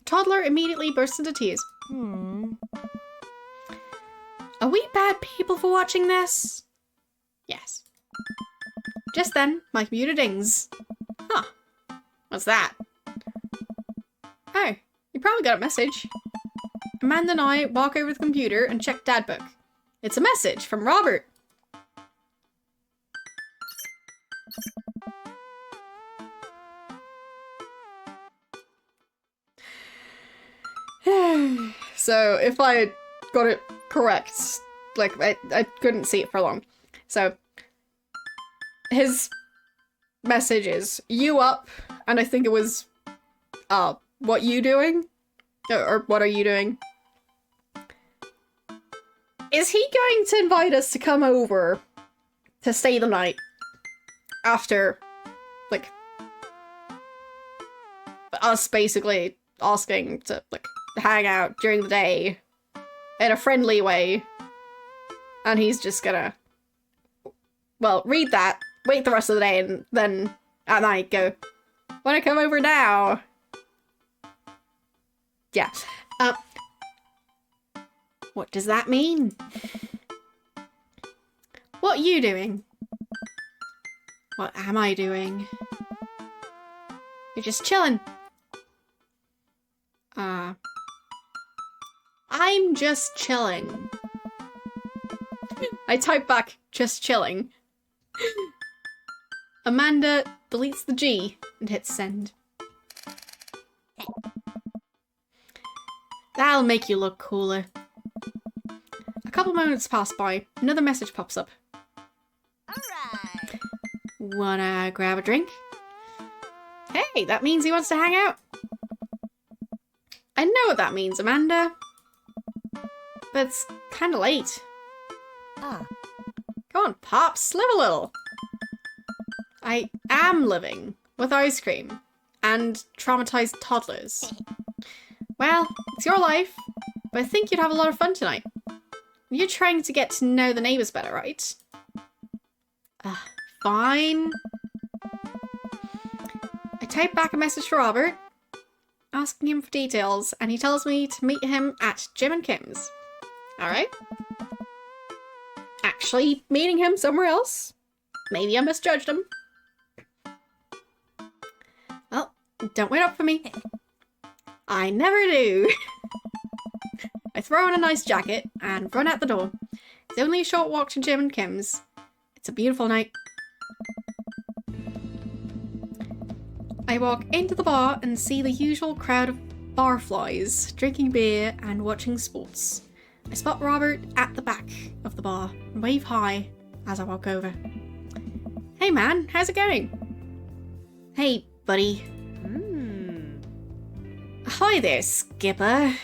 Speaker 1: Toddler immediately bursts into tears. Are we bad people for watching this? Yes. Just then, my computer dings. Huh. What's that? Oh, you probably got a message. Amanda and I walk over to the computer and check Dad Book. It's a message from Robert. So, if I got it correct, like, I couldn't see it for long. So, his message is, you up, and I think it was, what you doing? Or what are you doing? Is he going to invite us to come over to stay the night after, like, us basically asking to, like, hang out during the day in a friendly way, and he's just gonna, well, read that, wait the rest of the day, and then at night go, wanna come over now? Yeah. What does that mean? What you doing? What am I doing? You're just chilling. I'm just chilling. I type back, just chilling. Amanda deletes the G and hits send. That'll make you look cooler. A couple moments pass by. Another message pops up.
Speaker 3: Alright.
Speaker 1: Wanna grab a drink? Hey, that means he wants to hang out. I know what that means, Amanda. But it's kinda late.
Speaker 3: Ah.
Speaker 1: Come on, Pops, live a little. I am living with ice cream and traumatized toddlers. Well, it's your life, but I think you'd have a lot of fun tonight. You're trying to get to know the neighbors better, right? Fine. I type back a message to Robert, asking him for details, and he tells me to meet him at Jim and Kim's. Alright. Actually meeting him somewhere else. Maybe I misjudged him. Well, don't wait up for me. I never do. I throw on a nice jacket and run out the door. It's only a short walk to Jim and Kim's. It's a beautiful night. I walk into the bar and see the usual crowd of barflies, drinking beer and watching sports. I spot Robert at the back of the bar and wave hi as I walk over. Hey man, how's it going? Hey buddy. Hi there, Skipper.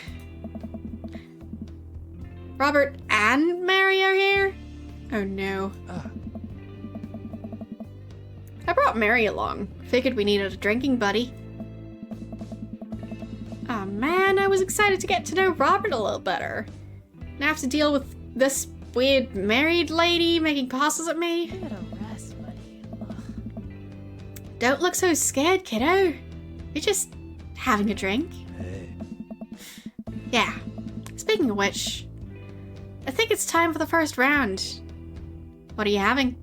Speaker 1: Robert and Mary are here? Oh no. I brought Mary along. Figured we needed a drinking buddy. Aw man, I was excited to get to know Robert a little better. Now I have to deal with this weird married lady making passes at me.
Speaker 4: Give it a rest, buddy. Ugh.
Speaker 1: Don't look so scared, kiddo. You're just having a drink.
Speaker 2: Hey.
Speaker 1: Yeah. Speaking of which, I think it's time for the first round. What are you having?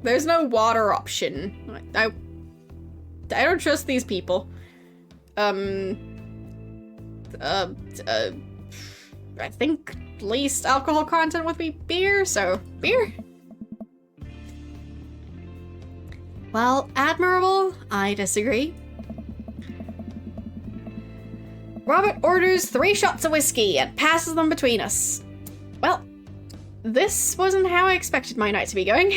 Speaker 1: There's no water option. I don't trust these people. I think least alcohol content would be beer, so beer. Well, admirable, I disagree. Robert orders 3 shots of whiskey and passes them between us. Well, this wasn't how I expected my night to be going.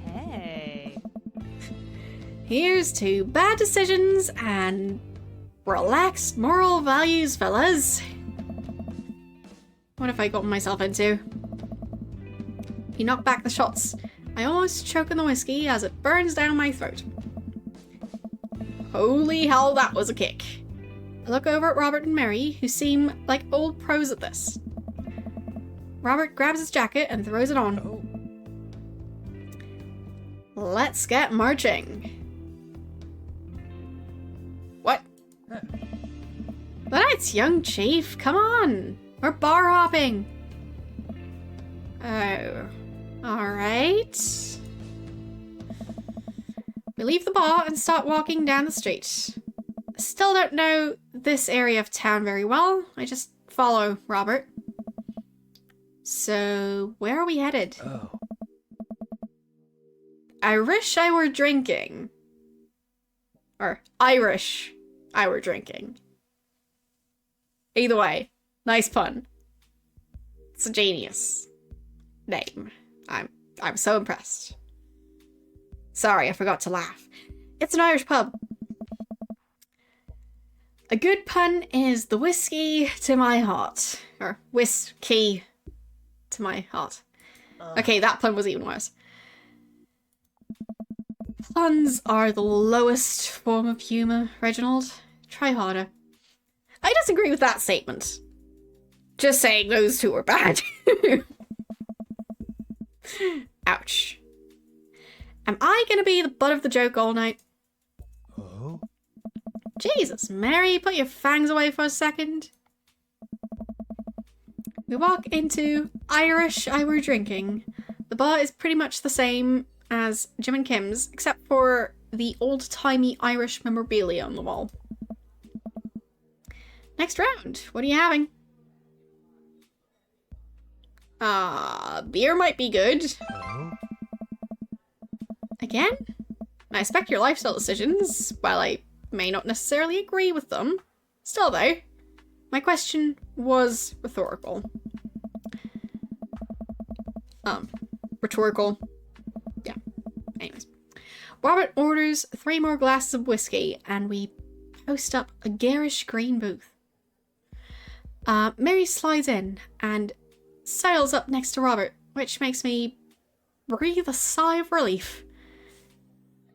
Speaker 4: Hey.
Speaker 1: Here's to bad decisions and relaxed moral values, fellas. What have I gotten myself into? He knocked back the shots. I almost choke on the whiskey as it burns down my throat. Holy hell, that was a kick. I look over at Robert and Mary, who seem like old pros at this. Robert grabs his jacket and throws it on. Let's get marching. What? The night's young, Chief. Come on. We're bar hopping. Oh. Alright. We leave the bar and start walking down the street. Still don't know this area of town very well. I just follow Robert. So, where are we headed?
Speaker 2: Oh.
Speaker 1: I wish I were drinking. Or, Irish I were drinking. Either way, nice pun. It's a genius name. I'm so impressed. Sorry, I forgot to laugh. It's an Irish pub. A good pun is the whiskey to my heart. Or whiskey to my heart. Okay, that pun was even worse. Puns are the lowest form of humour, Reginald. Try harder. I disagree with that statement. Just saying those two are bad. Ouch. Am I gonna be the butt of the joke all night?
Speaker 2: Oh.
Speaker 1: Jesus, Mary, put your fangs away for a second. We walk into Irish I Were Drinking. The bar is pretty much the same as Jim and Kim's, except for the old-timey Irish memorabilia on the wall. Next round, what are you having? Beer might be good.
Speaker 2: Oh.
Speaker 1: Again? I respect your lifestyle decisions, while I may not necessarily agree with them. Still though, my question was rhetorical. Rhetorical. Yeah. Anyways. Robert orders 3 more glasses of whiskey, and we post up a garish green booth. Mary slides in and sidles up next to Robert, which makes me breathe a sigh of relief.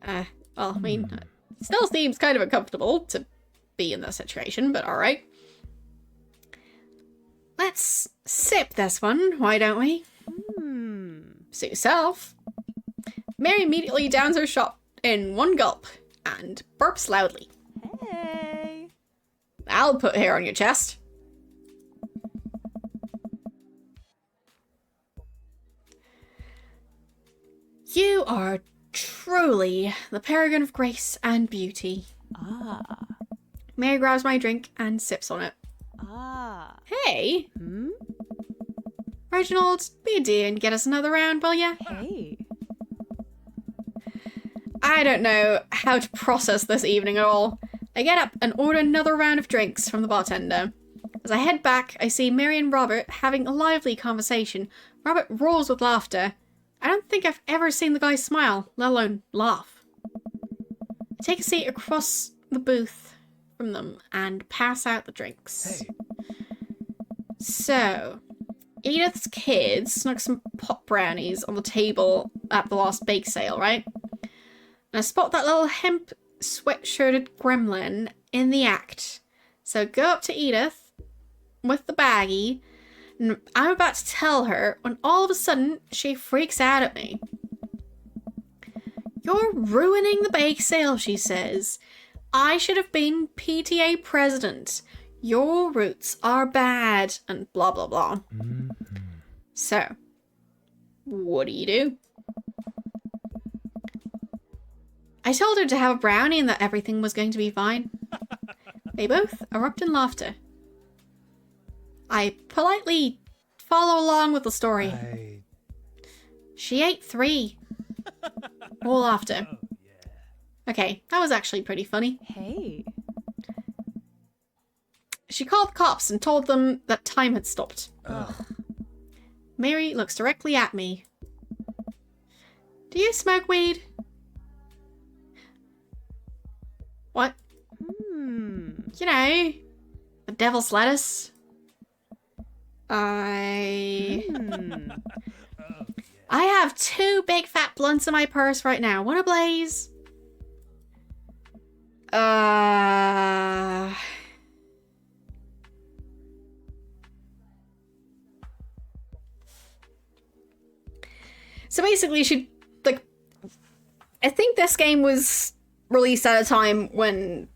Speaker 1: Well, I mean, it still seems kind of uncomfortable to be in this situation, but alright. Let's sip this one, why don't we? Suit yourself. Mary immediately downs her shot in one gulp and burps loudly.
Speaker 4: Hey.
Speaker 1: I'll put hair on your chest. You are truly the paragon of grace and beauty.
Speaker 4: Ah.
Speaker 1: Mary grabs my drink and sips on it.
Speaker 4: Ah.
Speaker 1: Hey,
Speaker 4: Hmm?
Speaker 1: Reginald, be a dear and get us another round, will ya?
Speaker 4: Hey.
Speaker 1: I don't know how to process this evening at all. I get up and order another round of drinks from the bartender. As I head back, I see Mary and Robert having a lively conversation. Robert roars with laughter. I don't think I've ever seen the guy smile, let alone laugh. I take a seat across the booth from them and pass out the drinks.
Speaker 2: Hey.
Speaker 1: So, Edith's kids snuck some pot brownies on the table at the last bake sale, right? And I spot that little hemp sweatshirted gremlin in the act. So go up to Edith with the baggie, and I'm about to tell her when all of a sudden she freaks out at me. You're ruining the bake sale, she says. I should have been PTA president. Your roots are bad, and blah blah blah. So, what do? I told her to have a brownie and that everything was going to be fine. They both erupt in laughter. I politely follow along with the story. She ate 3. All laughter. Okay, that was actually pretty funny.
Speaker 4: Hey.
Speaker 1: She called the cops and told them that time had stopped.
Speaker 2: Ugh.
Speaker 1: Mary looks directly at me. Do you smoke weed? What? You know, the devil's lettuce. I have 2 big fat blunts in my purse right now. Wanna blaze? So basically, I think this game was released at a time when,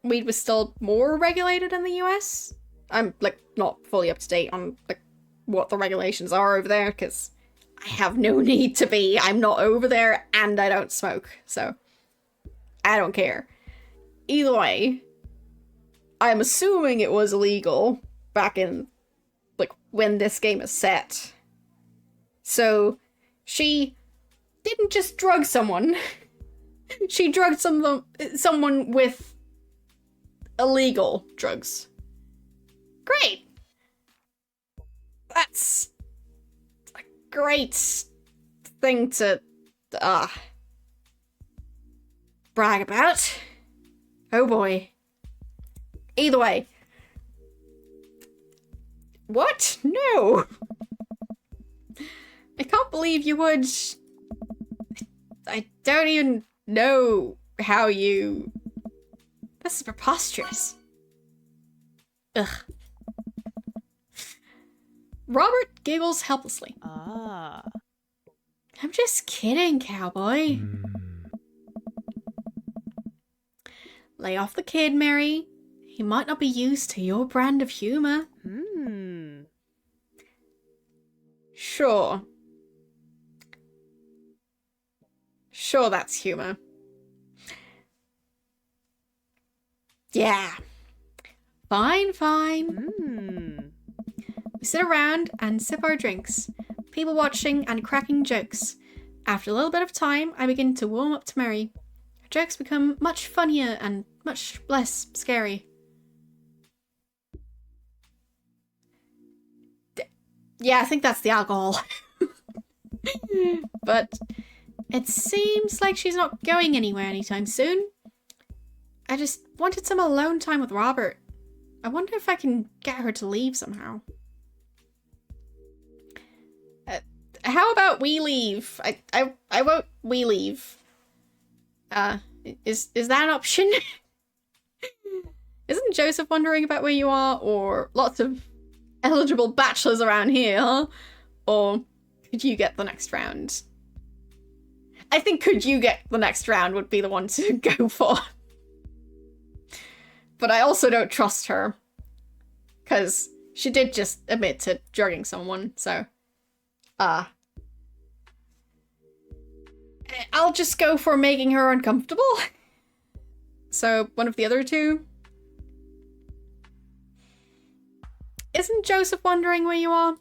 Speaker 1: weed was still more regulated in the US. I'm, not fully up to date on, what the regulations are over there, because I have no need to be. I'm not over there, and I don't smoke, so I don't care. Either way, I'm assuming it was illegal back in, when this game is set. So, she didn't just drug someone. She drugged someone with illegal drugs. Great! That's a great thing to, brag about. Oh boy. Either way. What? No! I can't believe you would. I don't even know how you. This is preposterous. Ugh. Robert giggles helplessly.
Speaker 4: Ah.
Speaker 1: I'm just kidding, cowboy. Lay off the kid, Mary. He might not be used to your brand of humor. Sure. Sure, that's humor. Yeah. Fine, fine. We sit around and sip our drinks, people watching and cracking jokes, After a little bit of time, I begin to warm up to Mary. Her jokes become much funnier and much less scary. Yeah, I think that's the alcohol. But it seems like she's not going anywhere anytime soon. I just wanted some alone time with Robert. I wonder if I can get her to leave somehow. How about we leave? I won't we leave. Is that an option? Isn't Joseph wondering about where you are? Or lots of eligible bachelors around here, huh? Or could you get the next round? I think could you get the next round would be the one to go for. But I also don't trust her. Because she did just admit to drugging someone, so... I'll just go for making her uncomfortable. So, one of the other two. Isn't Joseph wondering where you are?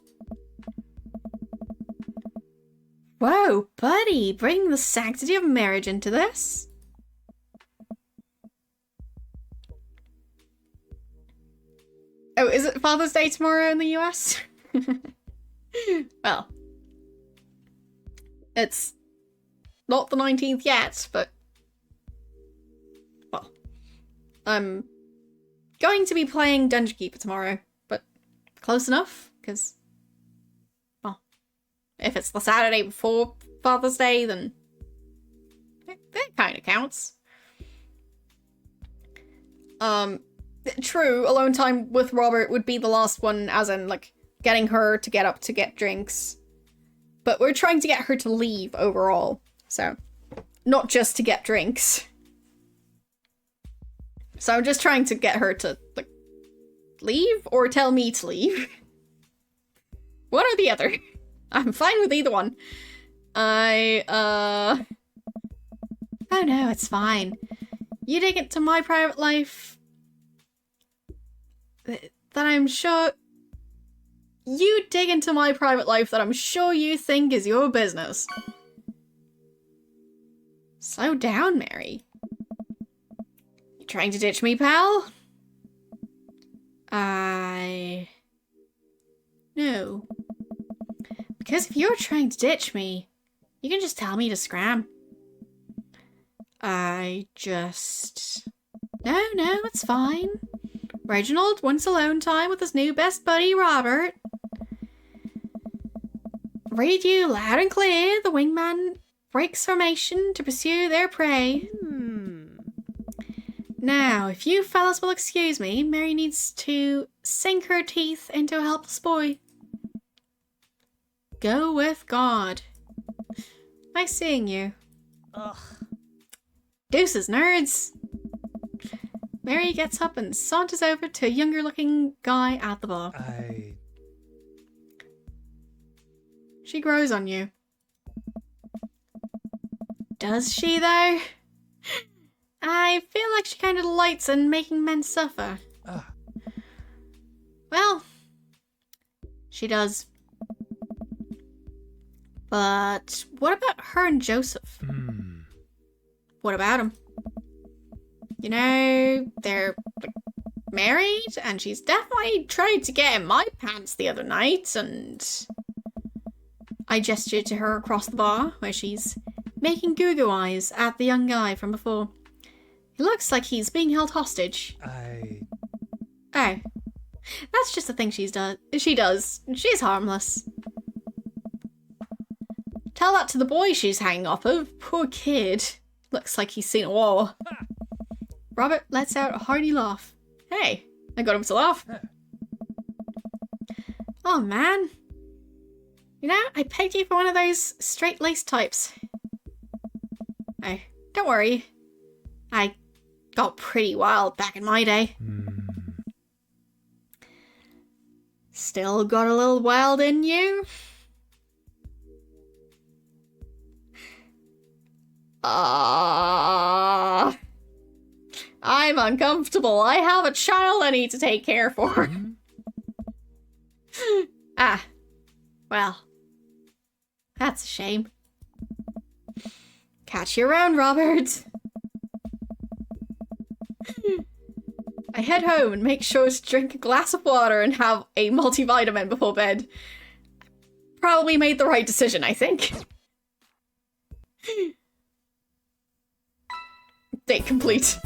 Speaker 1: Whoa, buddy, bring the sanctity of marriage into this. Oh, is it Father's Day tomorrow in the US? Well, it's not the 19th yet, but... Well, I'm going to be playing Dungeon Keeper tomorrow, but close enough, because... Well, if it's the Saturday before Father's Day, then... That kind of counts. True, alone time with Robert would be the last one, as in, like, getting her to get up to get drinks. But we're trying to get her to leave overall, so not just to get drinks. So I'm just trying to get her to, like, leave or tell me to leave. One or the other. I'm fine with either one. Oh no, it's fine. You dig into my private life... that I'm sure... You dig into my private life that I'm sure you think is your business. Slow down, Mary. You trying to ditch me, pal? No. Because if you're trying to ditch me, you can just tell me to scram. No, it's fine. Reginald wants alone time with his new best buddy, Robert. Read you loud and clear, the wingman breaks formation to pursue their prey. Now, if you fellas will excuse me, Mary needs to sink her teeth into a helpless boy. Go with God. Nice seeing you.
Speaker 4: Ugh.
Speaker 1: Deuces, nerds. Mary gets up and saunters over to a younger-looking guy at the bar. She grows on you. Does she, though? I feel like she kind of delights in making men suffer. Well, she does. But what about her and Joseph? What about him? You know, they're like, married, and she's definitely tried to get in my pants the other night, and... I gestured to her across the bar, where she's making goo-goo eyes at the young guy from before. He looks like he's being held hostage. Oh. That's just a thing she does. She's harmless. Tell that to the boy she's hanging off of. Poor kid. Looks like he's seen a war. Robert lets out a hearty laugh. Hey, I got him to laugh. Oh, man. You know, I pegged you for one of those straight-laced types. Oh, don't worry. I got pretty wild back in my day. Still got a little wild in you? I'm uncomfortable. I have a child I need to take care for. Well. That's a shame. Catch you around, Robert. I head home and make sure to drink a glass of water and have a multivitamin before bed. Probably made the right decision, I think. Date complete.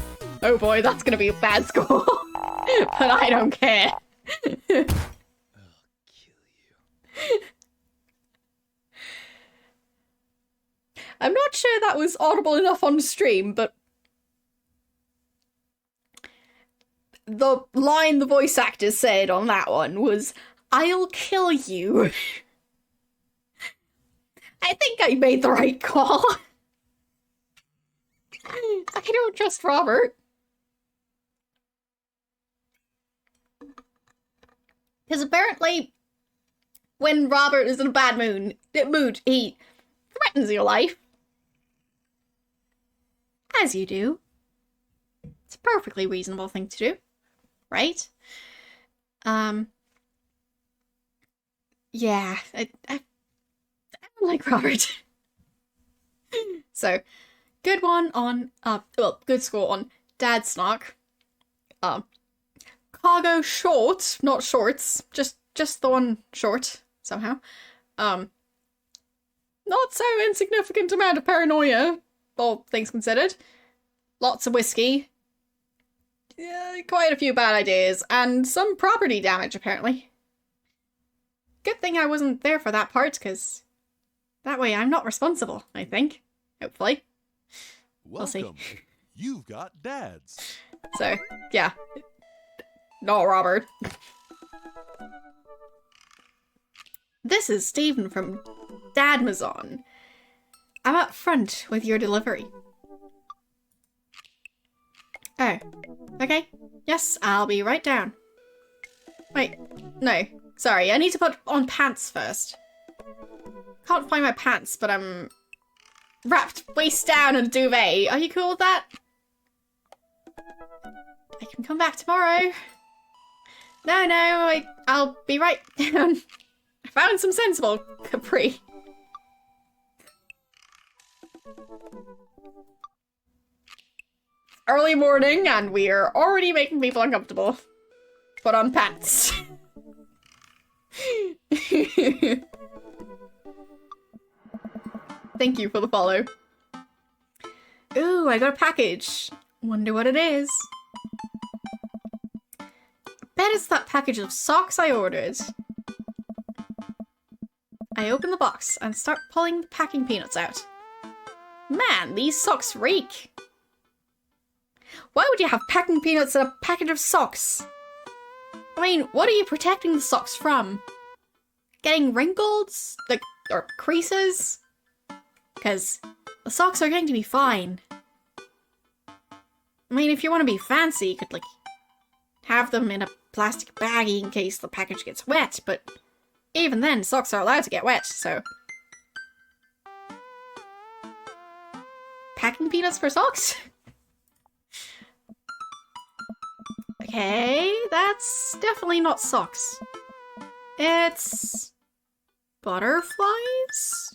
Speaker 1: Oh boy, that's gonna be a bad score. But I don't care.
Speaker 3: I'll kill you.
Speaker 1: I'm not sure that was audible enough on stream, but the line the voice actor said on that one was, "I'll kill you." I think I made the right call. I don't trust Robert. Because apparently, when Robert is in a bad mood, he threatens your life. As you do. It's a perfectly reasonable thing to do. Right? Yeah, I don't like Robert. So, good one on, well, good score on Dad Snark. Cargo short, not shorts, just the one short, somehow. Not so insignificant amount of paranoia, all things considered. Lots of whiskey. Yeah, quite a few bad ideas, and some property damage, apparently. Good thing I wasn't there for that part, because that way I'm not responsible, I think. Hopefully. We'll see.
Speaker 3: Welcome. You've got dads.
Speaker 1: So, yeah. No, Robert. This is Stephen from Dadmazon. I'm up front with your delivery. Oh, okay. Yes, I'll be right down. Wait, no. Sorry, I need to put on pants first. Can't find my pants, but I'm wrapped waist down in a duvet. Are you cool with that? I can come back tomorrow. No, wait, I'll be right down. I found some sensible capri. Early morning, and we are already making people uncomfortable. Put on pants. Thank you for the follow. Ooh, I got a package. Wonder what it is. Bet it's that package of socks I ordered. I open the box and start pulling the packing peanuts out. Man, these socks reek. Why would you have packing peanuts in a package of socks? I mean, what are you protecting the socks from? Getting wrinkles? Like, or creases? Because the socks are going to be fine. I mean, if you want to be fancy, you could, like, have them in a plastic baggie in case the package gets wet, but even then, socks are allowed to get wet, so... Packing peanuts for socks? Okay, that's definitely not socks. It's... butterflies?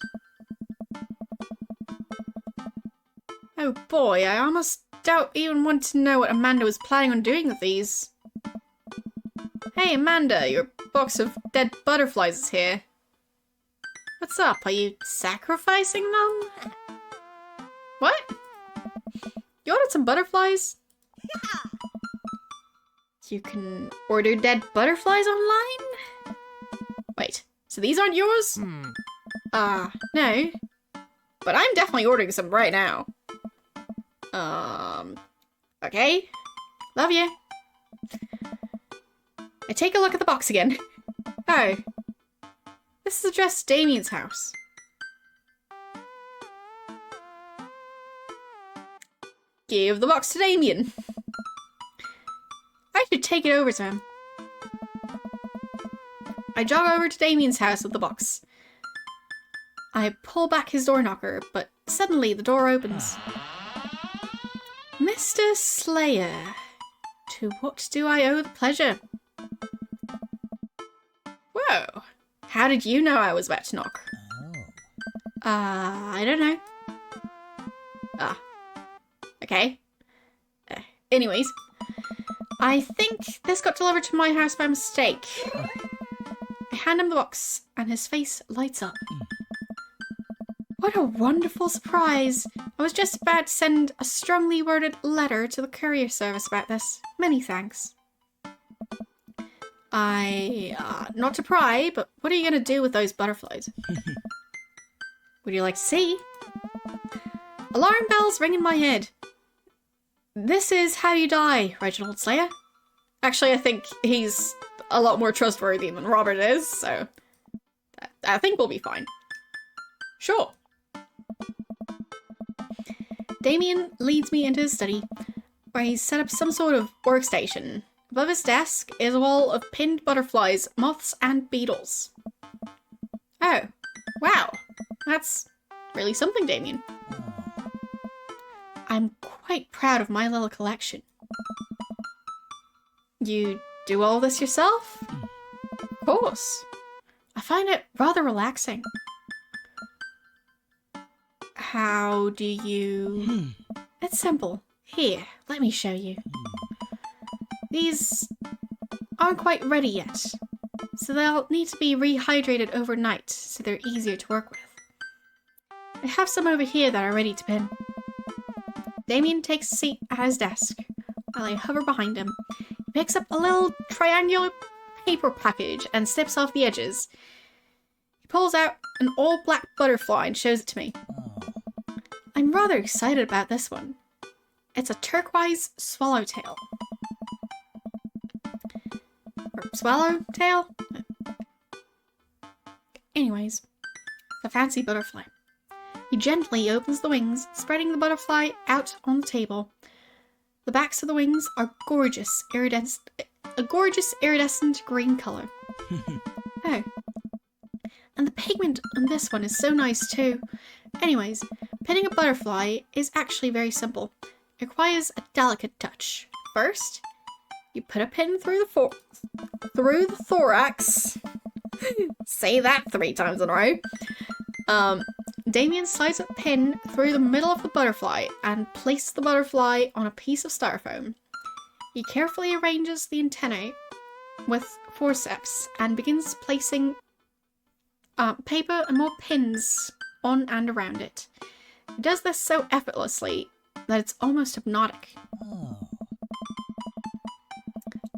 Speaker 1: Oh boy, I almost don't even want to know what Amanda was planning on doing with these. Hey Amanda, your box of dead butterflies is here. What's up? Are you sacrificing them? What? You ordered some butterflies? You can order dead butterflies online? Wait, so these aren't yours? No. But I'm definitely ordering some right now. Okay. Love you. I take a look at the box again. Oh. This is addressed to Damien's house. Give the box to Damien. I should take it over to him. I jog over to Damien's house with the box. I pull back his door knocker, but suddenly the door opens. Mr. Slayer, to what do I owe the pleasure? Whoa, how did you know I was about to knock? I don't know. Ah. Okay. Anyways. I think this got delivered to my house by mistake. I hand him the box, and his face lights up. What a wonderful surprise! I was just about to send a strongly worded letter to the courier service about this. Many thanks. Not to pry, but what are you going to do with those butterflies? Would you like to see? Alarm bells ring in my head. This is how you die, Reginald Slayer. Actually, I think he's a lot more trustworthy than Robert is, so I think we'll be fine. Sure. Damien leads me into his study, where he's set up some sort of workstation. Above his desk is a wall of pinned butterflies, moths, and beetles. Oh, wow. That's really something, Damien. I'm quite proud of my little collection. You do all this yourself? Of course. I find it rather relaxing. How do you... It's simple. Here, let me show you. These aren't quite ready yet, so they'll need to be rehydrated overnight so they're easier to work with. I have some over here that are ready to pin. Damien takes a seat at his desk while I hover behind him. He picks up a little triangular paper package and snips off the edges. He pulls out an all-black butterfly and shows it to me. I'm rather excited about this one. It's a turquoise swallowtail. Or swallowtail? Anyways, it's a fancy butterfly. He gently opens the wings, spreading the butterfly out on the table. The backs of the wings are a gorgeous iridescent green colour. Oh. And the pigment on this one is so nice too. Anyways, pinning a butterfly is actually very simple. It requires a delicate touch. First, you put a pin through the thorax. Say that 3 times in a row. Damien slides a pin through the middle of the butterfly and places the butterfly on a piece of styrofoam. He carefully arranges the antennae with forceps and begins placing paper and more pins on and around it. He does this so effortlessly that it's almost hypnotic.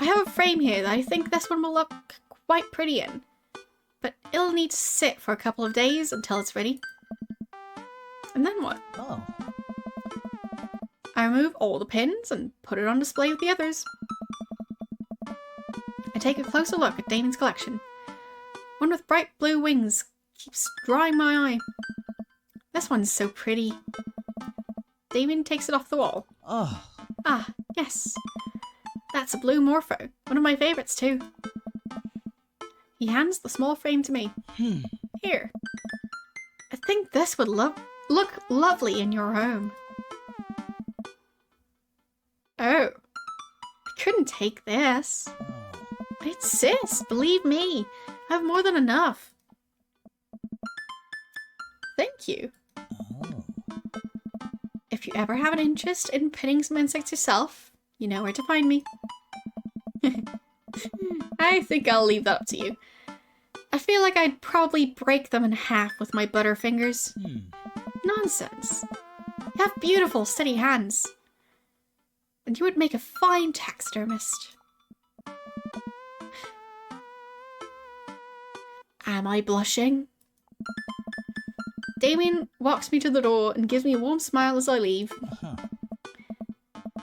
Speaker 1: I have a frame here that I think this one will look quite pretty in, but it'll need to sit for a couple of days until it's ready. And then what? I remove all the pins and put it on display with the others. I take a closer look at Damien's collection. One with bright blue wings keeps drawing my eye. This one's so pretty. Damien takes it off the wall. Ah, yes. That's a blue morpho. One of my favourites too. He hands the small frame to me. Here. I think this would look lovely in your home. Oh. I couldn't take this. I insist, believe me. I have more than enough. Thank you. If you ever have an interest in pinning some insects yourself, you know where to find me. I think I'll leave that up to you. I feel like I'd probably break them in half with my butterfingers. Nonsense. You have beautiful, steady hands. And you would make a fine taxidermist. Am I blushing? Damien walks me to the door and gives me a warm smile as I leave.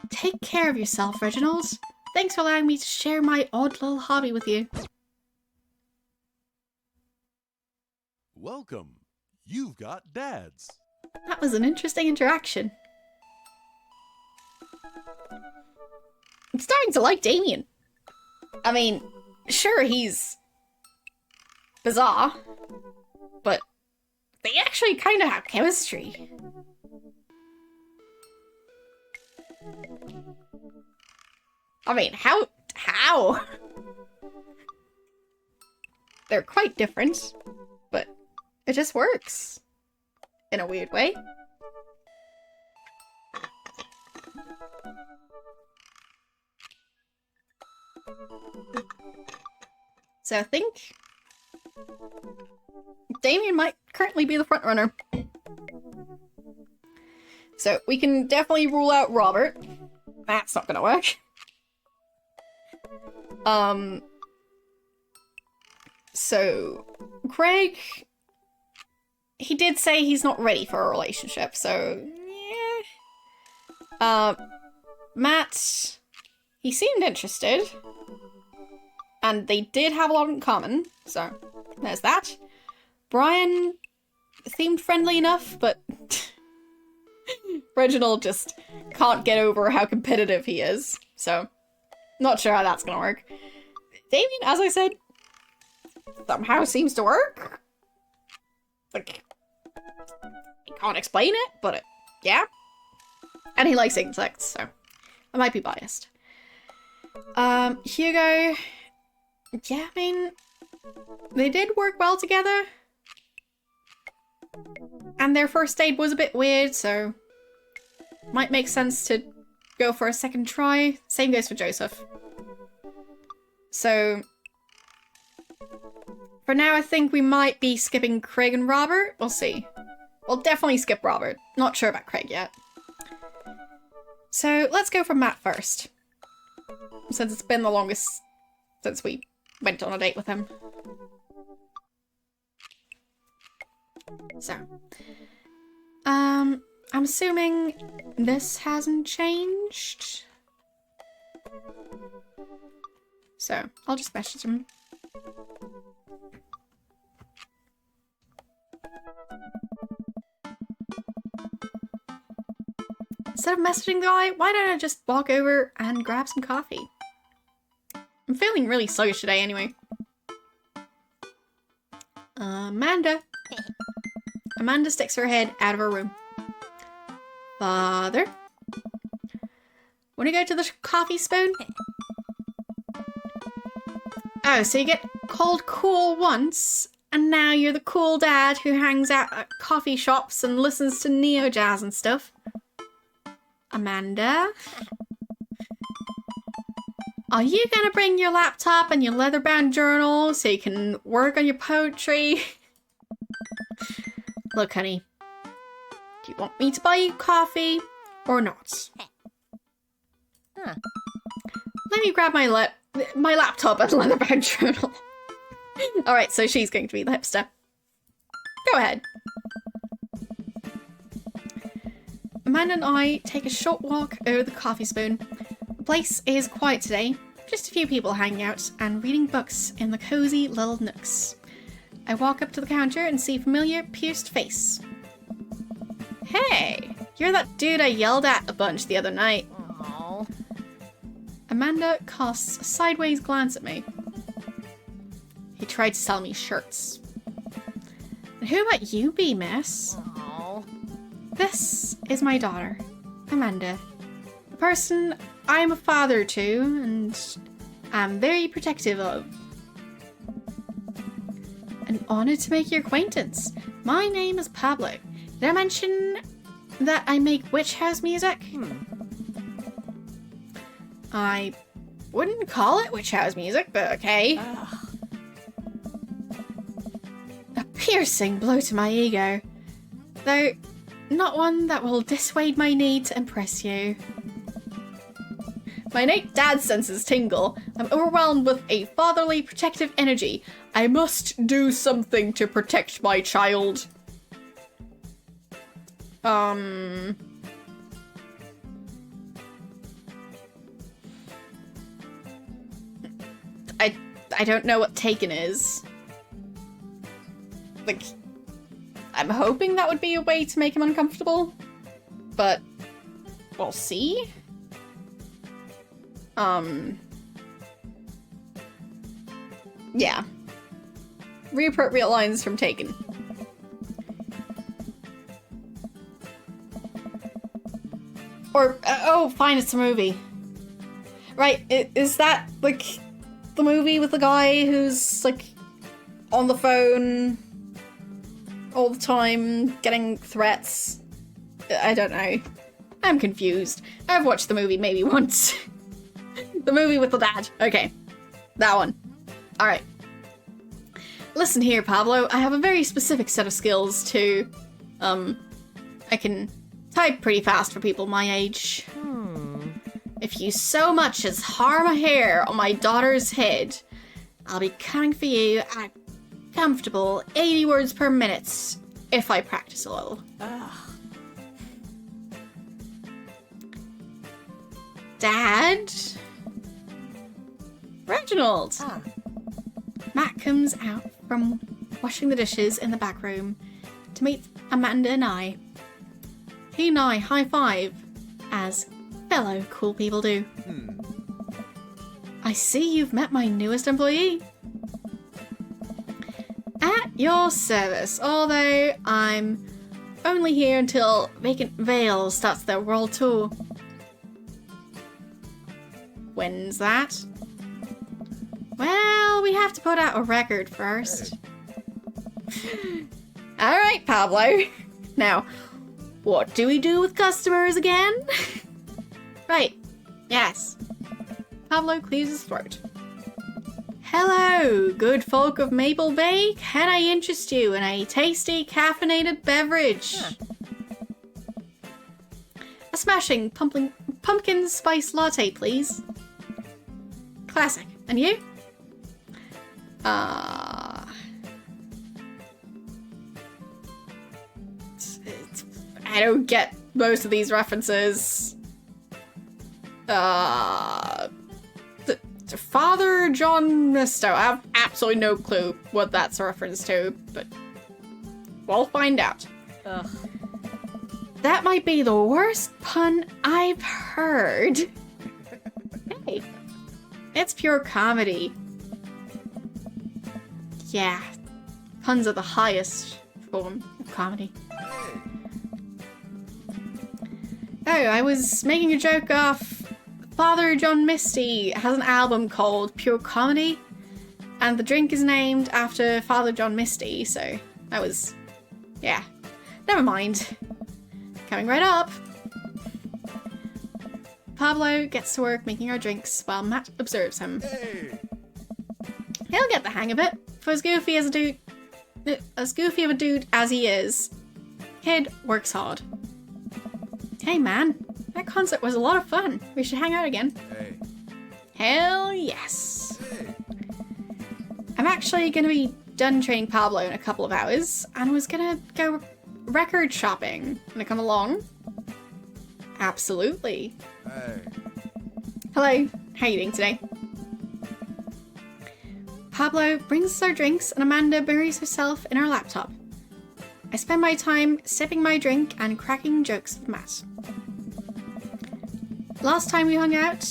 Speaker 1: Take care of yourself, Reginald. Thanks for allowing me to share my odd little hobby with you.
Speaker 3: Welcome. You've got dads.
Speaker 1: That was an interesting interaction. I'm starting to like Damien. I mean, sure, he's bizarre, but they actually kind of have chemistry. I mean, how? They're quite different, but it just works in a weird way. So I think Damien might currently be the front runner. So we can definitely rule out Robert. That's not gonna work. So Craig, he did say he's not ready for a relationship, so yeah. Matt, he seemed interested. And they did have a lot in common, so there's that. Brian seemed friendly enough, but Reginald just can't get over how competitive he is, so not sure how that's gonna work. Damien, as I said, somehow seems to work. Like, I can't explain it, but yeah. And he likes insects, so I might be biased. Hugo, yeah, I mean, they did work well together. And their first date was a bit weird, so might make sense to go for a second try. Same goes for Joseph. So for now, I think we might be skipping Craig and Robert. We'll see. We'll definitely skip Robert. Not sure about Craig yet. So let's go for Matt first, since it's been the longest since we went on a date with him. So, I'm assuming this hasn't changed. So, I'll just message him. Instead of messaging the guy, why don't I just walk over and grab some coffee? I'm feeling really sluggish today anyway. Amanda. Amanda sticks her head out of her room. Father? Wanna go to the coffee spoon? Oh, so you get called cool once, and now you're the cool dad who hangs out at coffee shops and listens to neo-jazz and stuff. Amanda? Are you gonna bring your laptop and your leather-bound journal so you can work on your poetry? Look, honey. Do you want me to buy you coffee or not?
Speaker 4: Huh.
Speaker 1: Let me grab my laptop and leather-bound journal. Alright, so she's going to be the hipster. Go ahead. Amanda and I take a short walk over the coffee spoon. The place is quiet today. Just a few people hanging out and reading books in the cozy little nooks. I walk up to the counter and see a familiar, pierced face. Hey, you're that dude I yelled at a bunch the other night.
Speaker 4: Aww.
Speaker 1: Amanda casts a sideways glance at me. He tried to sell me shirts. And who might you be, miss?
Speaker 4: Aww.
Speaker 1: This is my daughter, Amanda. A person I'm a father to and am very protective of. An honor to make your acquaintance. My name is Pablo. Did I mention that I make witch house music? I wouldn't call it witch house music, but okay.
Speaker 4: Ugh.
Speaker 1: A piercing blow to my ego. Though, not one that will dissuade my need to impress you. My innate dad senses tingle. I'm overwhelmed with a fatherly protective energy. I must do something to protect my child. I don't know what taken is. Like, I'm hoping that would be a way to make him uncomfortable, but we'll see. Yeah. Reappropriate lines from Taken. Or, oh, fine, it's a movie. Right, is that, like, the movie with the guy who's, like, on the phone all the time, getting threats? I don't know. I'm confused. I've watched the movie maybe once. The movie with the dad. Okay. That one. Alright. Listen here, Pablo. I have a very specific set of skills to, I can type pretty fast for people my age. If you so much as harm a hair on my daughter's head, I'll be coming for you at a comfortable 80 words per minute if I practice a little. Dad? Reginald! Matt comes out from washing the dishes in the back room to meet Amanda and I. He and I high five, as fellow cool people do. I see you've met my newest employee. At your service, although I'm only here until Vacant Veil starts their world tour. When's that? Well, we have to put out a record first. Alright, Pablo. Now, what do we do with customers again? Right, yes. Pablo clears his throat. Hello, good folk of Maple Bay. Can I interest you in a tasty caffeinated beverage? A smashing pumpkin spice latte, please. Classic. And you? I don't get most of these references. Father John Misto. I have absolutely no clue what that's a reference to, but we'll find out.
Speaker 4: Ugh.
Speaker 1: That might be the worst pun I've heard. Hey, it's pure comedy. Yeah, puns are the highest form of comedy. Oh, I was making a joke off Father John Misty has an album called Pure Comedy, and the drink is named after Father John Misty, so that was... yeah. Never mind. Coming right up. Pablo gets to work making our drinks while Matt observes him. He'll get the hang of it, for as goofy of a dude as he is, kid works hard. Hey man, that concert was a lot of fun. We should hang out again. Hell yes. I'm actually gonna be done training Pablo in a couple of hours and was gonna go record shopping. Wanna come along? Absolutely. Hello, how are you doing today? Pablo brings us our drinks and Amanda buries herself in her laptop. I spend my time sipping my drink and cracking jokes with Matt. Last time we hung out,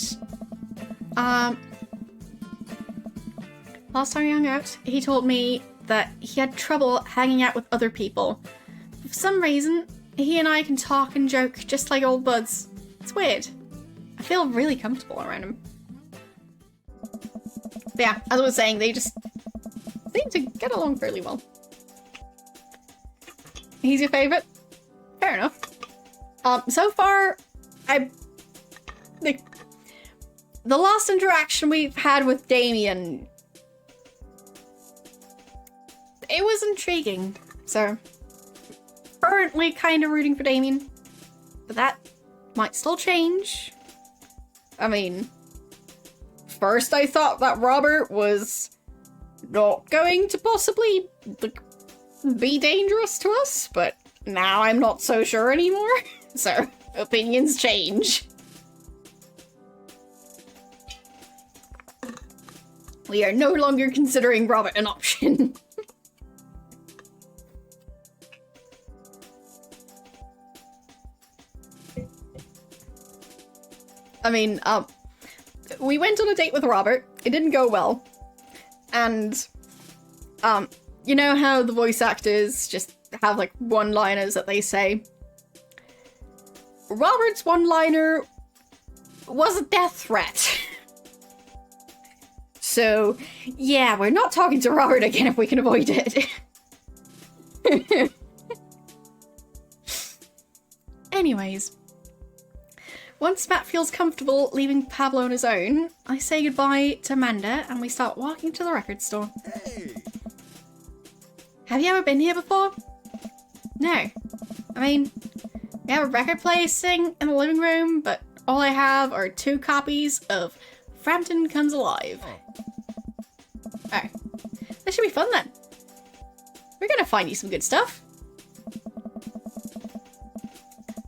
Speaker 1: he told me that he had trouble hanging out with other people. For some reason, he and I can talk and joke just like old buds. It's weird. I feel really comfortable around him. But yeah, as I was saying, they just seem to get along fairly well. He's your favourite? Fair enough. So far, the last interaction we've had with Damien, it was intriguing, so currently kind of rooting for Damien, but that might still change. I mean, first I thought that Robert was not going to possibly be dangerous to us, but now I'm not so sure anymore, so opinions change. We are no longer considering Robert an option. I mean, we went on a date with Robert. It didn't go well. And, you know how the voice actors just have, like, one-liners that they say? Robert's one-liner was a death threat. So, yeah, we're not talking to Robert again if we can avoid it. Anyways, Once Matt feels comfortable leaving Pablo on his own, I say goodbye to Amanda and we start walking to the record store.
Speaker 2: Hey.
Speaker 1: Have you ever been here before? No. I mean, we have a record player sitting in the living room, but all I have are 2 copies of Frampton Comes Alive. Oh. This should be fun then. We're gonna find you some good stuff.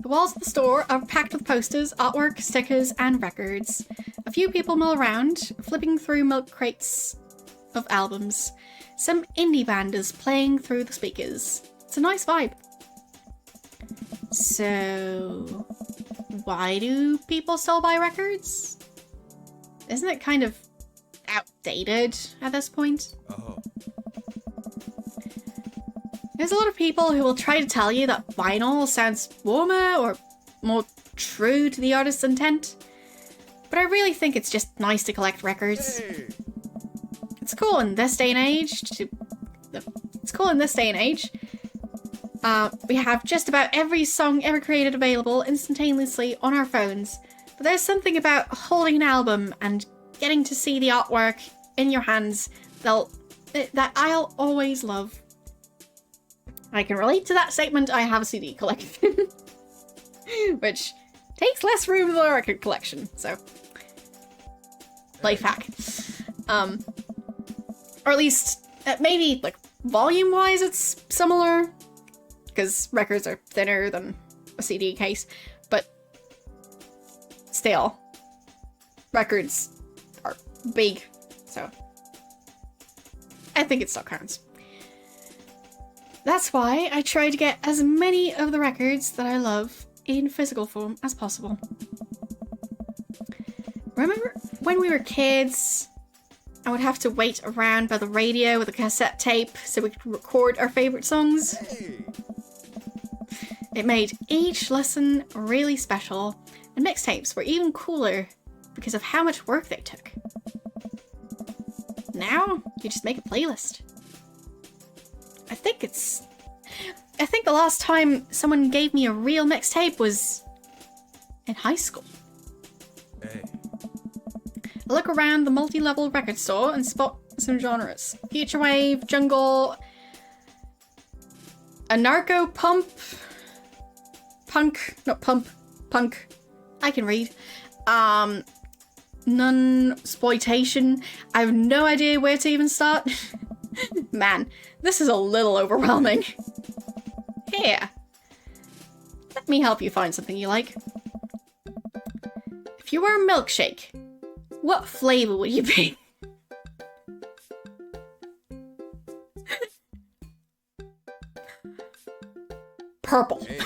Speaker 1: The walls of the store are packed with posters, artwork, stickers, and records. A few people mill around, flipping through milk crates of albums. Some indie band is playing through the speakers. It's a nice vibe. So, why do people still buy records? Isn't it kind of outdated at this point?
Speaker 2: Oh.
Speaker 1: There's a lot of people who will try to tell you that vinyl sounds warmer or more true to the artist's intent, but I really think it's just nice to collect records.
Speaker 2: Hey.
Speaker 1: It's cool in this day and age we have just about every song ever created available instantaneously on our phones, but there's something about holding an album and getting to see the artwork in your hands that I'll always love. I can relate to that statement. I have a CD collection, which takes less room than a record collection, so life hack. Or at least, maybe, like, volume-wise it's similar, because records are thinner than a CD case, but still, records are big, so I think it still counts. That's why I try to get as many of the records that I love in physical form as possible. Remember when we were kids, I would have to wait around by the radio with a cassette tape so we could record our favourite songs?
Speaker 2: Hey.
Speaker 1: It made each listen really special, and mixtapes were even cooler because of how much work they took. Now, you just make a playlist. I think the last time someone gave me a real mixtape was in high school.
Speaker 2: Hey.
Speaker 1: I look around the multi-level record store and spot some genres. Future wave, jungle, anarcho punk. I can read. Nunsploitation. I have no idea where to even start. Man, this is a little overwhelming. Here. Let me help you find something you like. If you were a milkshake, what flavor would you be? Purple.
Speaker 2: Hey.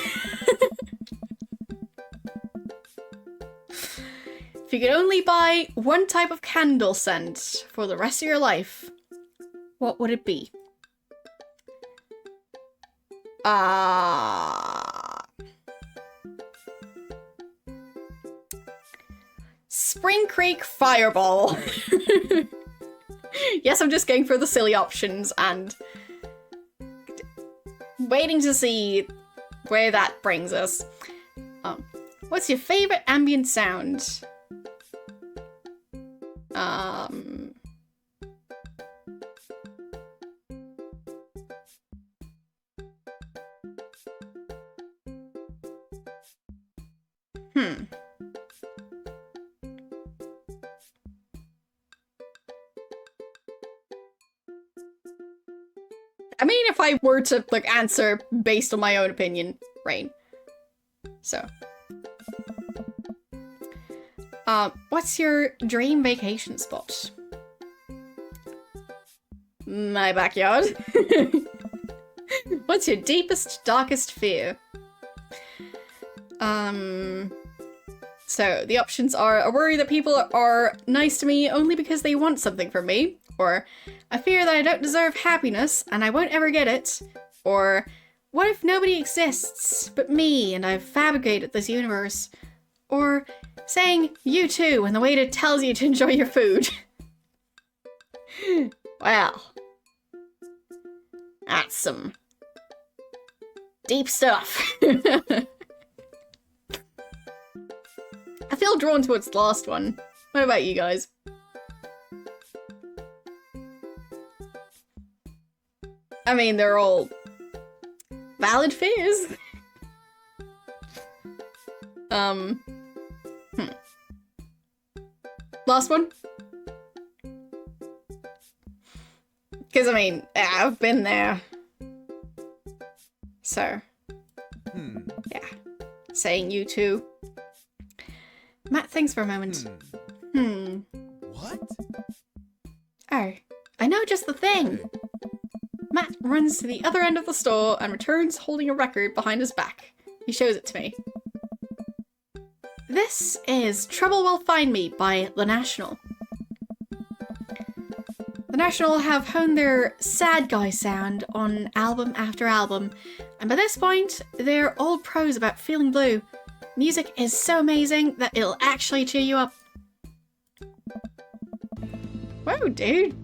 Speaker 1: If you could only buy one type of candle scent for the rest of your life, what would it be? Spring Creek Fireball. Yes, I'm just going for the silly options and waiting to see where that brings us. What's your favorite ambient sound? I mean, if I were to, like, answer based on my own opinion, rain. So. What's your dream vacation spot? My backyard. What's your deepest, darkest fear? So the options are a worry that people are nice to me only because they want something from me, or a fear that I don't deserve happiness and I won't ever get it, or what if nobody exists but me and I've fabricated this universe, or saying you too when the waiter tells you to enjoy your food. Well, that's some deep stuff. I feel drawn towards the last one. What about you guys? I mean, they're all valid fears. Last one? Because, I mean, I've been there. So, yeah. Saying you too. Matt thinks for a moment.
Speaker 2: What?
Speaker 1: Oh, I know just the thing.
Speaker 2: Hey.
Speaker 1: Matt runs to the other end of the store and returns holding a record behind his back. He shows it to me. This is Trouble Will Find Me by The National. The National have honed their sad guy sound on album after album, and by this point, they're all pros about feeling blue. Music is so amazing that it'll actually cheer you up. Whoa, dude.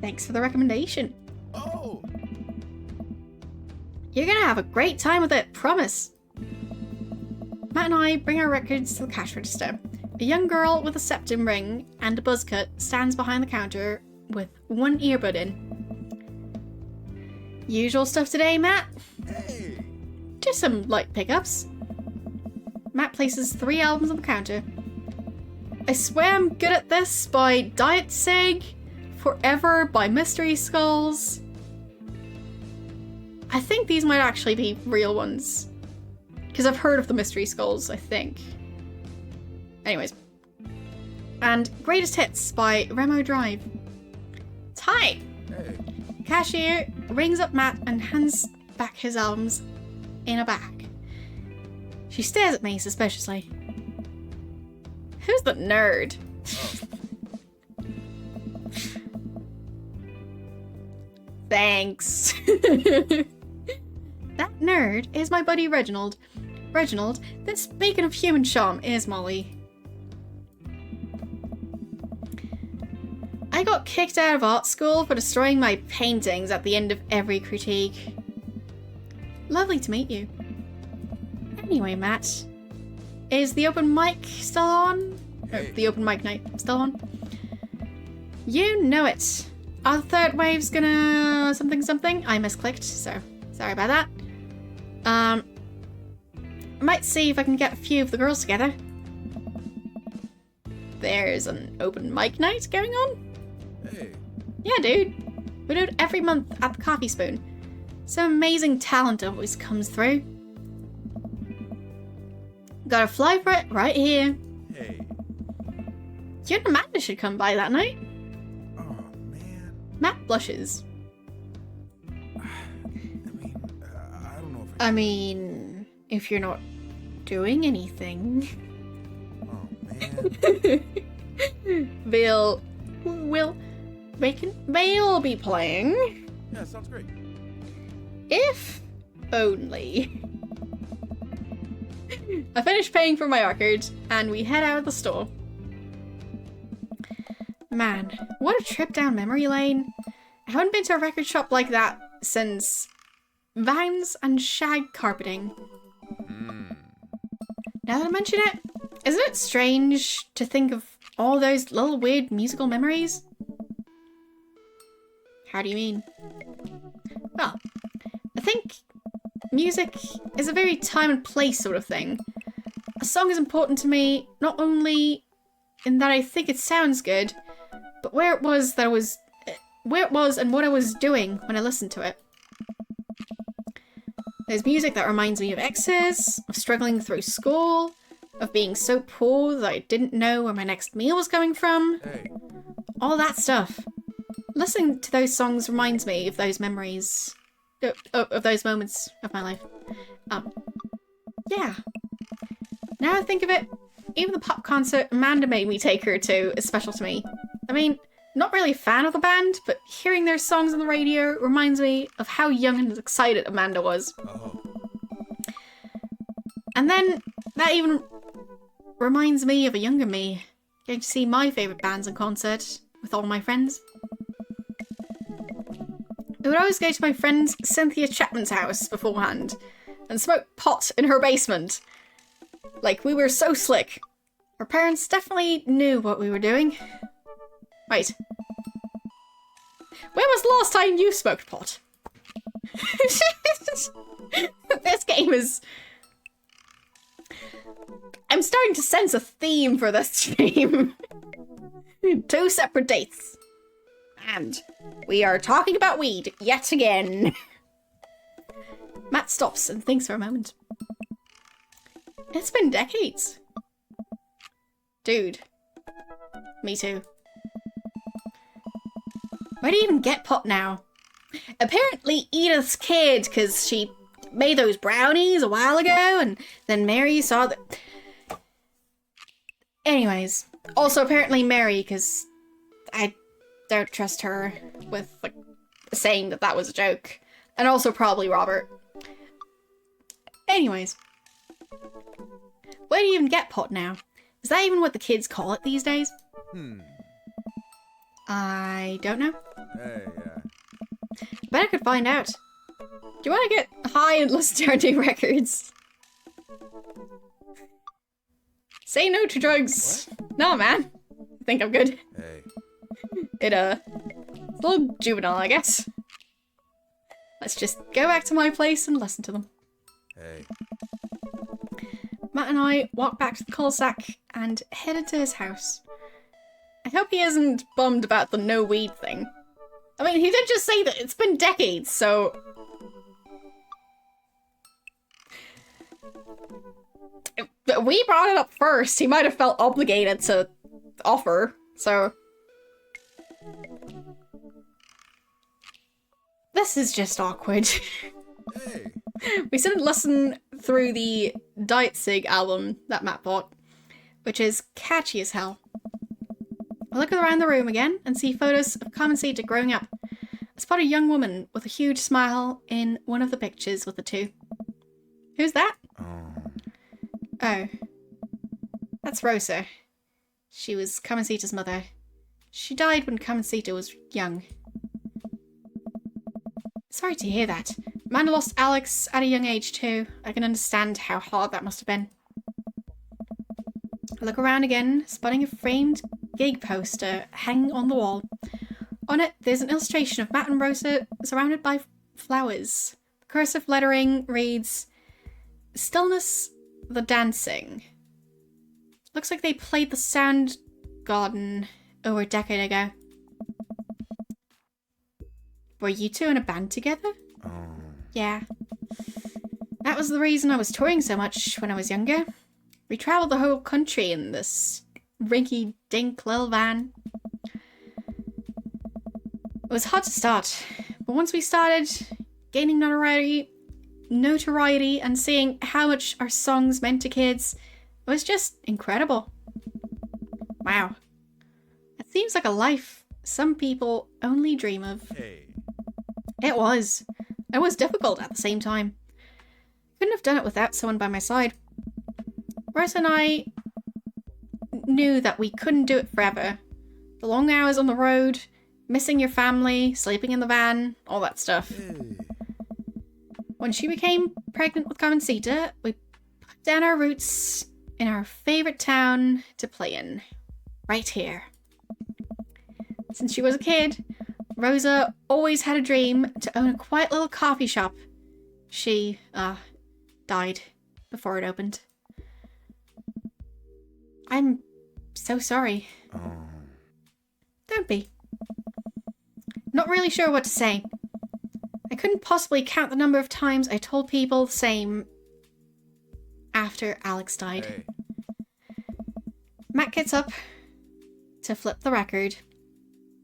Speaker 1: Thanks for the recommendation.
Speaker 2: Oh!
Speaker 1: You're gonna have a great time with it, promise. Matt and I bring our records to the cash register. A young girl with a septum ring and a buzz cut stands behind the counter with one earbud in. Usual stuff today, Matt?
Speaker 2: Hey!
Speaker 1: Just some light pickups. Matt places 3 albums on the counter. I swear I'm good at this by Diet Sig, Forever by Mystery Skulls. I think these might actually be real ones. Because I've heard of the Mystery Skulls, I think. Anyways. And Greatest Hits by Remo Drive. Tight!
Speaker 2: Hey!
Speaker 1: Cashier rings up Matt and hands back his albums in a bag. She stares at me suspiciously. Who's the nerd? Thanks. That nerd is my buddy Reginald. Reginald, this beacon of human charm is Molly. I got kicked out of art school for destroying my paintings at the end of every critique. Lovely to meet you. Anyway, Matt, is the open mic still on?
Speaker 2: Hey.
Speaker 1: Or the open mic night still on? You know it. Our third wave's gonna something something. I misclicked, so sorry about that. I might see if I can get a few of the girls together. There's an open mic night going on?
Speaker 2: Hey!
Speaker 1: Yeah, dude. We do it every month at the Coffee Spoon. Some amazing talent always comes through. Got a fly for it right here.
Speaker 2: Hey!
Speaker 1: You and Amanda should come by that night.
Speaker 2: Oh, man.
Speaker 1: Matt blushes.
Speaker 2: I don't know if
Speaker 1: I mean, if you're not doing anything.
Speaker 2: Oh, man.
Speaker 1: They'll be playing.
Speaker 2: Yeah, sounds great.
Speaker 1: If only. I finish paying for my record and we head out of the store. Man, what a trip down memory lane. I haven't been to a record shop like that since Vans and Shag carpeting. Now that I mention it, isn't it strange to think of all those little weird musical memories? How do you mean? Well, I think music is a very time and place sort of thing. A song is important to me not only in that I think it sounds good, but where it was and what I was doing when I listened to it. There's music that reminds me of exes, of struggling through school, of being so poor that I didn't know where my next meal was coming from.
Speaker 2: Hey!
Speaker 1: All that stuff. Listening to those songs reminds me of those memories, of those moments of my life. Yeah. Now I think of it, even the pop concert Amanda made me take her to is special to me. I mean, not really a fan of the band, but hearing their songs on the radio reminds me of how young and excited Amanda was.
Speaker 2: Oh.
Speaker 1: And then that even reminds me of a younger me, going to see my favourite bands in concert with all my friends. I would always go to my friend Cynthia Chapman's house beforehand and smoke pot in her basement. Like, we were so slick. Our parents definitely knew what we were doing. Wait. When was the last time you smoked pot? This game is... I'm starting to sense a theme for this stream. 2 separate dates. And we are talking about weed yet again. Matt stops and thinks for a moment. It's been decades. Dude. Me too. Where do you even get pot now? Apparently Edith's kid, because she made those brownies a while ago, and then Mary saw that. Anyways, also apparently Mary, because I don't trust her with like, saying that was a joke. And also probably Robert. Anyways. Where do you even get pot now? Is that even what the kids call it these days? I don't know.
Speaker 2: Hey,
Speaker 1: Bet I could find out. Do you want to get high and listen to our new records? Say no to drugs. No, man. I think I'm good.
Speaker 2: hey.
Speaker 1: It's a little juvenile, I guess. Let's just go back to my place and listen to them.
Speaker 2: Hey.
Speaker 1: Matt and I walk back to the cul-de-sac and head into his house. I hope he isn't bummed about the no weed thing. I mean, he did just say that it's been decades, so... If we brought it up first, he might have felt obligated to offer, so... This is just awkward.
Speaker 2: Hey.
Speaker 1: We sit and listen through the Deitzig album that Matt bought, which is catchy as hell. I look around the room again and see photos of Commentator growing up. I spot a young woman with a huge smile in one of the pictures with the two. Who's that? Oh. That's Rosa. She was Commentator's mother. She died when Commentator was young. Sorry to hear that. Amanda lost Alex at a young age too. I can understand how hard that must have been. I look around again, spotting a framed gig poster hanging on the wall. On it, there's an illustration of Matt and Rosa surrounded by flowers. The cursive lettering reads, "Stillness, the dancing." Looks like they played the Soundgarden over a decade ago. Were you two in a band together? Yeah. That was the reason I was touring so much when I was younger. We travelled the whole country in this rinky-dink little van. It was hard to start, but once we started gaining notoriety and seeing how much our songs meant to kids, it was just incredible. Wow. It seems like a life some people only dream of.
Speaker 2: Hey.
Speaker 1: It was. It was difficult at the same time. Couldn't have done it without someone by my side. Rosa and I knew that we couldn't do it forever. The long hours on the road, missing your family, sleeping in the van, all that stuff.
Speaker 2: Hey.
Speaker 1: When she became pregnant with Carmencita, we put down our roots in our favourite town to play in. Right here. Since she was a kid, Rosa always had a dream to own a quiet little coffee shop. She, died before it opened. I'm so sorry. Don't be. Not really sure what to say. I couldn't possibly count the number of times I told people the same after Alex died.
Speaker 2: Hey.
Speaker 1: Matt gets up to flip the record.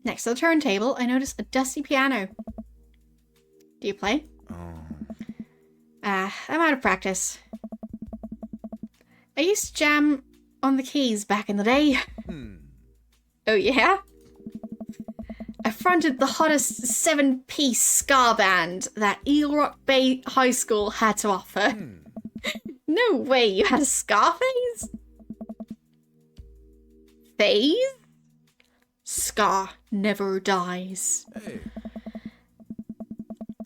Speaker 1: Next to the turntable, I notice a dusty piano. Do you play? I'm out of practice. I used to jam on the keys back in the day. Oh yeah? I fronted the hottest 7-piece ska band that Eagle Rock Bay High School had to offer. No way, you had a ska phase? Phase? Ska never dies.
Speaker 2: Hey.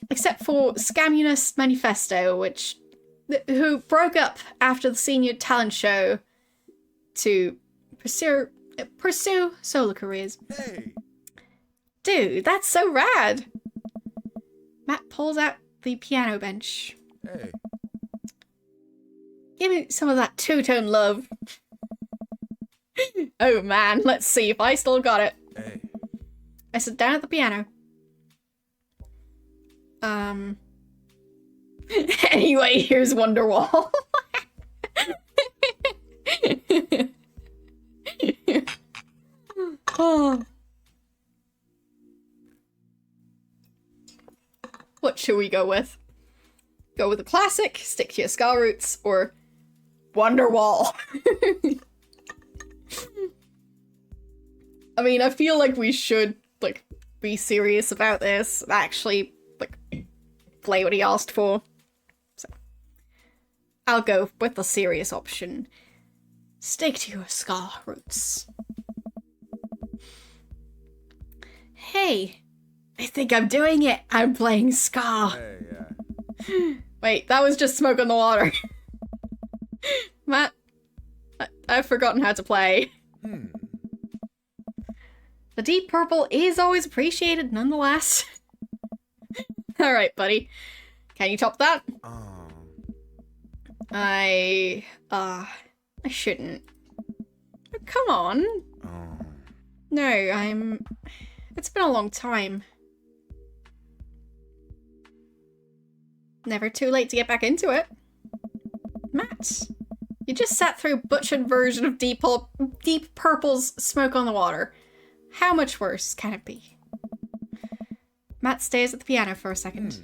Speaker 1: Except for Scammunist Manifesto, who broke up after the senior talent show to pursue solo careers.
Speaker 2: Hey.
Speaker 1: Dude, that's so rad! Matt pulls out the piano bench.
Speaker 2: Hey.
Speaker 1: Give me some of that two-tone love. Oh man, let's see if I still got it.
Speaker 2: Hey.
Speaker 1: I sit down at the piano. Anyway, here's Wonderwall. Oh. What should we go with? Go with a classic, stick to your ska roots, or Wonderwall? I mean, I feel like we should, like, be serious about this and actually, like, play what he asked for. So, I'll go with the serious option. Stick to your ska roots. Hey, I think I'm doing it. I'm playing ska.
Speaker 2: Hey, yeah.
Speaker 1: Wait, that was just smoke on the water. Matt, I've forgotten how to play. The deep purple is always appreciated nonetheless. Alright, buddy. Can you top that? I shouldn't. Oh, come on. No, it's been a long time. Never too late to get back into it. Matt, you just sat through butchered version of Deep Purple's Smoke on the Water. How much worse can it be? Matt stares at the piano for a second.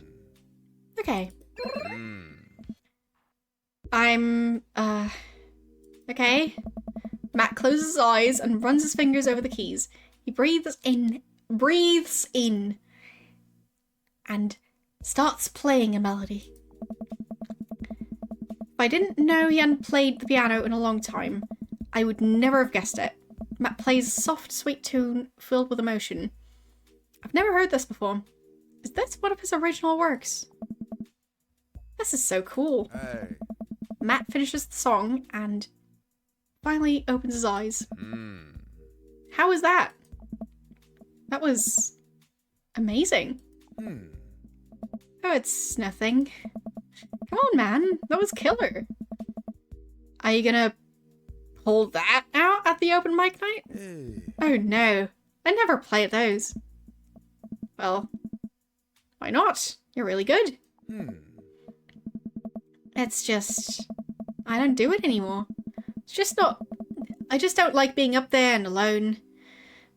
Speaker 1: Okay. Okay. Matt closes his eyes and runs his fingers over the keys. He breathes in, and starts playing a melody. If I didn't know he hadn't played the piano in a long time, I would never have guessed it. Matt plays a soft, sweet tune filled with emotion. I've never heard this before. Is this one of his original works? This is so cool.
Speaker 2: Hey.
Speaker 1: Matt finishes the song and finally opens his eyes. How was that? That was amazing. Oh, it's nothing. Come on, man. That was killer. Are you gonna pull that out at the open mic night?
Speaker 2: Hey.
Speaker 1: Oh no. I never play at those. Well, why not? You're really good. It's just, I don't do it anymore. It's just not, I just don't like being up there and alone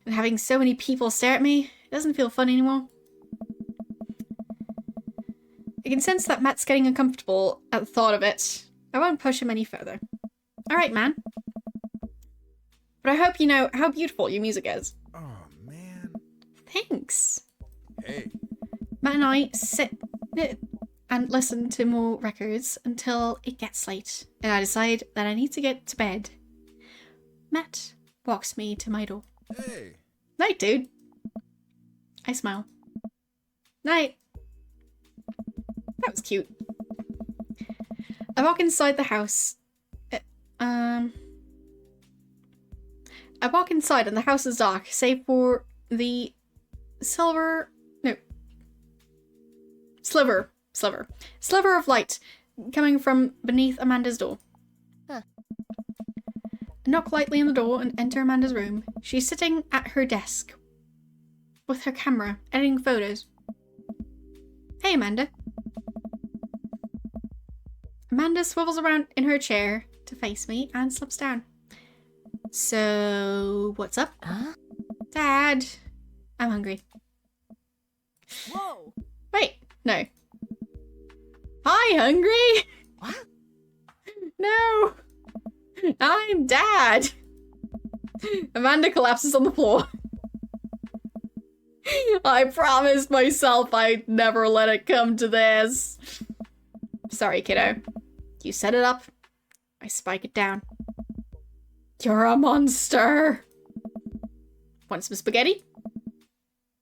Speaker 1: and having so many people stare at me. It doesn't feel fun anymore. I can sense that Matt's getting uncomfortable at the thought of it. I won't push him any further. Alright, man. But I hope you know how beautiful your music is.
Speaker 2: Oh, man.
Speaker 1: Thanks.
Speaker 2: Hey.
Speaker 1: Matt and I sit and listen to more records until it gets late, and I decide that I need to get to bed. Matt walks me to my door.
Speaker 2: Hey.
Speaker 1: Night, dude. I smile. Night. That was cute. I walk inside the house. I walk inside and the house is dark, save for the sliver of light coming from beneath Amanda's door.
Speaker 4: Huh.
Speaker 1: I knock lightly on the door and enter Amanda's room. She's sitting at her desk with her camera, editing photos. Hey, Amanda. Amanda swivels around in her chair to face me and slips down. So, what's up?
Speaker 4: Huh?
Speaker 1: Dad, I'm hungry.
Speaker 4: Whoa!
Speaker 1: Wait, no. Hi, hungry?
Speaker 4: What?
Speaker 1: No. I'm Dad. Amanda collapses on the floor. I promised myself I'd never let it come to this. Sorry, kiddo. You set it up, I spike it down. You're a monster. Want some spaghetti?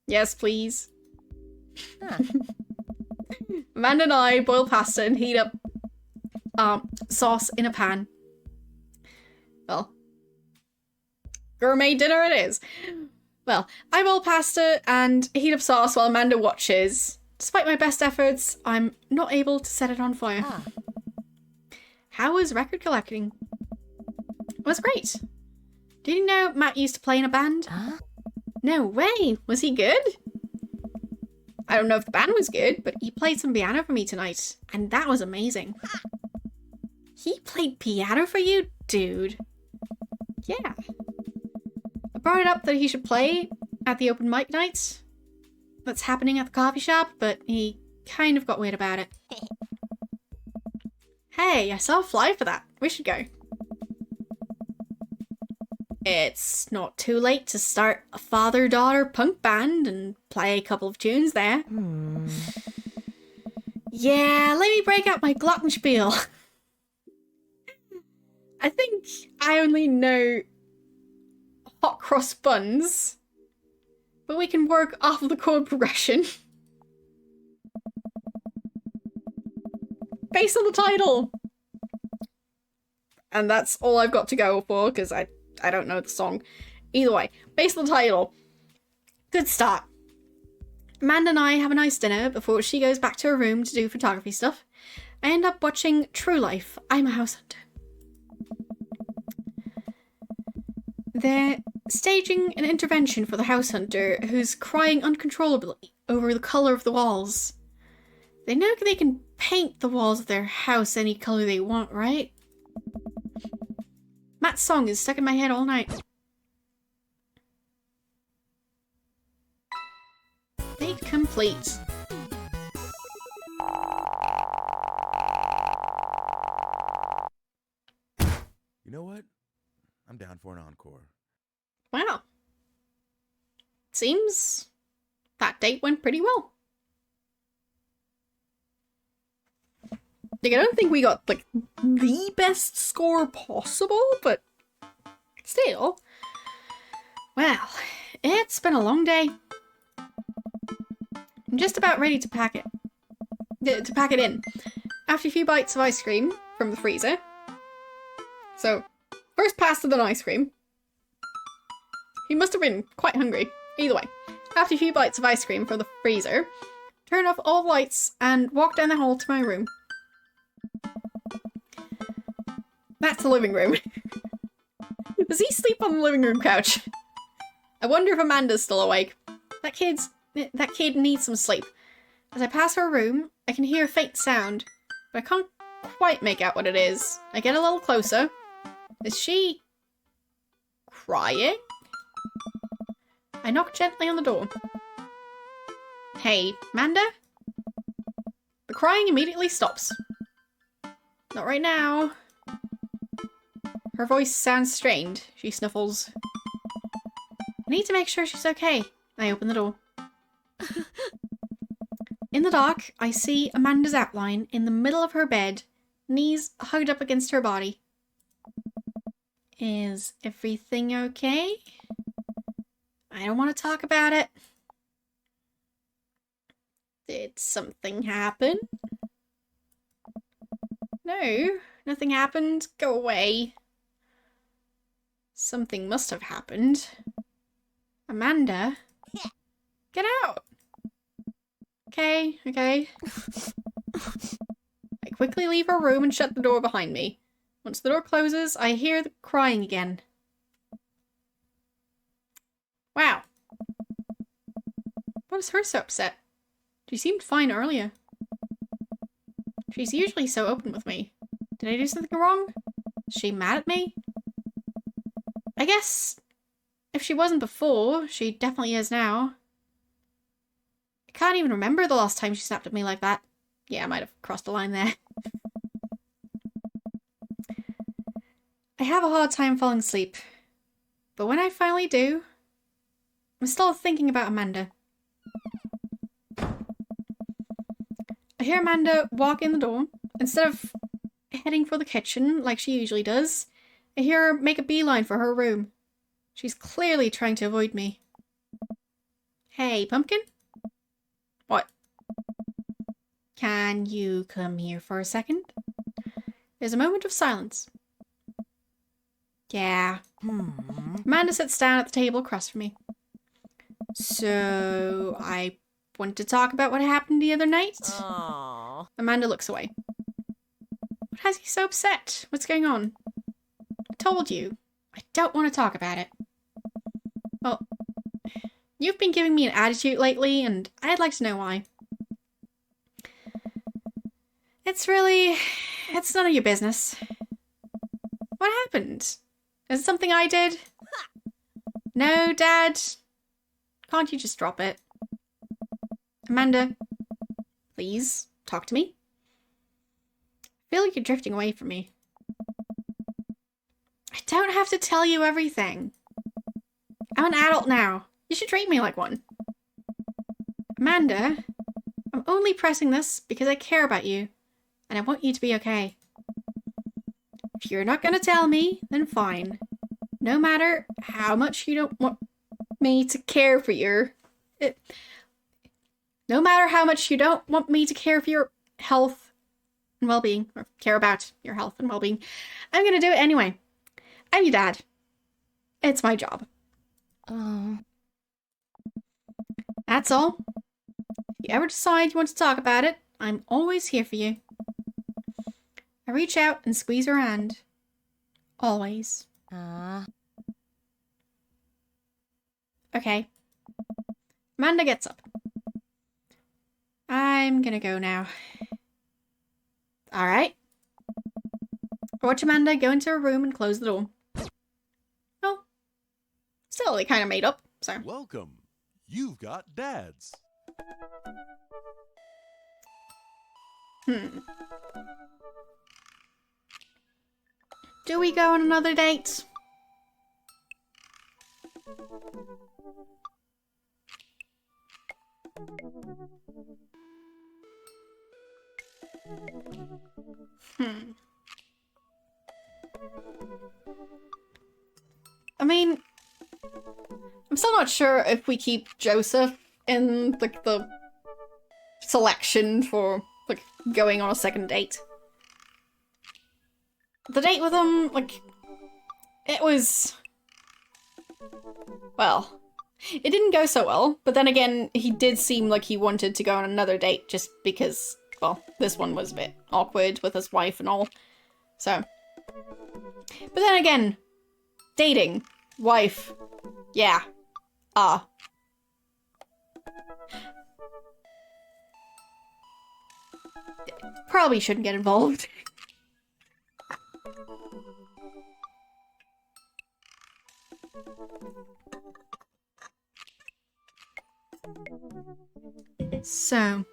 Speaker 1: Yes, please.
Speaker 4: Huh.
Speaker 1: Amanda and I boil pasta and heat up sauce in a pan. Well, Gourmet dinner it is. Well, I boil pasta and heat up sauce while Amanda watches. Despite my best efforts, I'm not able to set it on fire.
Speaker 4: Ah.
Speaker 1: How was record collecting? It was great. Did you know Matt used to play in a band?
Speaker 4: Huh?
Speaker 1: No way! Was he good? I don't know if the band was good, but he played some piano for me tonight, and that was amazing. He played piano for you? Dude. Yeah. I brought it up that he should play at the open mic night that's happening at the coffee shop, but he kind of got weird about it. Hey, I saw a flyer for that. We should go. It's not too late to start a father-daughter punk band and play a couple of tunes there. Yeah, let me break out my glockenspiel. I think I only know hot cross buns, but we can work off of the chord progression. Based on the title. And that's all I've got to go for, because I don't know the song. Either way, based on the title. Good start. Amanda and I have a nice dinner before she goes back to her room to do photography stuff. I end up watching True Life, I'm a House Hunter. They're staging an intervention for the house hunter who's crying uncontrollably over the colour of the walls. They know they can paint the walls of their house any colour they want, right? Matt's song is stuck in my head all night. Date complete.
Speaker 2: You know what? I'm down for an encore.
Speaker 1: Wow. Seems that date went pretty well. Like, I don't think we got, like, the best score possible, but still. Well, it's been a long day. I'm just about ready to pack it in. After a few bites of ice cream from the freezer. So, first pasta then ice cream. He must have been quite hungry. Either way, after a few bites of ice cream from the freezer, turn off all lights and walk down the hall to my room. That's the living room. Does he sleep on the living room couch? I wonder if Amanda's still awake. That kid needs some sleep. As I pass her room, I can hear a faint sound, but I can't quite make out what it is. I get a little closer. Is she crying? I knock gently on the door. Hey, Amanda? The crying immediately stops. Not right now. Her voice sounds strained. She snuffles. I need to make sure she's okay. I open the door. In the dark, I see Amanda's outline in the middle of her bed, knees hugged up against her body. Is everything okay? I don't want to talk about it. Did something happen? No, nothing happened. Go away. Something must have happened. Amanda? Get out! Okay. I quickly leave her room and shut the door behind me. Once the door closes, I hear the crying again. Wow. What is her so upset? She seemed fine earlier. She's usually so open with me. Did I do something wrong? Is she mad at me? I guess if she wasn't before, she definitely is now. I can't even remember the last time she snapped at me like that. Yeah, I might have crossed the line there. I have a hard time falling asleep. But when I finally do, I'm still thinking about Amanda. I hear Amanda walk in the door. Instead of heading for the kitchen like she usually does, I hear her make a beeline for her room. She's clearly trying to avoid me. Hey, Pumpkin? What? Can you come here for a second? There's a moment of silence. Yeah. Amanda sits down at the table across from me. So, I want to talk about what happened the other night?
Speaker 4: Aww.
Speaker 1: Amanda looks away. What has you so upset? What's going on? I told you. I don't want to talk about it. Well, you've been giving me an attitude lately, and I'd like to know why. It's none of your business. What happened? Is it something I did? No, Dad? Can't you just drop it? Amanda, please, talk to me. I feel like you're drifting away from me. I don't have to tell you everything. I'm an adult now. You should treat me like one. Amanda, I'm only pressing this because I care about you, and I want you to be okay. If you're not gonna tell me, then fine. No matter how much you don't want me to care for your... No matter how much you don't want me to care for your health and well-being, or care about your health and well-being, I'm gonna do it anyway. I'm your dad. It's my job.
Speaker 4: Oh.
Speaker 1: That's all. If you ever decide you want to talk about it, I'm always here for you. I reach out and squeeze her hand. Always. Okay. Amanda gets up. I'm gonna go now. Alright. I watch Amanda go into her room and close the door. Oh. Still, they kind of made up, so.
Speaker 3: Welcome. You've got dads.
Speaker 1: Do we go on another date? I mean, I'm still not sure if we keep Joseph in, like, the selection for, like, going on a second date. The date with him, like, it was... Well, it didn't go so well, but then again, he did seem like he wanted to go on another date just because, well, this one was a bit awkward with his wife and all, so. But then again, dating, wife, yeah, probably shouldn't get involved. So,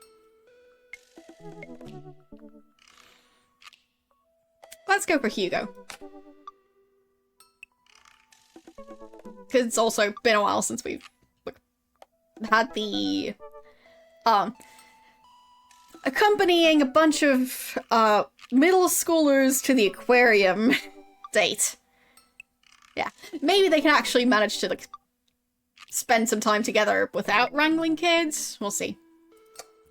Speaker 1: let's go for Hugo. Because it's also been a while since we've had the accompanying a bunch of middle schoolers to the aquarium date. Yeah, maybe they can actually manage to, like, spend some time together without wrangling kids. We'll see.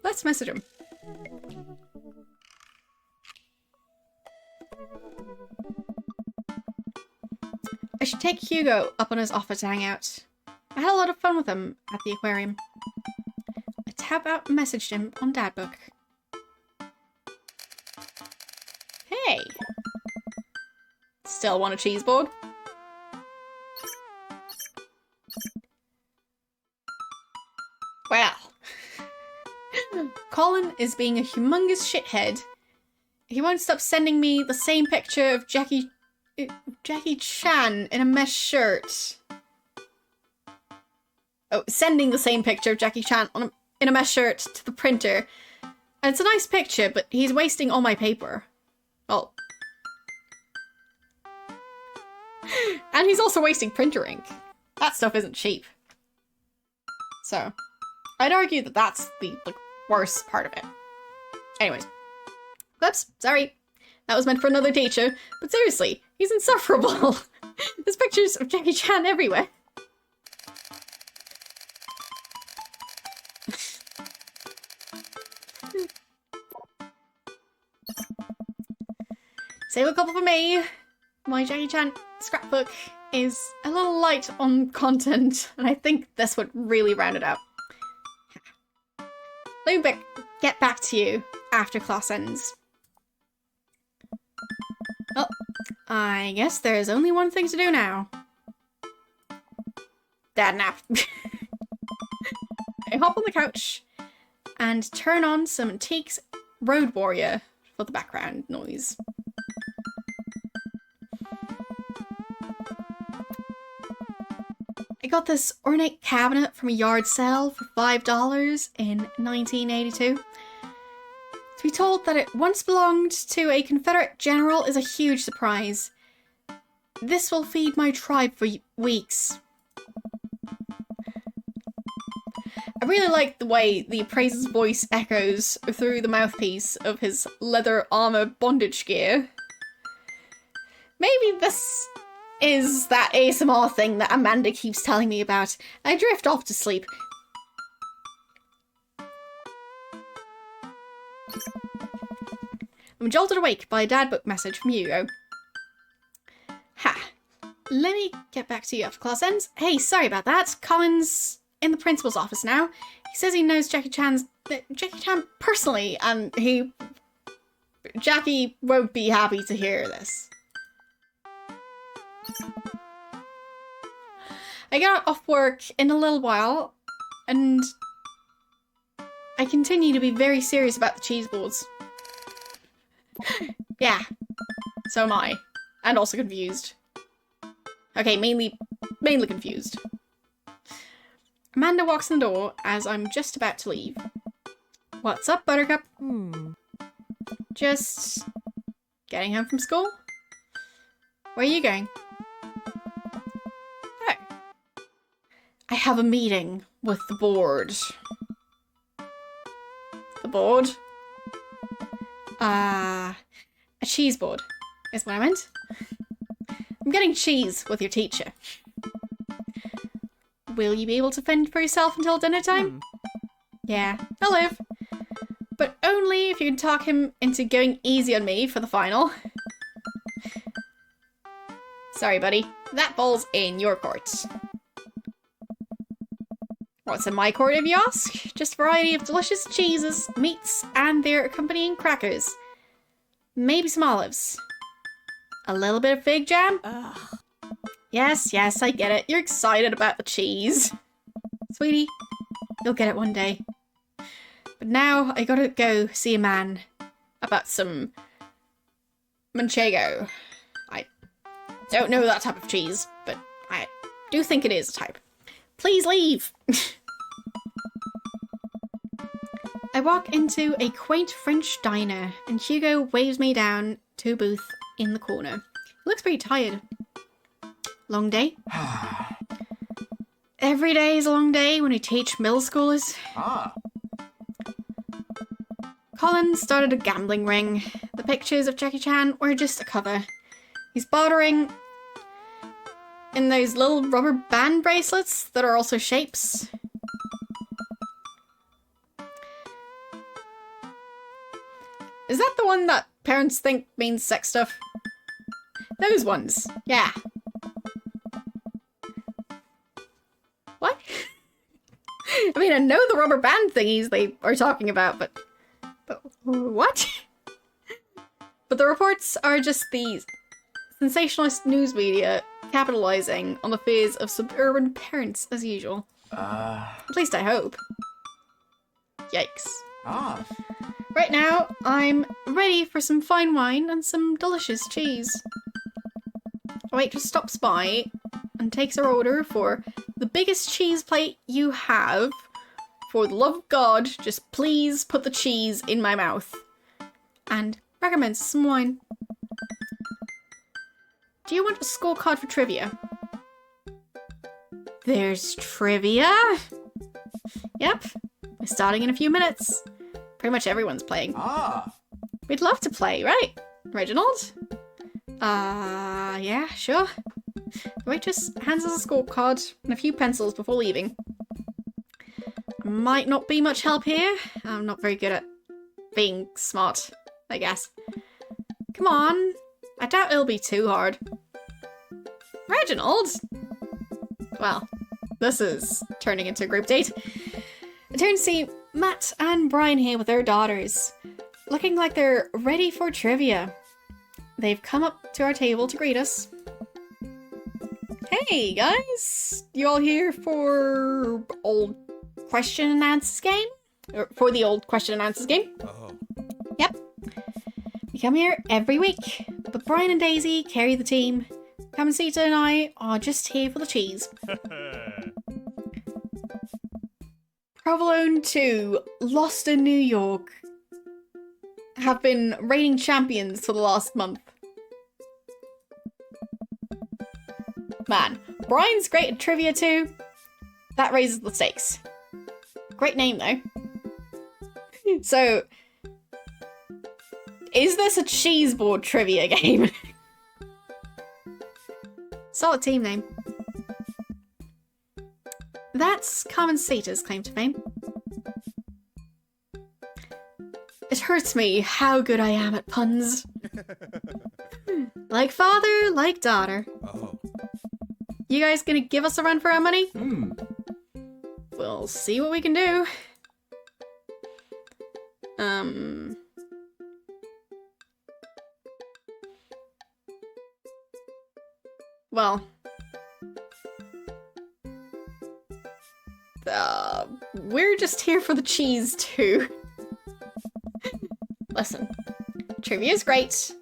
Speaker 1: Let's message him. I should take Hugo up on his offer to hang out. I had a lot of fun with him at the aquarium. I tapped out and messaged him on Dadbook. Hey! Still want a cheese board? Well. Colin is being a humongous shithead. He won't stop sending me the same picture of Jackie Chan in a mesh shirt. Oh, sending the same picture of Jackie Chan in a mesh shirt to the printer. And it's a nice picture, but he's wasting all my paper. Oh. And he's also wasting printer ink. That stuff isn't cheap. So, I'd argue that that's the worst part of it. Anyways. Whoops, sorry. That was meant for another teacher. But seriously, he's insufferable. There's pictures of Jackie Chan everywhere. Save a couple for me. My Jackie Chan scrapbook. is a little light on content, and I think this would really round it out. Let me get back to you after class ends. Well, I guess there's only one thing to do now. Dad nap. I hop on the couch and turn on some Antiques Road Warrior for the background noise. I got this ornate cabinet from a yard sale for $5 in 1982. To be told that it once belonged to a Confederate general is a huge surprise. This will feed my tribe for weeks. I really like the way the appraiser's voice echoes through the mouthpiece of his leather armor bondage gear. Maybe this is that ASMR thing that Amanda keeps telling me about. I drift off to sleep. I'm jolted awake by a dad book message from Hugo. Ha. Let me get back to you after class ends. Hey, sorry about that. Colin's in the principal's office now. He says he knows Jackie Chan personally, and Jackie won't be happy to hear this. I get off work in a little while, and I continue to be very serious about the cheese boards. Yeah, so am I. And also confused. Okay, mainly confused. Amanda walks in the door as I'm just about to leave. What's up, Buttercup? Just getting home from school? Where are you going? Oh. I have a meeting with the board. The board? A cheese board is what I meant. I'm getting cheese with your teacher. Will you be able to fend for yourself until dinner time? Yeah, I'll live. But only if you can talk him into going easy on me for the final. Sorry, buddy. That ball's in your court. What's in my court, if you ask? Just a variety of delicious cheeses, meats, and their accompanying crackers. Maybe some olives. A little bit of fig jam?
Speaker 4: Ugh.
Speaker 1: Yes, I get it. You're excited about the cheese. Sweetie, you'll get it one day. But now I gotta go see a man about some manchego. I don't know that type of cheese, but I do think it is a type. Please leave! I walk into a quaint French diner, and Hugo waves me down to a booth in the corner. He looks pretty tired. Long day? Every day is a long day when you teach middle schoolers. Colin started a gambling ring. The pictures of Jackie Chan were just a cover. He's bartering in those little rubber band bracelets that are also shapes. Is that the one that parents think means sex stuff? Those ones, yeah. What? I mean, I know the rubber band thingies they are talking about, but what? But the reports are just the sensationalist news media capitalizing on the fears of suburban parents as usual. At least I hope. Yikes. Right now, I'm ready for some fine wine and some delicious cheese. A waitress stops by and takes her order for the biggest cheese plate you have. For the love of God, just please put the cheese in my mouth. And recommends some wine. Do you want a scorecard for trivia? There's trivia? Yep, we're starting in a few minutes. Pretty much everyone's playing. We'd love to play, right, Reginald? Yeah, sure. The waitress hands us a scorecard and a few pencils before leaving. Might not be much help here. I'm not very good at being smart, I guess. Come on. I doubt it'll be too hard. Reginald? Well, this is turning into a group date. I turn to see Matt and Brian here with their daughters, looking like they're ready for trivia. They've come up to our table to greet us. Hey guys, you all here for old question and answers game? Or for the old question and answers game?
Speaker 2: Oh.
Speaker 1: Yep. We come here every week, but Brian and Daisy carry the team. Camancita and I are just here for the cheese. Provolone 2, Lost in New York, have been reigning champions for the last month. Man, Brian's great at trivia too. That raises the stakes. Great name though. So, is this a cheese board trivia game? Solid team name. That's Camancita's claim to fame. It hurts me how good I am at puns. Like father, like daughter.
Speaker 2: Oh.
Speaker 1: You guys gonna give us a run for our money? We'll see what we can do. Well. We're just here for the cheese too. Listen, trivia's great,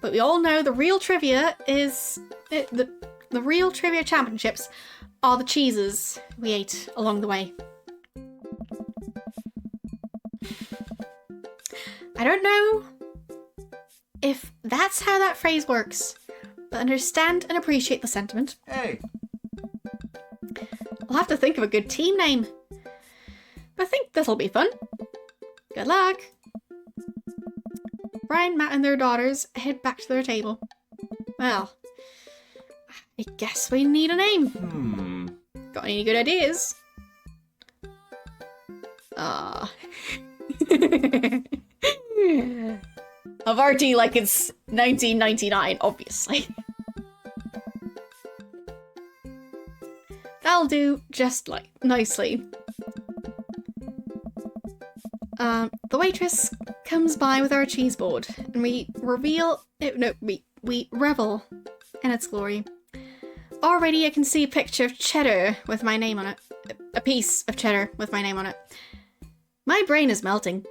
Speaker 1: but we all know the real trivia is the real trivia championships are the cheeses we ate along the way. I don't know if that's how that phrase works, but understand and appreciate the sentiment.
Speaker 2: Hey.
Speaker 1: I'll have to think of a good team name. But I think this'll be fun. Good luck. Brian, Matt, and their daughters head back to their table. Well, I guess we need a name. Got any good ideas? Avarti like it's 1999, obviously. That'll do just like nicely. The waitress comes by with our cheese board, and we reveal we revel in its glory. Already I can see a picture of cheddar with my name on it. A piece of cheddar with my name on it. My brain is melting.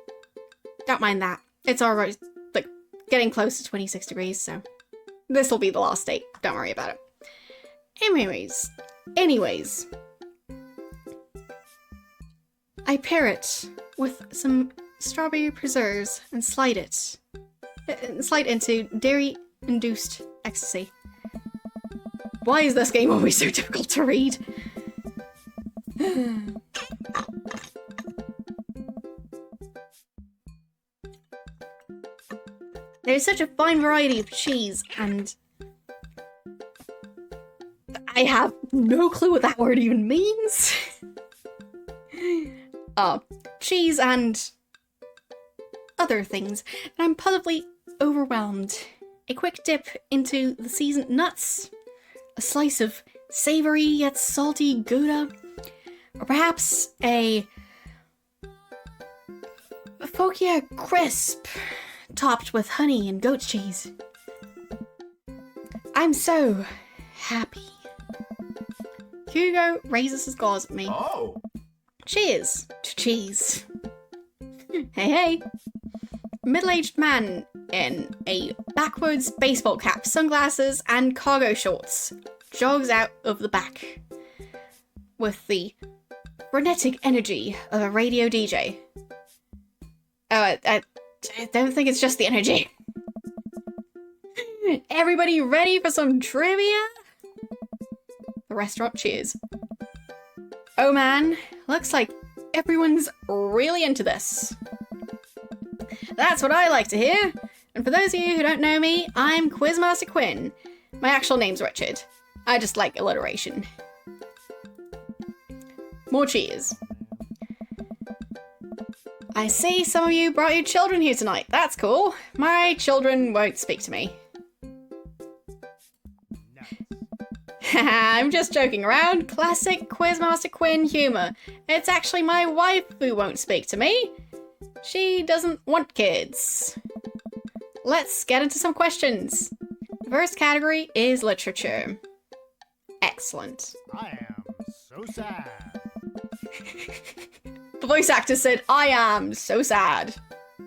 Speaker 1: Don't mind that. It's alright, like, getting close to 26 degrees, so this'll be the last date. Don't worry about it. Anyways. I pair it with some strawberry preserves and slide into dairy-induced ecstasy. Why is this game always so difficult to read? There's such a fine variety of cheese, and I have no clue what that word even means. Cheese and other things, and I'm possibly overwhelmed. A quick dip into the seasoned nuts, a slice of savory yet salty Gouda, or perhaps a Fokia crisp topped with honey and goat cheese. I'm so happy. Hugo raises his glass at me.
Speaker 2: Oh.
Speaker 1: Cheers to cheese. Hey. Middle-aged man in a backwards baseball cap, sunglasses, and cargo shorts jogs out of the back with the frenetic energy of a radio DJ. Oh, I don't think it's just the energy. Everybody ready for some trivia? The restaurant cheers. Oh man, looks like everyone's really into this. That's what I like to hear. And for those of you who don't know me, I'm Quizmaster Quinn. My actual name's Richard. I just like alliteration. More cheers. I see some of you brought your children here tonight. That's cool. My children won't speak to me. I'm just joking around. Classic Quizmaster Quinn humor. It's actually my wife who won't speak to me. She doesn't want kids. Let's get into some questions. The first category is literature. Excellent.
Speaker 5: I am so sad.
Speaker 1: The voice actor said, I am so sad.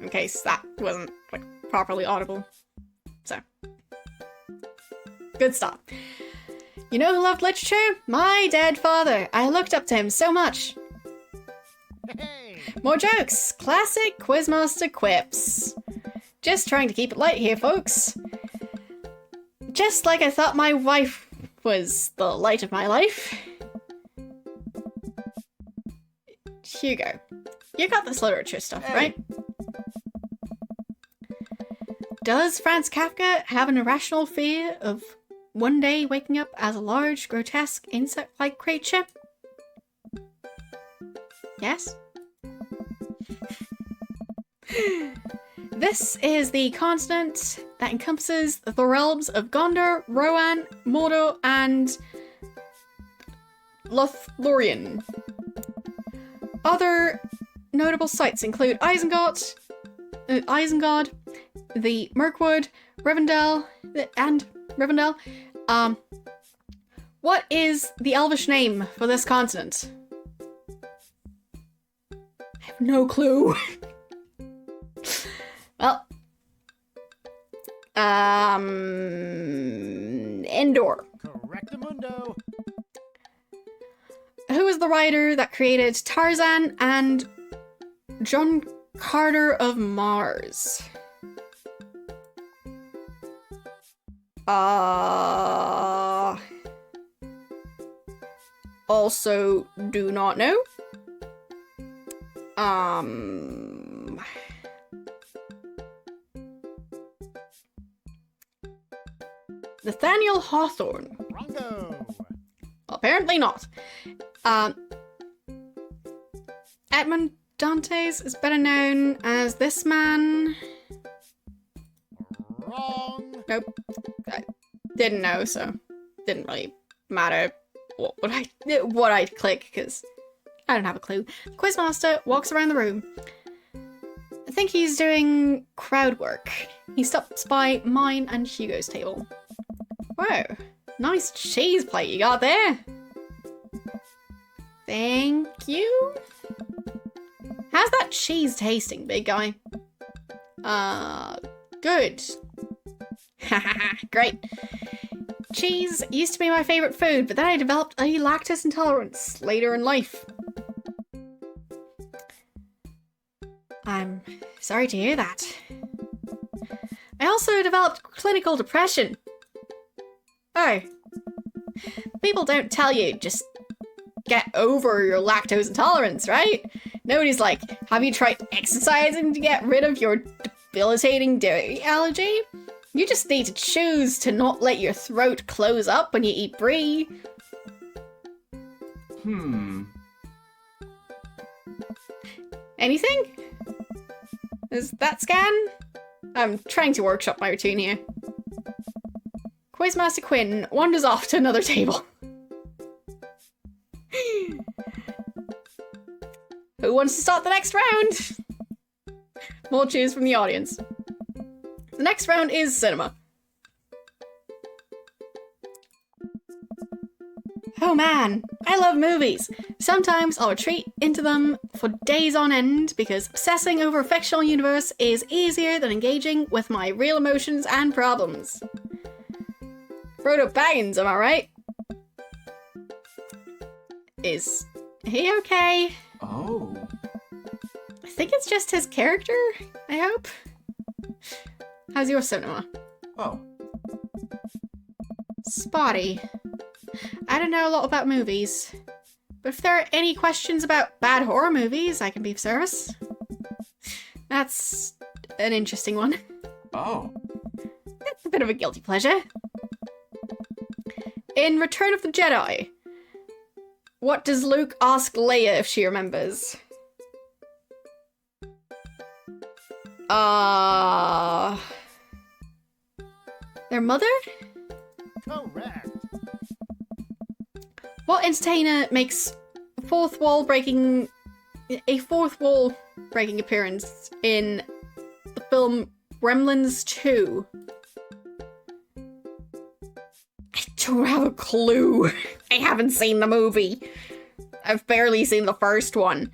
Speaker 1: In case that wasn't like properly audible. So. Good stuff. You know who loved literature? My dead father. I looked up to him so much.
Speaker 5: Hey!
Speaker 1: More jokes. Classic Quizmaster quips. Just trying to keep it light here, folks. Just like I thought my wife was the light of my life. Hugo, you got this literature stuff, right? Does Franz Kafka have an irrational fear of one day waking up as a large, grotesque, insect-like creature? Yes? This is the continent that encompasses the realms of Gondor, Rohan, Mordor, and Lothlorien. Other notable sites include Isengard, the Mirkwood, Rivendell, and Rivendell. What is the Elvish name for this continent? I have no clue. Well, Endor.
Speaker 5: Correctamundo.
Speaker 1: Who is the writer that created Tarzan and John Carter of Mars? Also do not know. Nathaniel Hawthorne.
Speaker 5: Rongo.
Speaker 1: Apparently not. Edmund Dantes is better known as this man.
Speaker 5: Wrong.
Speaker 1: Nope. I didn't know, so didn't really matter what I'd click, because I don't have a clue. The Quizmaster walks around the room. I think he's doing crowd work. He stops by mine and Hugo's table. Whoa, nice cheese plate you got there. Thank you. How's that cheese tasting, big guy? Good. Hahaha, great. Cheese used to be my favorite food, but then I developed a lactose intolerance later in life. I'm sorry to hear that. I also developed clinical depression. Oh. People don't tell you, just get over your lactose intolerance, right? Nobody's like, have you tried exercising to get rid of your debilitating dairy allergy? You just need to choose to not let your throat close up when you eat brie. Anything? Is that scan? I'm trying to workshop my routine here. Quizmaster Quinn wanders off to another table. Who wants to start the next round? More cheers from the audience. The next round is cinema. Oh man, I love movies. Sometimes I'll retreat into them for days on end because obsessing over a fictional universe is easier than engaging with my real emotions and problems. Frodo Baggins, am I right? Is he okay?
Speaker 6: Oh.
Speaker 1: I think it's just his character, I hope. How's your cinema?
Speaker 6: Oh.
Speaker 1: Spotty. I don't know a lot about movies, but if there are any questions about bad horror movies, I can be of service. That's an interesting one.
Speaker 6: Oh.
Speaker 1: It's a bit of a guilty pleasure. In Return of the Jedi, what does Luke ask Leia if she remembers? Their mother?
Speaker 5: Correct.
Speaker 1: What entertainer makes a fourth wall breaking appearance in the film Gremlins 2? I don't have a clue. I haven't seen the movie. I've barely seen the first one.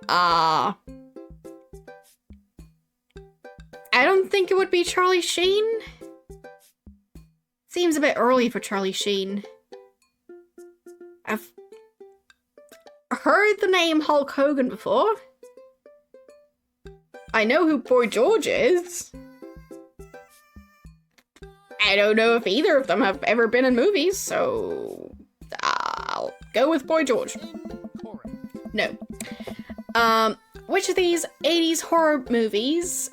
Speaker 1: I don't think it would be Charlie Sheen. Seems a bit early for Charlie Sheen. I've heard the name Hulk Hogan before. I know who Boy George is. I don't know if either of them have ever been in movies, so I'll go with Boy George.
Speaker 5: Incorrect.
Speaker 1: No. Which of these 80s horror movies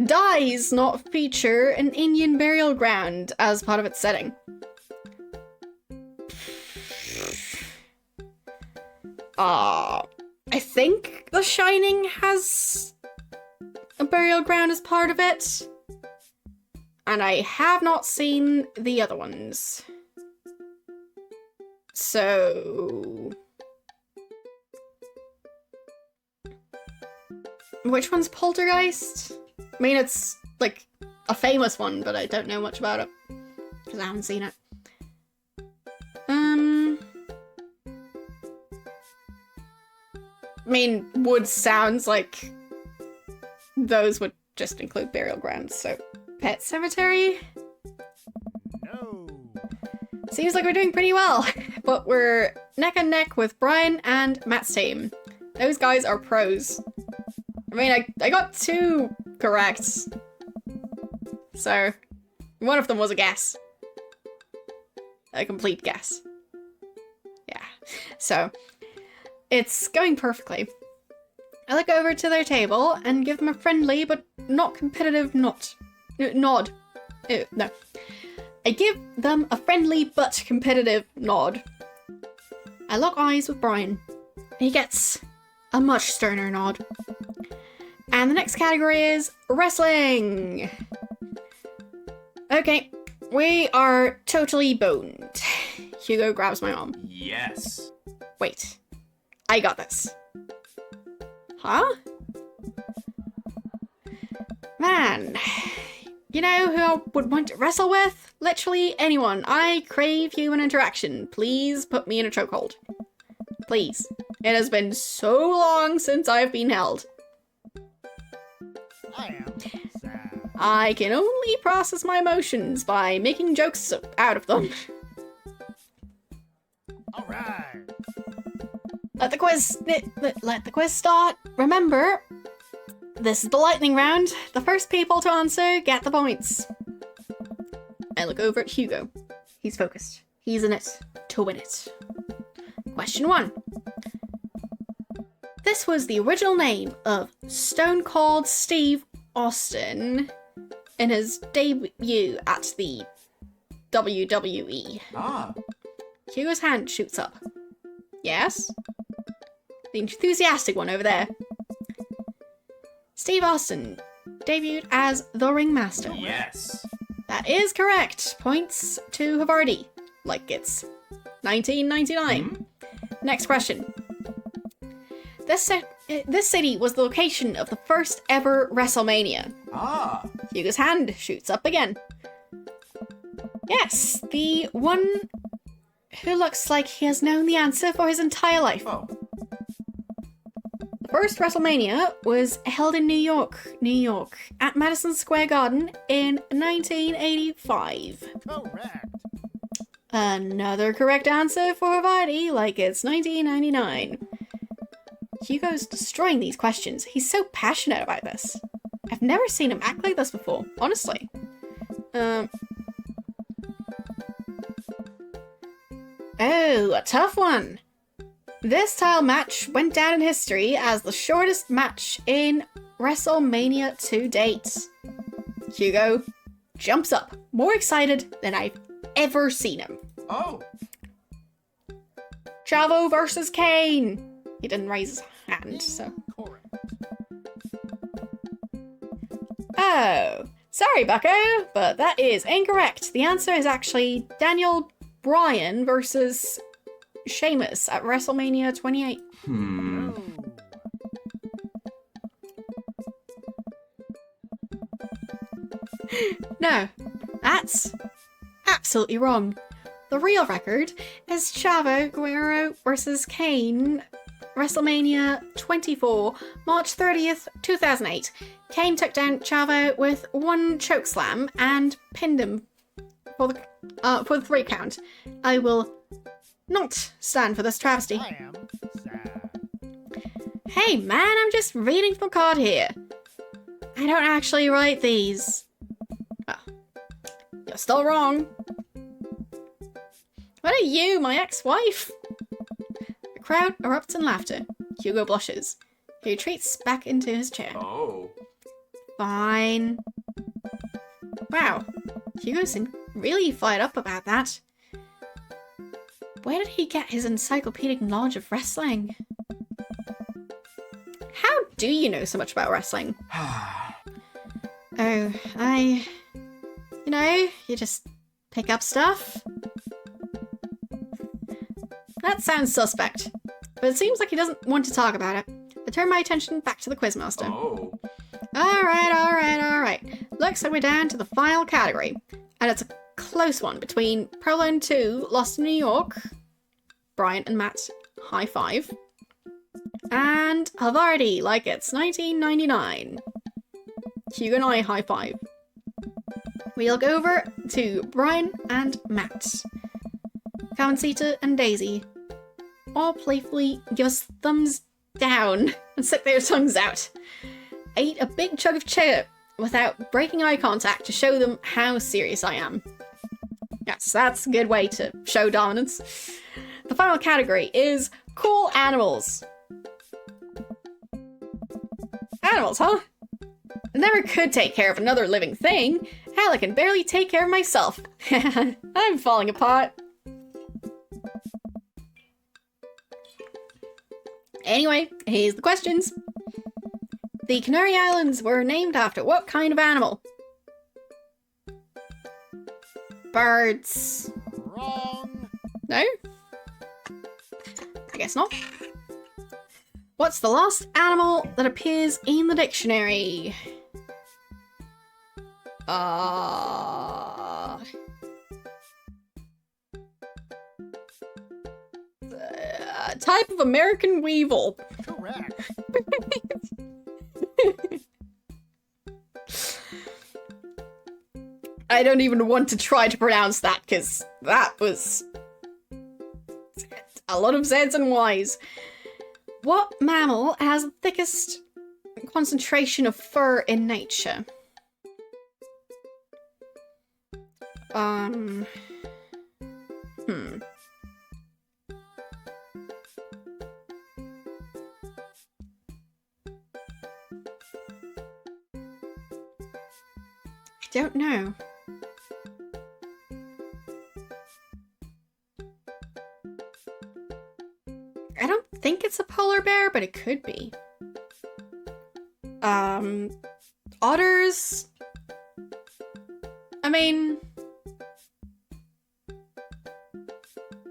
Speaker 1: does not feature an Indian burial ground as part of its setting? I think The Shining has a burial ground as part of it. And I have not seen the other ones. So... which one's Poltergeist? I mean, it's, like, a famous one, but I don't know much about it. Because I haven't seen it. I mean, Wood sounds like those would just include burial grounds, so Pet Cemetery?
Speaker 5: No.
Speaker 1: Seems like we're doing pretty well, but we're neck and neck with Brian and Matt's team. Those guys are pros. I mean, I got 2 correct. So, one of them was a guess. A complete guess. Yeah. So, it's going perfectly. I look over to their table and give them a friendly but not competitive nod. No. I give them a friendly but competitive nod. I lock eyes with Brian. He gets a much sterner nod. And the next category is wrestling. Okay, we are totally boned. Hugo grabs my arm.
Speaker 6: Yes.
Speaker 1: Wait, I got this. Huh? Man, you know who I would want to wrestle with? Literally anyone. I crave human interaction. Please put me in a chokehold. Please. It has been so long since I've been held.
Speaker 5: I am sad.
Speaker 1: I can only process my emotions by making jokes out of them.
Speaker 5: All right.
Speaker 1: Let the quiz start. Remember, this is the lightning round. The first people to answer get the points. I look over at Hugo. He's focused. He's in it to win it. Question 1. This was the original name of Stone Cold Steve Austin in his debut at the WWE.
Speaker 6: Ah.
Speaker 1: Hugo's hand shoots up. Yes? The enthusiastic one over there. Steve Austin debuted as the Ringmaster.
Speaker 6: Yes.
Speaker 1: That is correct. Points to Havarti. Like it's 1999. Next question. This city was the location of the first ever WrestleMania.
Speaker 6: Ah.
Speaker 1: Hugo's hand shoots up again. Yes, the one who looks like he has known the answer for his entire life.
Speaker 6: Oh.
Speaker 1: The first WrestleMania was held in New York, at Madison Square Garden in 1985.
Speaker 5: Correct.
Speaker 1: Another correct answer for Havarti, like it's 1999. Hugo's destroying these questions. He's so passionate about this. I've never seen him act like this before, honestly. Oh, a tough one. This title match went down in history as the shortest match in WrestleMania to date. Hugo jumps up, more excited than I've ever seen him.
Speaker 6: Oh.
Speaker 1: Chavo versus Kane. He didn't raise his hand, so.
Speaker 5: Correct.
Speaker 1: Oh, Sorry, Bucko, but that is incorrect. The answer is actually Daniel Bryan versus Sheamus at WrestleMania 28.
Speaker 6: Hmm.
Speaker 5: No.
Speaker 1: No, that's absolutely wrong. The real record is Chavo Guerrero versus Kane, WrestleMania 24, March 30th, 2008. Kane took down Chavo with one chokeslam and pinned him for the 3 count. I will not stand for this travesty.
Speaker 5: I am sad.
Speaker 1: Hey man, I'm just reading from a card here. I don't actually write these. Oh, you're still wrong. What are you, my ex-wife? The crowd erupts in laughter. Hugo blushes. He retreats back into his chair.
Speaker 6: Oh.
Speaker 1: Fine. Wow, Hugo seemed really fired up about that. Where did he get his encyclopedic knowledge of wrestling? How do you know so much about wrestling? Oh, you know, you just pick up stuff. That sounds suspect, but it seems like he doesn't want to talk about it. I turn my attention back to the Quizmaster.
Speaker 6: Oh.
Speaker 1: Alright. Looks like we're down to the final category, and it's a close one between Prolone 2, Lost in New York, Brian and Matt, high five, and Havarti, like it's 1999. Hugo and I, high five. We look over to Brian and Matt. Carmencita and Daisy all playfully give us thumbs down and stick their tongues out. I eat a big chug of cheddar without breaking eye contact to show them how serious I am. Yes, that's a good way to show dominance. The final category is cool animals. Animals, huh? I never could take care of another living thing. Hell, I can barely take care of myself. I'm falling apart. Anyway, here's the questions. The Canary Islands were named after what kind of animal? Birds.
Speaker 5: Wrong.
Speaker 1: No? I guess not. What's the last animal that appears in the dictionary? Type of American weevil.
Speaker 5: Correct.
Speaker 1: I don't even want to try to pronounce that, because that was a lot of Z's and Y's. What mammal has the thickest concentration of fur in nature? I don't know. I don't think it's a polar bear, but it could be. Otters? I mean,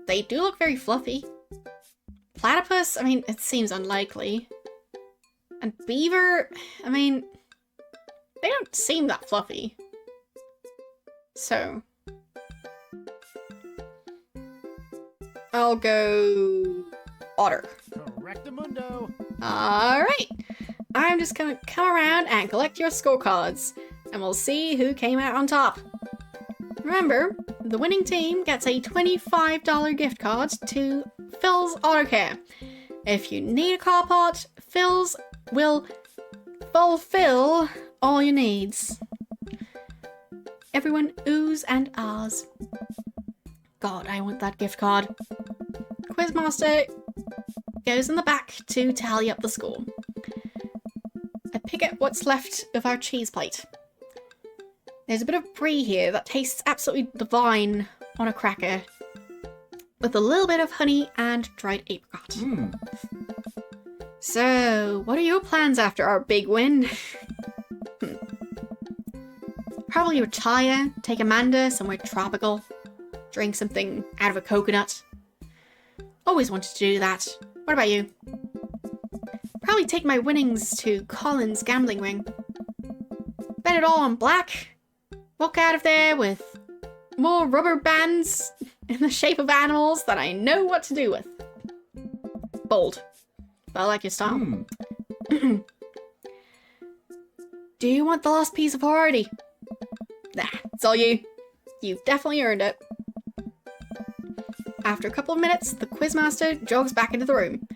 Speaker 1: they do look very fluffy. Platypus? I mean, it seems unlikely. And beaver? I mean, they don't seem that fluffy. So, I'll go otter.
Speaker 5: Correctamundo.
Speaker 1: Alright, I'm just gonna come around and collect your scorecards, and we'll see who came out on top. Remember, the winning team gets a $25 gift card to Phil's Auto Care. If you need a car part, Phil's will fulfill all your needs. Everyone oohs and ahs. God, I want that gift card. Quizmaster goes in the back to tally up the score. I pick at what's left of our cheese plate. There's a bit of brie here that tastes absolutely divine on a cracker, with a little bit of honey and dried apricot. So, what are your plans after our big win? probably retire, take Amanda somewhere tropical, drink something out of a coconut. Always wanted to do that. What about you? Probably take my winnings to Colin's gambling ring. Bet it all on black. Walk out of there with more rubber bands in the shape of animals that I know what to do with. Bold. But I like your style. Do you want the last piece of Hardy? Nah, it's all you. You've definitely earned it. After a couple of minutes, the quizmaster jogs back into the room.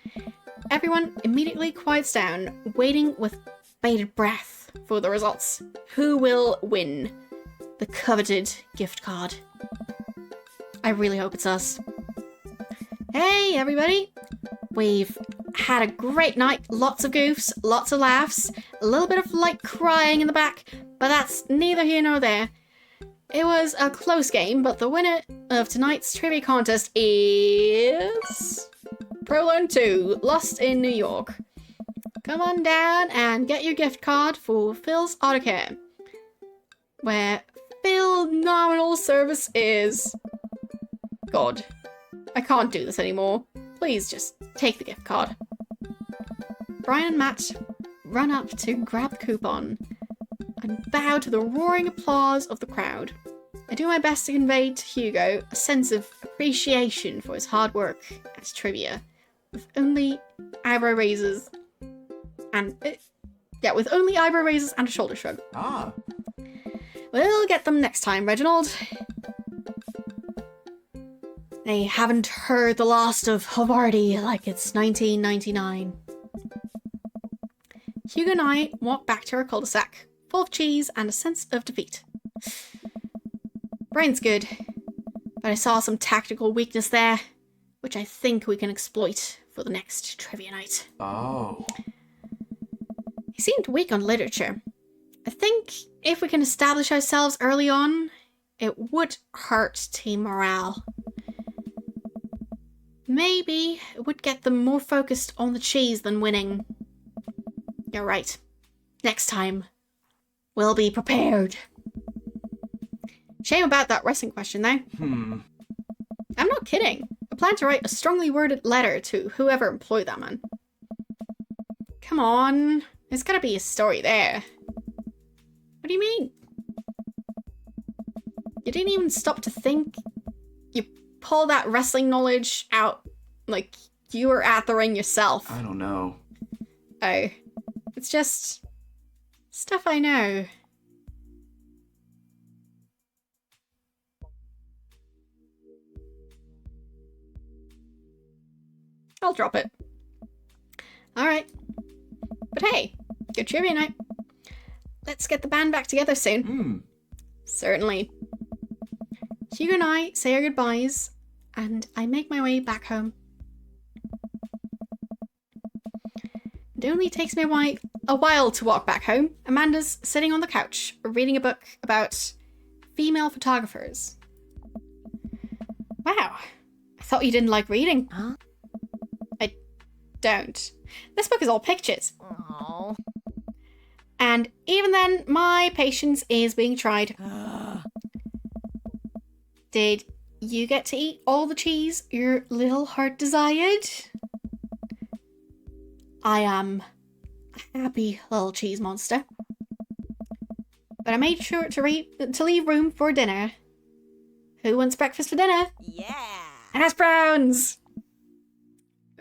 Speaker 1: Everyone immediately quiets down, waiting with bated breath for the results. Who will win the coveted gift card? I really hope it's us. Hey, everybody. We've had a great night. Lots of goofs, lots of laughs, a little bit of light crying in the back, but that's neither here nor there. It was a close game, but the winner of tonight's trivia contest is Prolone 2, Lost in New York. Come on down and get your gift card for Phil's Auto Care, where Phil nominal service is... God, I can't do this anymore. Please just take the gift card. Brian and Matt run up to grab the coupon and bow to the roaring applause of the crowd. I do my best to convey to Hugo a sense of appreciation for his hard work at trivia, with only eyebrow raises and a shoulder shrug.
Speaker 6: Ah.
Speaker 1: We'll get them next time, Reginald. They haven't heard the last of Havarti like it's 1999. Hugo and I walk back to our cul-de-sac, full of cheese and a sense of defeat. Brian's good, but I saw some tactical weakness there, which I think we can exploit for the next trivia night.
Speaker 6: Oh.
Speaker 1: He seemed weak on literature. I think if we can establish ourselves early on, it would hurt team morale. Maybe it would get them more focused on the cheese than winning. You're right. Next time, we'll be prepared. Shame about that wrestling question, though. I'm not kidding. I plan to write a strongly worded letter to whoever employed that man. Come on. There's gotta be a story there. What do you mean? You didn't even stop to think? You pull that wrestling knowledge out like you were at the ring yourself.
Speaker 6: I don't know.
Speaker 1: Oh. It's just stuff I know. I'll drop it. Alright. But hey, good trivia night. Let's get the band back together soon. Certainly. Hugo and I say our goodbyes, and I make my way back home. It only takes me a while to walk back home. Amanda's sitting on the couch, reading a book about female photographers. Wow. I thought you didn't like reading.
Speaker 4: Huh?
Speaker 1: I don't. This book is all pictures.
Speaker 4: Oh.
Speaker 1: And even then, my patience is being tried. Did you get to eat all the cheese your little heart desired? I am a happy little cheese monster. But I made sure to leave room for dinner. Who wants breakfast for dinner?
Speaker 4: Yeah.
Speaker 1: Hash browns!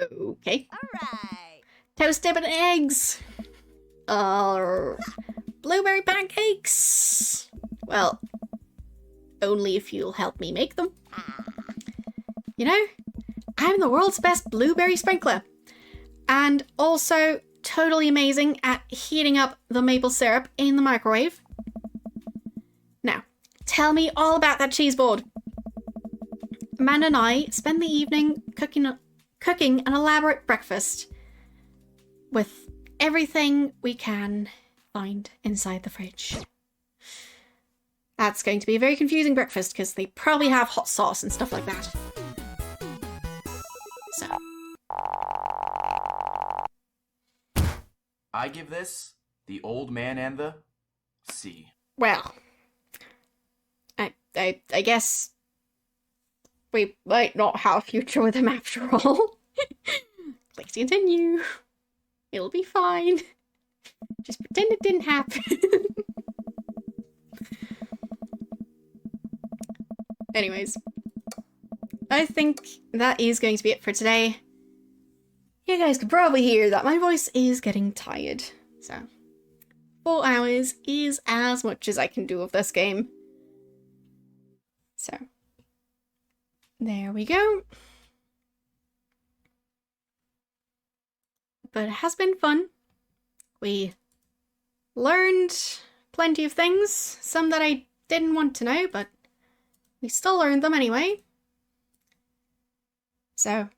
Speaker 1: Okay.
Speaker 4: Alright.
Speaker 1: Toast dip and eggs! Blueberry pancakes! Well, only if you'll help me make them. You know, I'm the world's best blueberry sprinkler. And also totally amazing at heating up the maple syrup in the microwave. Now, tell me all about that cheese board. Amanda and I spend the evening cooking an elaborate breakfast with everything we can find inside the fridge. That's going to be a very confusing breakfast because they probably have hot sauce and stuff like that. So.
Speaker 6: I give this the old man and the sea.
Speaker 1: Well, I guess we might not have a future with him after all. Click to continue. It'll be fine. Just pretend it didn't happen. Anyways, I think that is going to be it for today. You guys can probably hear that my voice is getting tired, so 4 hours is as much as I can do of this game. So, there we go. But it has been fun. We learned plenty of things, some that I didn't want to know, but we still learned them anyway. So,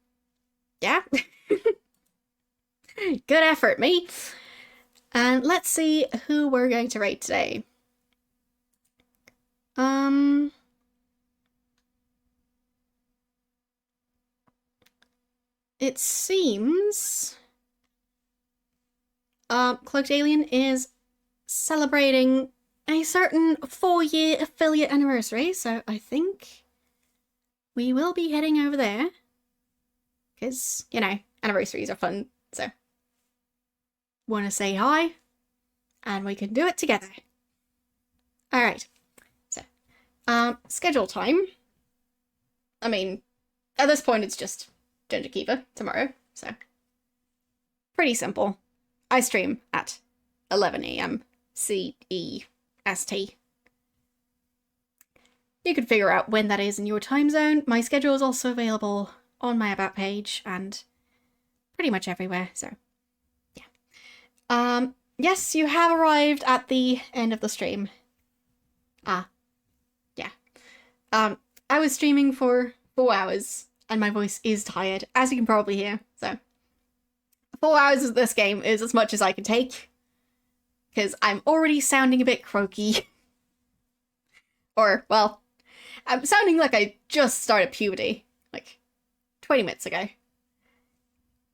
Speaker 1: yeah. Good effort, me. And let's see who we're going to rate today. It seems Cloaked Alien is celebrating a certain 4-year affiliate anniversary, so I think we will be heading over there. Because, you know, anniversaries are fun, so want to say hi, and we can do it together. Alright, so, schedule time. I mean, at this point it's just Dungeon Keeper tomorrow, so pretty simple. I stream at 11 AM CEST. You can figure out when that is in your time zone. My schedule is also available on my About page and pretty much everywhere, so yeah. Yes, you have arrived at the end of the stream. Yeah. I was streaming for 4 hours, and my voice is tired, as you can probably hear, so 4 hours of this game is as much as I can take, because I'm already sounding a bit croaky. Or, well, I'm sounding like I just started puberty, like 20 minutes ago.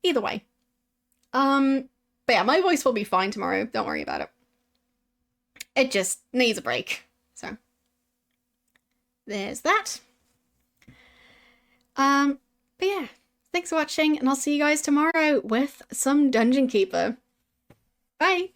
Speaker 1: Either way. But yeah, my voice will be fine tomorrow, don't worry about it. It just needs a break, so there's that. But yeah, thanks for watching, and I'll see you guys tomorrow with some Dungeon Keeper. Bye!